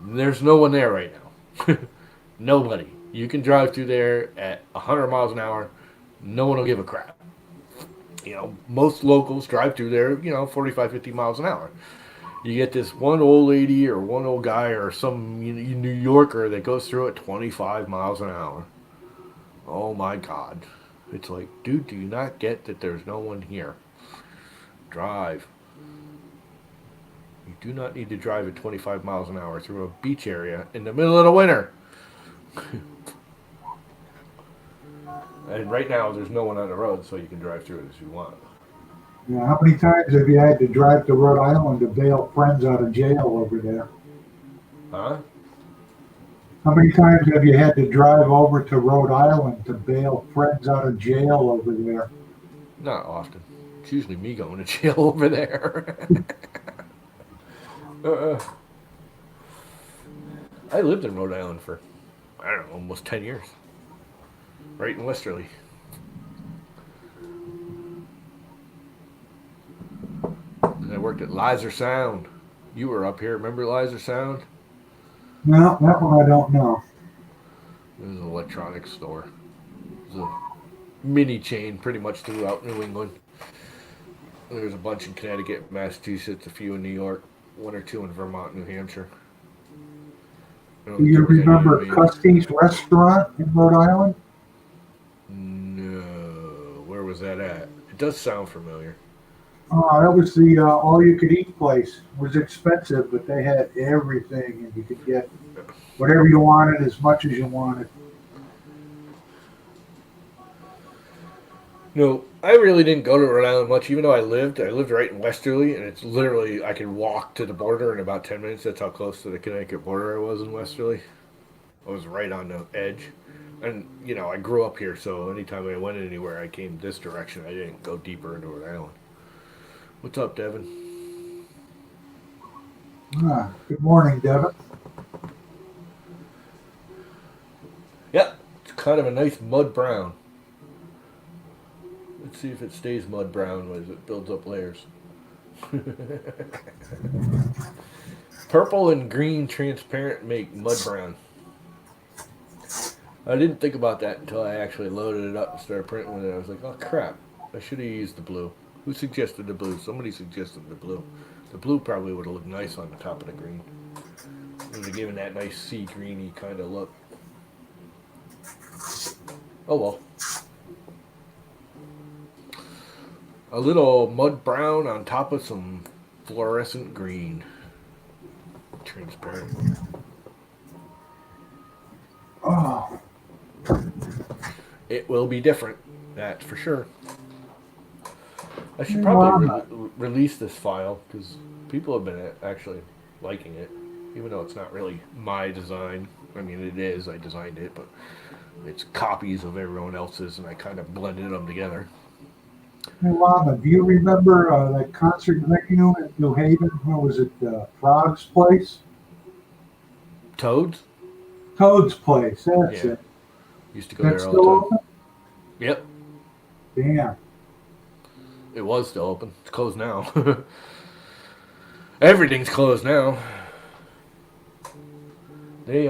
There's no one there right now. Nobody. You can drive through there at 100 miles an hour. No one will give a crap. Most locals drive through there, 45, 50 miles an hour. You get this one old lady or one old guy or some New Yorker that goes through at 25 miles an hour. Oh my God. It's like, dude, do you not get that there's no one here? Drive. You do not need to drive at 25 miles an hour through a beach area in the middle of the winter. And right now, there's no one on the road, so you can drive through it as you want. How many times have you had to drive to Rhode Island to bail friends out of jail over there? Huh? How many times have you had to drive over to Rhode Island to bail friends out of jail over there? Not often. It's usually me going to jail over there. I lived in Rhode Island for, I don't know, almost 10 years. Right in Westerly. And I worked at Lizer Sound. You were up here. Remember Lizer Sound? No, that one I don't know. It was an electronics store. It was a mini chain pretty much throughout New England. There's a bunch in Connecticut, Massachusetts, a few in New York, one or two in Vermont, New Hampshire. Do you remember Custy's restaurant in Rhode Island? No. Where was that at? It does sound familiar. That was the all-you-could-eat place. It was expensive, but they had everything, and you could get whatever you wanted as much as you wanted. No, I really didn't go to Rhode Island much, even though I lived right in Westerly, and it's literally, I could walk to the border in about 10 minutes. That's how close to the Connecticut border I was in Westerly. I was right on the edge. And, you know, I grew up here, so anytime I went anywhere, I came this direction. I didn't go deeper into Rhode Island. What's up, Devin? Good morning, Devin. Yep, it's kind of a nice mud brown. Let's see if it stays mud brown as it builds up layers. Purple and green transparent make mud brown. I didn't think about that until I actually loaded it up and started printing with it. I was like, oh crap, I should have used the blue. Who suggested the blue? Somebody suggested the blue. The blue probably would have looked nice on the top of the green. It would have given that nice sea greeny kind of look. Oh well. A little mud brown on top of some fluorescent green. Transparent. Oh, It will be different, that's for sure. I should Well, probably release this file because people have been actually liking it, even though it's not really my design. I mean, it is. I designed it, but it's copies of everyone else's, and I kind of blended them together. hey, Lana, do you remember that concert venue in New Haven? What was it? Frog's Place? Toads Toad's Place. That's Yeah. it. used to go That's there all still the time. open? Yep, Damn. it was still open. It's closed now. Everything's closed now. They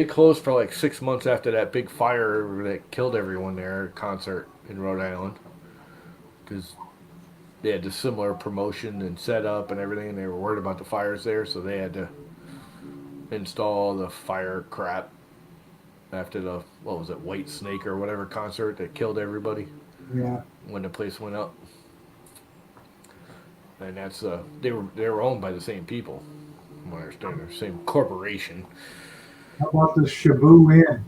closed for like 6 months after that big fire that killed everyone there concert in Rhode Island because they had the similar promotion and setup and everything, and they were worried about the fires there, so they had to install the fire crap after the what was it, White Snake or whatever concert that killed everybody Yeah. when the place went up. And that's they were owned by the same people, from what I understand, the same corporation. How about the Shabu Inn?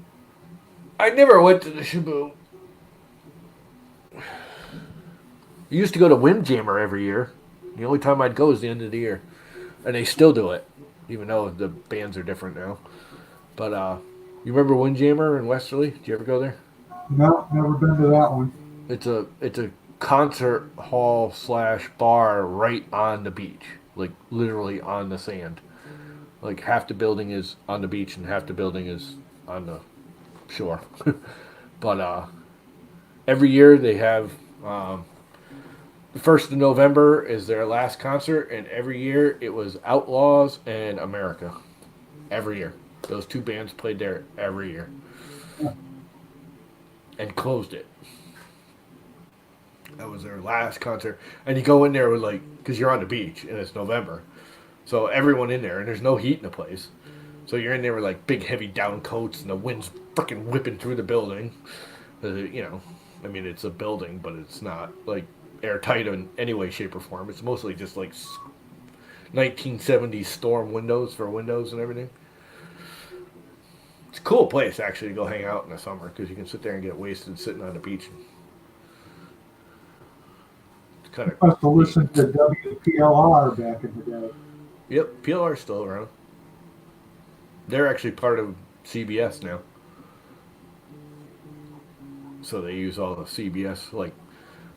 I never went to the Shabu. I used to go to Windjammer every year. The only time I'd go is the end of the year, and they still do it, even though the bands are different now. But you remember Windjammer in Westerly? Did you ever go there? No, never been to that one. It's a concert hall / bar right on the beach, like literally on the sand. Like half the building is on the beach and half the building is on the shore. But every year they have the 1st of November is their last concert, and every year it was Outlaws and America. Every year, those two bands played there every year and closed it. That was their last concert, and you go in there with like, because you're on the beach and it's November, so everyone in there, and there's no heat in the place. So you're in there with like big heavy down coats, and the wind's freaking whipping through the building. You know, I mean, it's a building, but it's not like airtight in any way, shape, or form. It's mostly just like 1970s storm windows for windows and everything. It's a cool place actually to go hang out in the summer because you can sit there and get wasted sitting on the beach. It's kind of Must have listened to WPLR back in the day. Yep, PLR's still around. They're actually part of CBS now. So they use all the CBS. Like,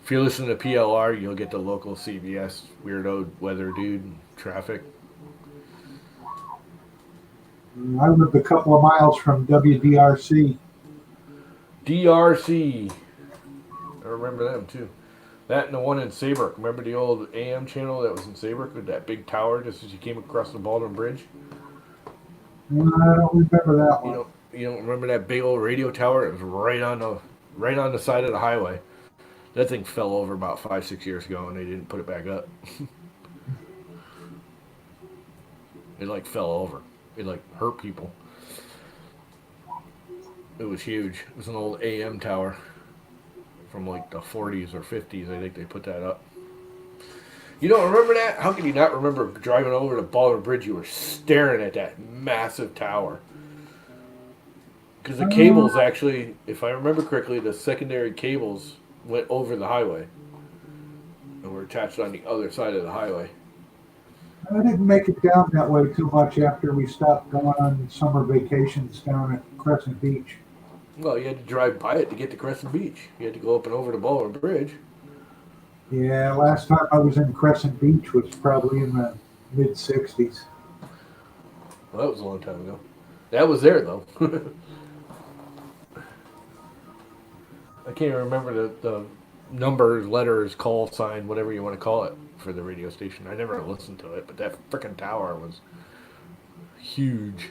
if you listen to PLR, you'll get the local CBS weirdo weather dude, traffic. I lived a couple of miles from WDRC. DRC. I remember them too. That and the one in Saybrook. Remember the old AM channel that was in Saybrook with that big tower just as you came across the Baldwin Bridge? I don't remember that You one. don't remember that big old radio tower? It was right on the side of the highway. That thing fell over about 5-6 years ago, and they didn't put it back up. It like fell over. It like hurt people. It was huge. It was an old AM tower from like the 40s or 50s. I think they put that up. You don't remember that? How can you not remember driving over to Baldwin Bridge? You were staring at that massive tower. Because the cables actually, if I remember correctly, the secondary cables went over the highway and were attached on the other side of the highway. I didn't make it down that way too much after we stopped going on summer vacations down at Crescent Beach. Well, you had to drive by it to get to Crescent Beach. You had to go up and over the Baldwin Bridge. Yeah, last time I was in Crescent Beach was probably in the mid 60s. Well, that was a long time ago. That was there though. I can't even remember the numbers, letters, call sign, whatever you want to call it for the radio station. I never listened to it, but that frickin' tower was huge.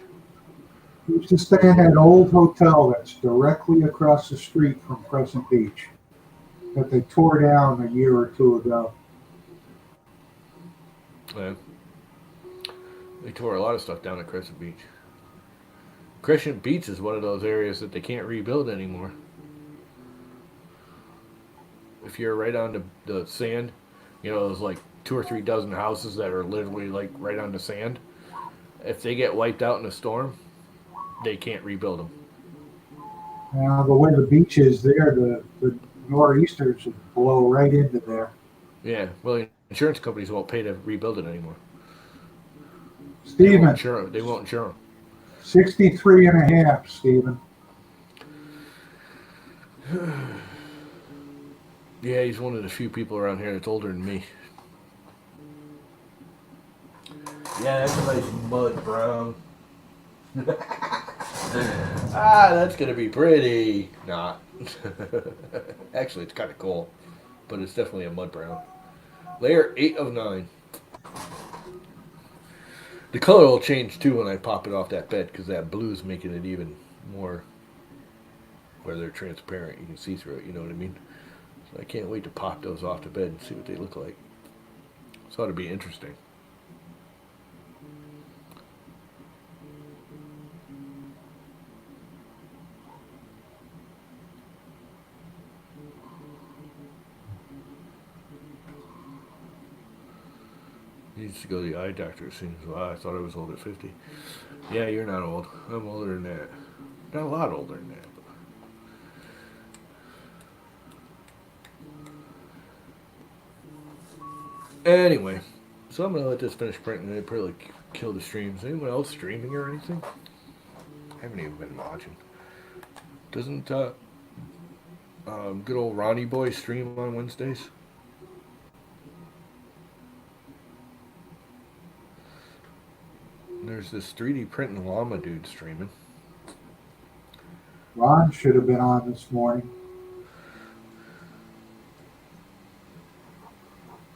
We used to stay in that old hotel that's directly across the street from Crescent Beach that they tore down a year or two ago. Yeah. They tore a lot of stuff down at Crescent Beach. Crescent Beach is one of those areas that they can't rebuild anymore. If you're right on the sand, you know, there's like 2 or 3 dozen houses that are literally like right on the sand. If they get wiped out in a storm, they can't rebuild them. Now, the way the beach is there, the nor'easters would blow right into there. Yeah, well, insurance companies won't pay to rebuild it anymore. Stephen, They won't insure 63 and a half, Stephen. them. Yeah, he's one of the few people around here that's older than me. Yeah, that's a nice mud brown. That's gonna be pretty. Not. Actually, it's kind of cool, but it's definitely a mud brown. Layer 8 of 9. The color will change too when I pop it off that bed because that blue's making it even more. Where they're transparent, you can see through it. You know what I mean? So I can't wait to pop those off the bed and see what they look like. So it'll be interesting. Needs to go to the eye doctor as soon as well. I thought I was old at 50. Yeah, you're not old. I'm older than that. Not a lot older than that. But... Anyway, so I'm going to let this finish printing and probably kill the streams. Anyone else streaming or anything? I haven't even been watching. Doesn't good old Ronnie Boy stream on Wednesdays? There's this 3D printing llama dude streaming. Ron should have been on this morning.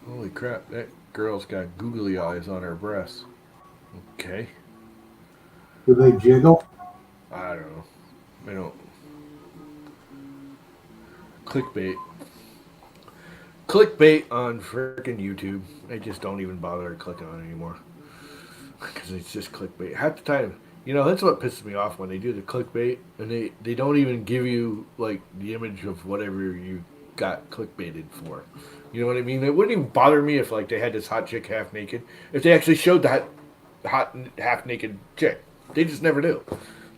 Holy crap, that girl's got googly eyes on her breasts. Okay. Do they jiggle? I don't know. I don't. Clickbait. Clickbait on frickin' YouTube. I just don't even bother clicking on it anymore. Because it's just clickbait. Half the time, you know, that's what pisses me off when they do the clickbait and they don't even give you, like, the image of whatever you got clickbaited for. You know what I mean? It wouldn't even bother me if, like, they had this hot chick half naked. If they actually showed that hot half naked chick. They just never do.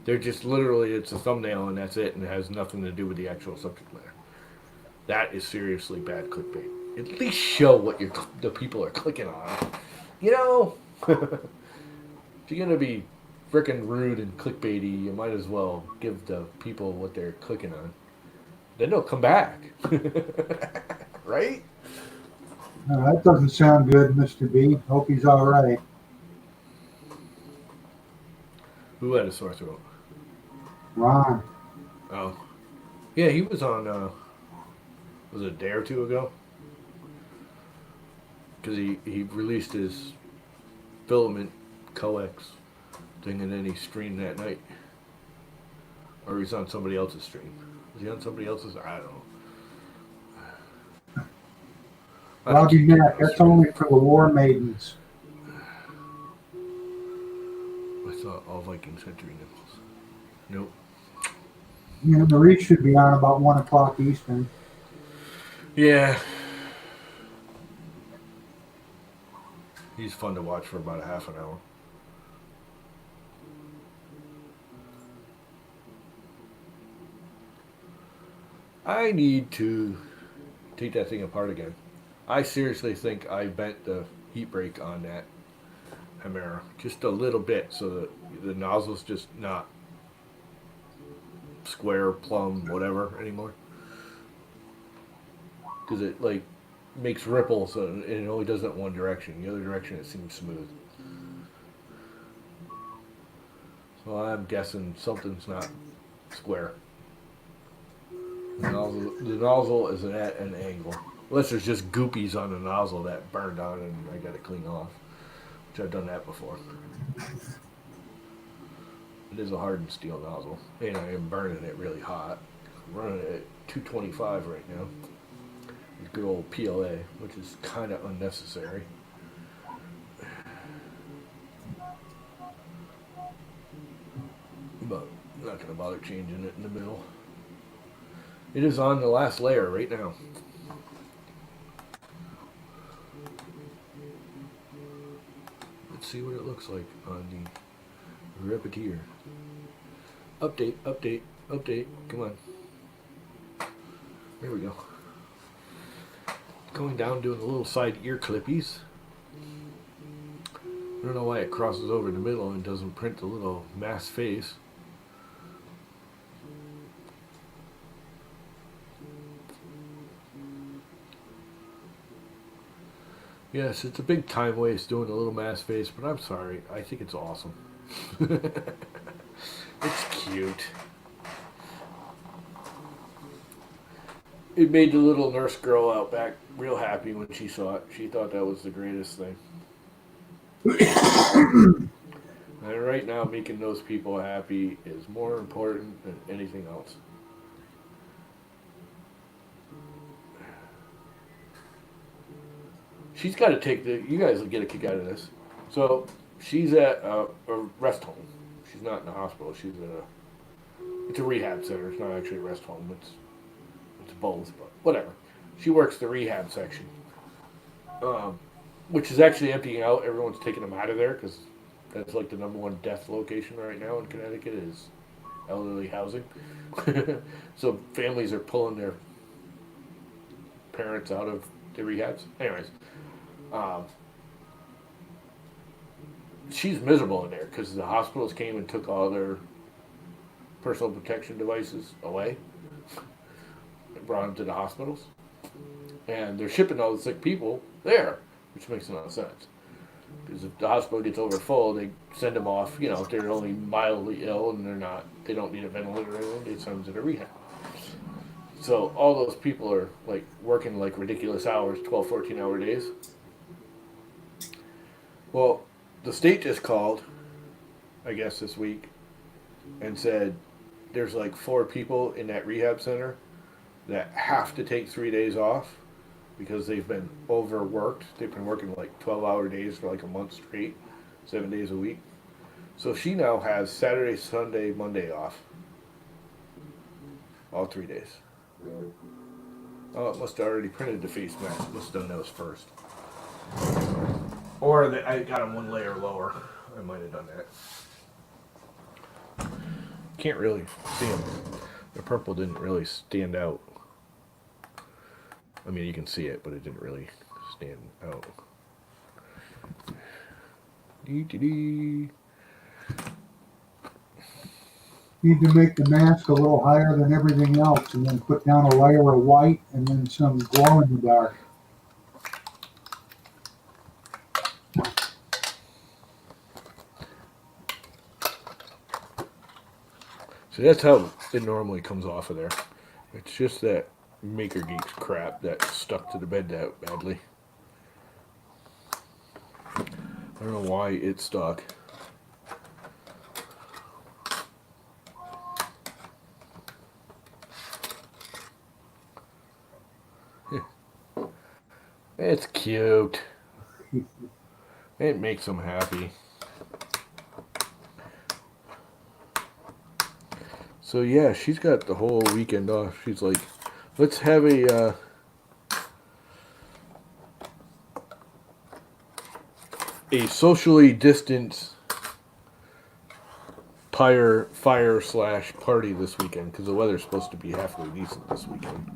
They're just literally, it's a thumbnail and that's it, and it has nothing to do with the actual subject matter. That is seriously bad clickbait. At least show what the people are clicking on. You know? If you're going to be frickin' rude and clickbaity, you might as well give the people what they're clicking on. Then they'll come back. Right? That doesn't sound good, Mr. B. Hope he's all right. Who had a sore throat? Ron. Oh. Yeah, he was on, was it a day or two ago? Because he released his filament coax thing and then he streamed that night. Or he's on somebody else's stream. Was he on somebody else's? I don't know. Robbie Mack, that's only for the War Maidens. I thought all Vikings had 3 nipples. Nope. Yeah, Marie should be on about 1 o'clock Eastern. Yeah. He's fun to watch for about a half an hour. I need to take that thing apart again. I seriously think I bent the heat break on that Emera, just a little bit, so that the nozzle's just not square, plumb, whatever anymore. Because it like makes ripples and it only does that one direction. The other direction it seems smooth. So I'm guessing something's not square. The nozzle is at an angle. Unless there's just goopies on the nozzle that burned on and I got to clean off. Which I've done that before. It is a hardened steel nozzle. And I am burning it really hot. I'm running it at 225 right now. With good old PLA, which is kind of unnecessary. But I'm not going to bother changing it in the middle. It is on the last layer right now. Let's see what it looks like on the Repetier. Update, update, update. Come on. There we go. Going down, doing the little side ear clippies. I don't know why it crosses over the middle and doesn't print the little mask face. Yes, it's a big time waste doing a little mask face, but I'm sorry. I think it's awesome. It's cute. It made the little nurse girl out back real happy when she saw it. She thought that was the greatest thing. And right now, making those people happy is more important than anything else. She's got to take the. You guys will get a kick out of this. So she's at a rest home. She's not in a hospital. She's at a. It's a rehab center. It's not actually a rest home. It's both, but whatever. She works the rehab section, which is actually emptying out. Everyone's taking them out of there because that's like the #1 death location right now in Connecticut is elderly housing. So families are pulling their parents out of the rehabs. Anyways, she's miserable in there because the hospitals came and took all their personal protection devices away. Brought them to the hospitals, and they're shipping all the sick people there, which makes no sense. Because if the hospital gets over full, they send them off. You know, if they're only mildly ill and they don't need a ventilator or anything, they send them to the rehab. So all those people are like working like ridiculous hours, 12, 14-hour days. Well, the state just called, I guess this week, and said there's like 4 people in that rehab center that have to take 3 days off because they've been overworked. They've been working like 12-hour days for like a month straight, 7 days a week. So she now has Saturday, Sunday, Monday off. All 3 days. Oh, it must have already printed the face mask. It must have done those first. Or I got them 1 layer lower. I might have done that. Can't really see them. The purple didn't really stand out. I mean, you can see it, but it didn't really stand out. Dee-dee-dee. Need to make the mask a little higher than everything else and then put down a layer of white and then some glow in the dark. So that's how it normally comes off of there. It's just that Maker Geeks crap that stuck to the bed that badly. I don't know why it stuck. It's cute. It makes them happy. So yeah, she's got the whole weekend off. She's like, let's have a socially distanced fire/party this weekend because the weather's supposed to be halfway decent this weekend.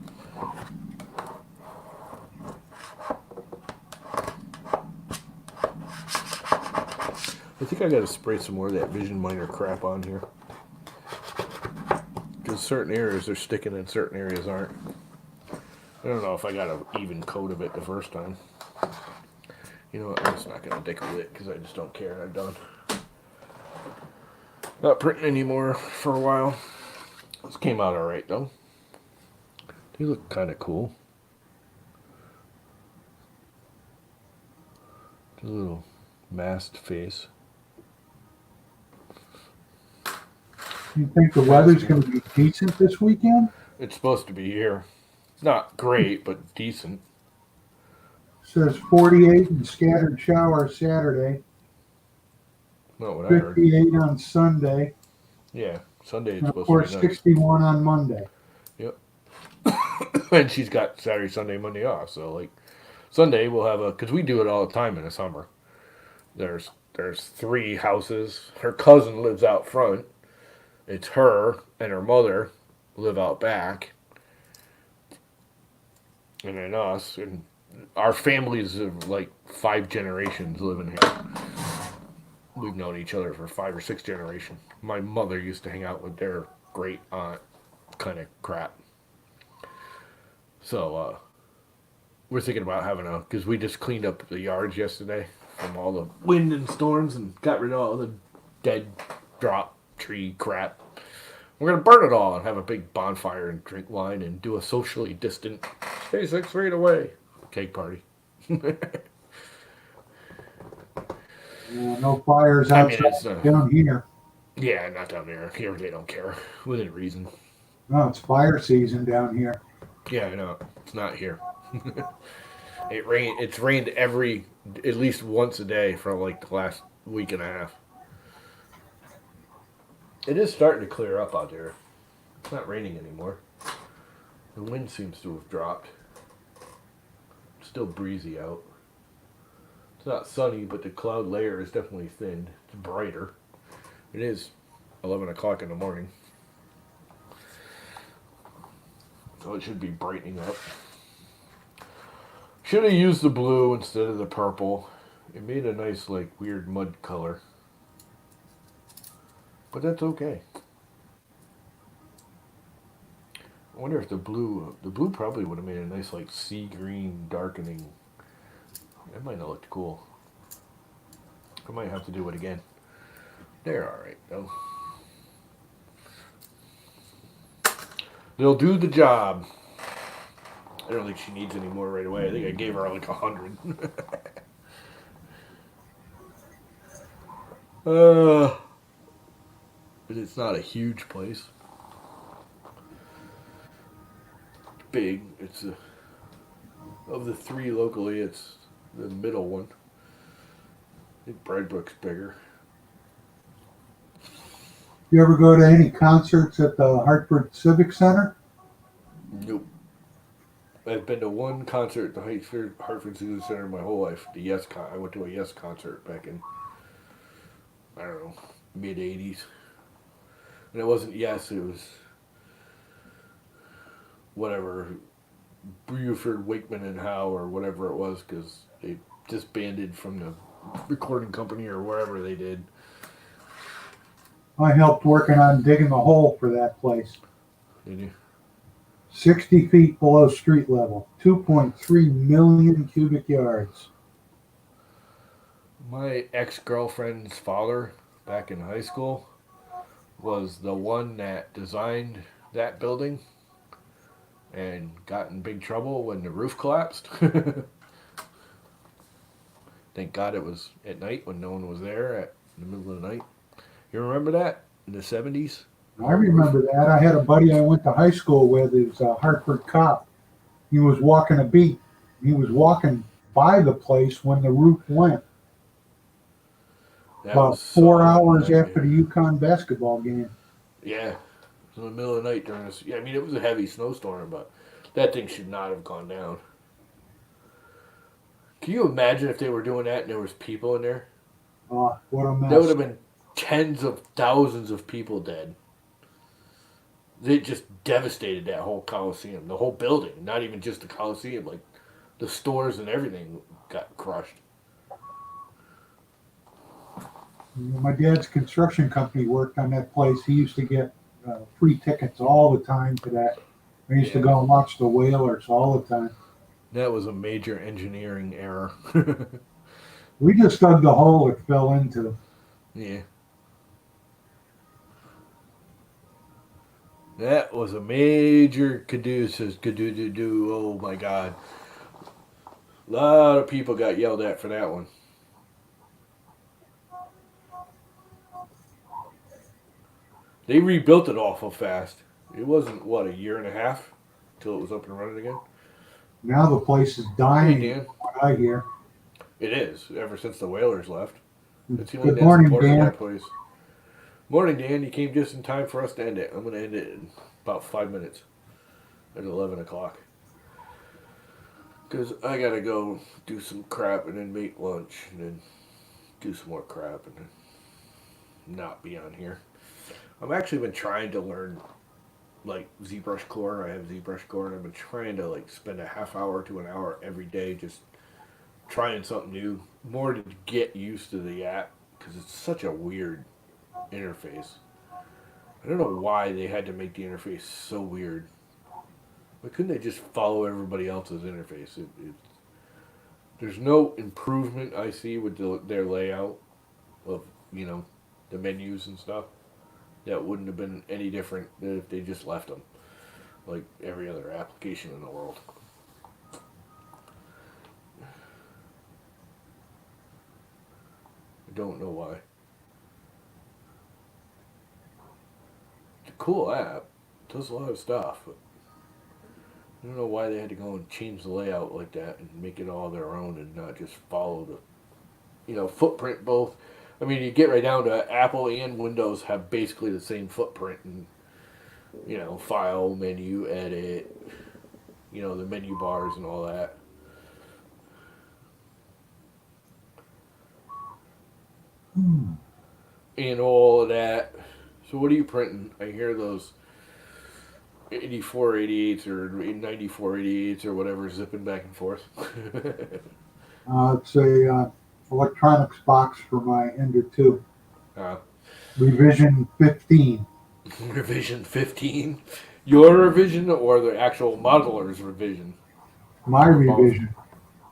I think I got to spray some more of that Vision Miner crap on here. Because certain areas are sticking and certain areas aren't. I don't know if I got an even coat of it the first time. You know what? I'm just not going to dick with it because I just don't care. I'm done. Not printing anymore for a while. This came out alright though. They look kind of cool. A little masked face. You think the weather's going to be decent this weekend? It's supposed to be here. Not great, but decent. Says 48 and scattered showers Saturday, Not what I heard. 58 on Sunday, Yeah, Sunday it's and of supposed course to be nice. 61 on Monday. Yep. And she's got Saturday, Sunday, Monday off. So like Sunday we'll have because we do it all the time in the summer. There's 3 houses. Her cousin lives out front. It's her and her mother live out back. And then us. And our families of like 5 generations living here. We've known each other for 5 or 6 generations. My mother used to hang out with their great aunt kind of crap. So, we're thinking about having because we just cleaned up the yards yesterday from all the wind and storms and got rid of all the dead drop tree crap. We're going to burn it all and have a big bonfire and drink wine and do a socially distant, stay 6 feet away cake party. No fires I mean, outside down here. Yeah, not down there. Here they don't care, within reason. No, it's fire season down here. Yeah, I know. It's not here. It's rained at least once a day for like the last week and a half. It is starting to clear up out there. It's not raining anymore. The wind seems to have dropped. It's still breezy out. It's not sunny, but the cloud layer is definitely thinned. It's brighter. It is 11 o'clock in the morning. So it should be brightening up. Should have used the blue instead of the purple. It made a nice, like, weird mud color. But that's okay. I wonder if the blue probably would have made a nice, like, sea green darkening. That might have looked cool. I might have to do it again. They're alright, though. They'll do the job. I don't think she needs any more right away. I think I gave her like 100. But it's not a huge place. It's big. It's of the 3 locally, it's the middle one. I think Bradbrook's bigger. You ever go to any concerts at the Hartford Civic Center? Nope. I've been to one concert at the Hartford Civic Center my whole life. I went to a Yes concert back in, I don't know, mid-'80s. And it wasn't Yes, it was whatever, Buford, Wakeman, and Howe, or whatever it was, because they disbanded from the recording company or wherever they did. I helped working on digging the hole for that place. Did you? 60 feet below street level, 2.3 million cubic yards. My ex-girlfriend's father, back in high school, was the one that designed that building and got in big trouble when the roof collapsed. Thank God it was at night when no one was there in the middle of the night. You remember that in the 70s? I remember that. I had a buddy I went to high school with. He was a Hartford cop. He was walking a beat. He was walking by the place when the roof went. That About was 4 solid hours nightmare. after the UConn basketball game. Yeah. It was in the middle of the night during this. Yeah, I mean, it was a heavy snowstorm, but that thing should not have gone down. Can you imagine if they were doing that and there was people in there? What a mess. There would have been tens of thousands of people dead. They just devastated that whole Coliseum, the whole building, not even just the Coliseum, like the stores and everything got crushed. My dad's construction company worked on that place. He used to get free tickets all the time to that. I used to Yeah. go and watch the Whalers all the time. That was a major engineering error. We just dug the hole it fell into. Yeah. That was a major caduceus. Cadoo. Oh my God. A lot of people got yelled at for that one. They rebuilt it awful fast. It wasn't, what, a year and a half till it was up and running again? Now the place is Hey, dying, Dan. what I hear. It is, ever since the Whalers left. It's the only Good net morning, supporter in Dan. that place. Morning, Dan. You came just in time for us to end it. I'm going to end it in about 5 minutes at 11 o'clock. Because I got to go do some crap and then make lunch and then do some more crap and then not be on here. I've actually been trying to learn like ZBrush Core. I have ZBrush Core and I've been trying to like spend a half hour to an hour every day just trying something new. More to get used to the app because it's such a weird interface. I don't know why they had to make the interface so weird. Why couldn't they just follow everybody else's interface? There's no improvement I see with their layout of, you know, the menus and stuff. That wouldn't have been any different than if they just left them like every other application in the world. I don't know why. It's a cool app. It does a lot of stuff. But I don't know why they had to go and change the layout like that and make it all their own and not just follow the, footprint both. I mean, you get right down to Apple and Windows have basically the same footprint and, file, menu, edit, the menu bars and all that. And all of that. So what are you printing? I hear those 8488s or 9488s or whatever zipping back and forth. It's a electronics box for my Ender 2. uh, Revision 15. Revision 15? Your revision or the actual modeler's revision? My Or revision.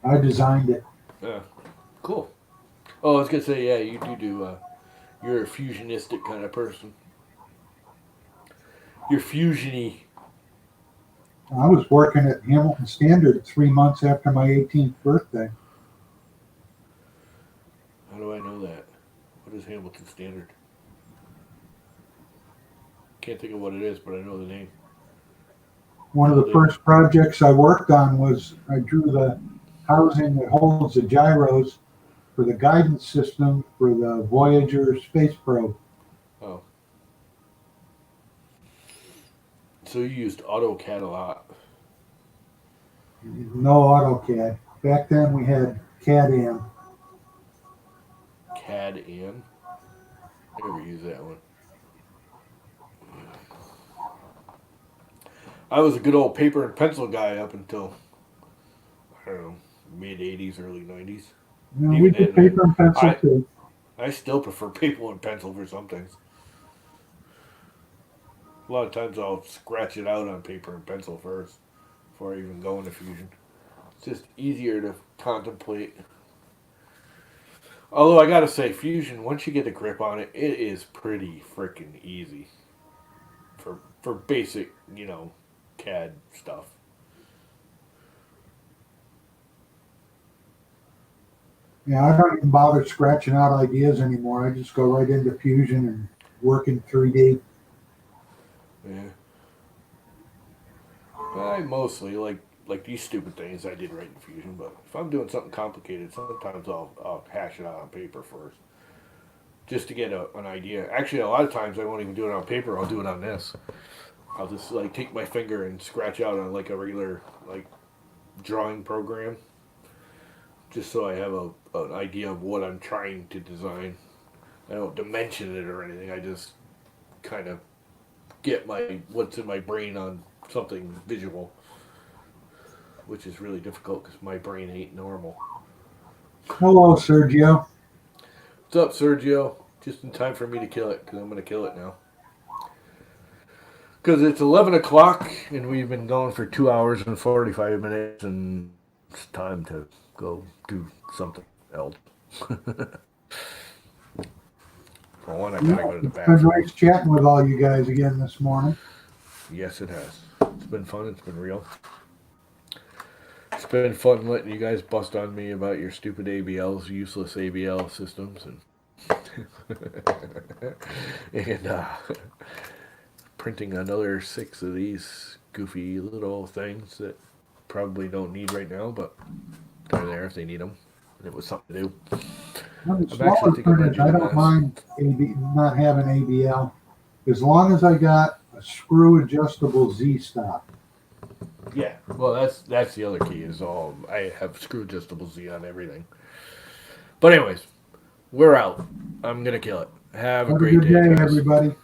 I designed it. Yeah. Cool. Oh, I was going to say, yeah, you do, you're a fusionistic kind of person. You're fusiony. I was working at Hamilton Standard 3 months after my 18th birthday. How do I know that? What is Hamilton Standard? Can't think of what it is, but I know the name. One of the first projects I worked on was I drew the housing that holds the gyros for the guidance system for the Voyager space probe. Oh. So you used AutoCAD a lot. No AutoCAD. Back then we had CAD-AM. CAD-AM? I never used that one. I was a good old paper and pencil guy up until, I don't know, mid-80s, early 90s. You know, we did paper and pencil too. I still prefer paper and pencil for some things. A lot of times I'll scratch it out on paper and pencil first before I even go into Fusion. It's just easier to contemplate. Although I gotta say, Fusion, once you get a grip on it, it is pretty freaking easy. For basic, CAD stuff. Yeah, I don't even bother scratching out ideas anymore. I just go right into Fusion and work in 3D. Yeah. I mostly like these stupid things I did right in Fusion, but if I'm doing something complicated, sometimes I'll hash it out on paper first, just to get an idea. Actually, a lot of times I won't even do it on paper. I'll do it on this. I'll just take my finger and scratch out on like a regular drawing program, just so I have an idea of what I'm trying to design. I don't dimension it or anything. I just kind of get what's in my brain on something visual, which is really difficult because my brain ain't normal. Hello, Sergio. What's up, Sergio? just in time for me to kill it, because I'm going to kill it now. Because it's 11 o'clock, and we've been going for 2 hours and 45 minutes, and it's time to go do something else. For one, I gotta go to the It's been bathroom. nice chatting with all you guys again this morning. Yes, it has. It's been fun. It's been real. It's been fun letting you guys bust on me about your stupid ABLs, useless ABL systems, and printing another 6 of these goofy little things that probably don't need right now, but they're there if they need them. And it was something to do. On the I'm smaller actually thinking about printers, I doing don't this. mind not having ABL, as long as I got a screw adjustable Z-stop. Yeah. Well, that's the other key is all I have screw adjustable Z on everything. But anyways, we're out. I'm gonna kill it. Have a Have a great good day, day, guys. everybody.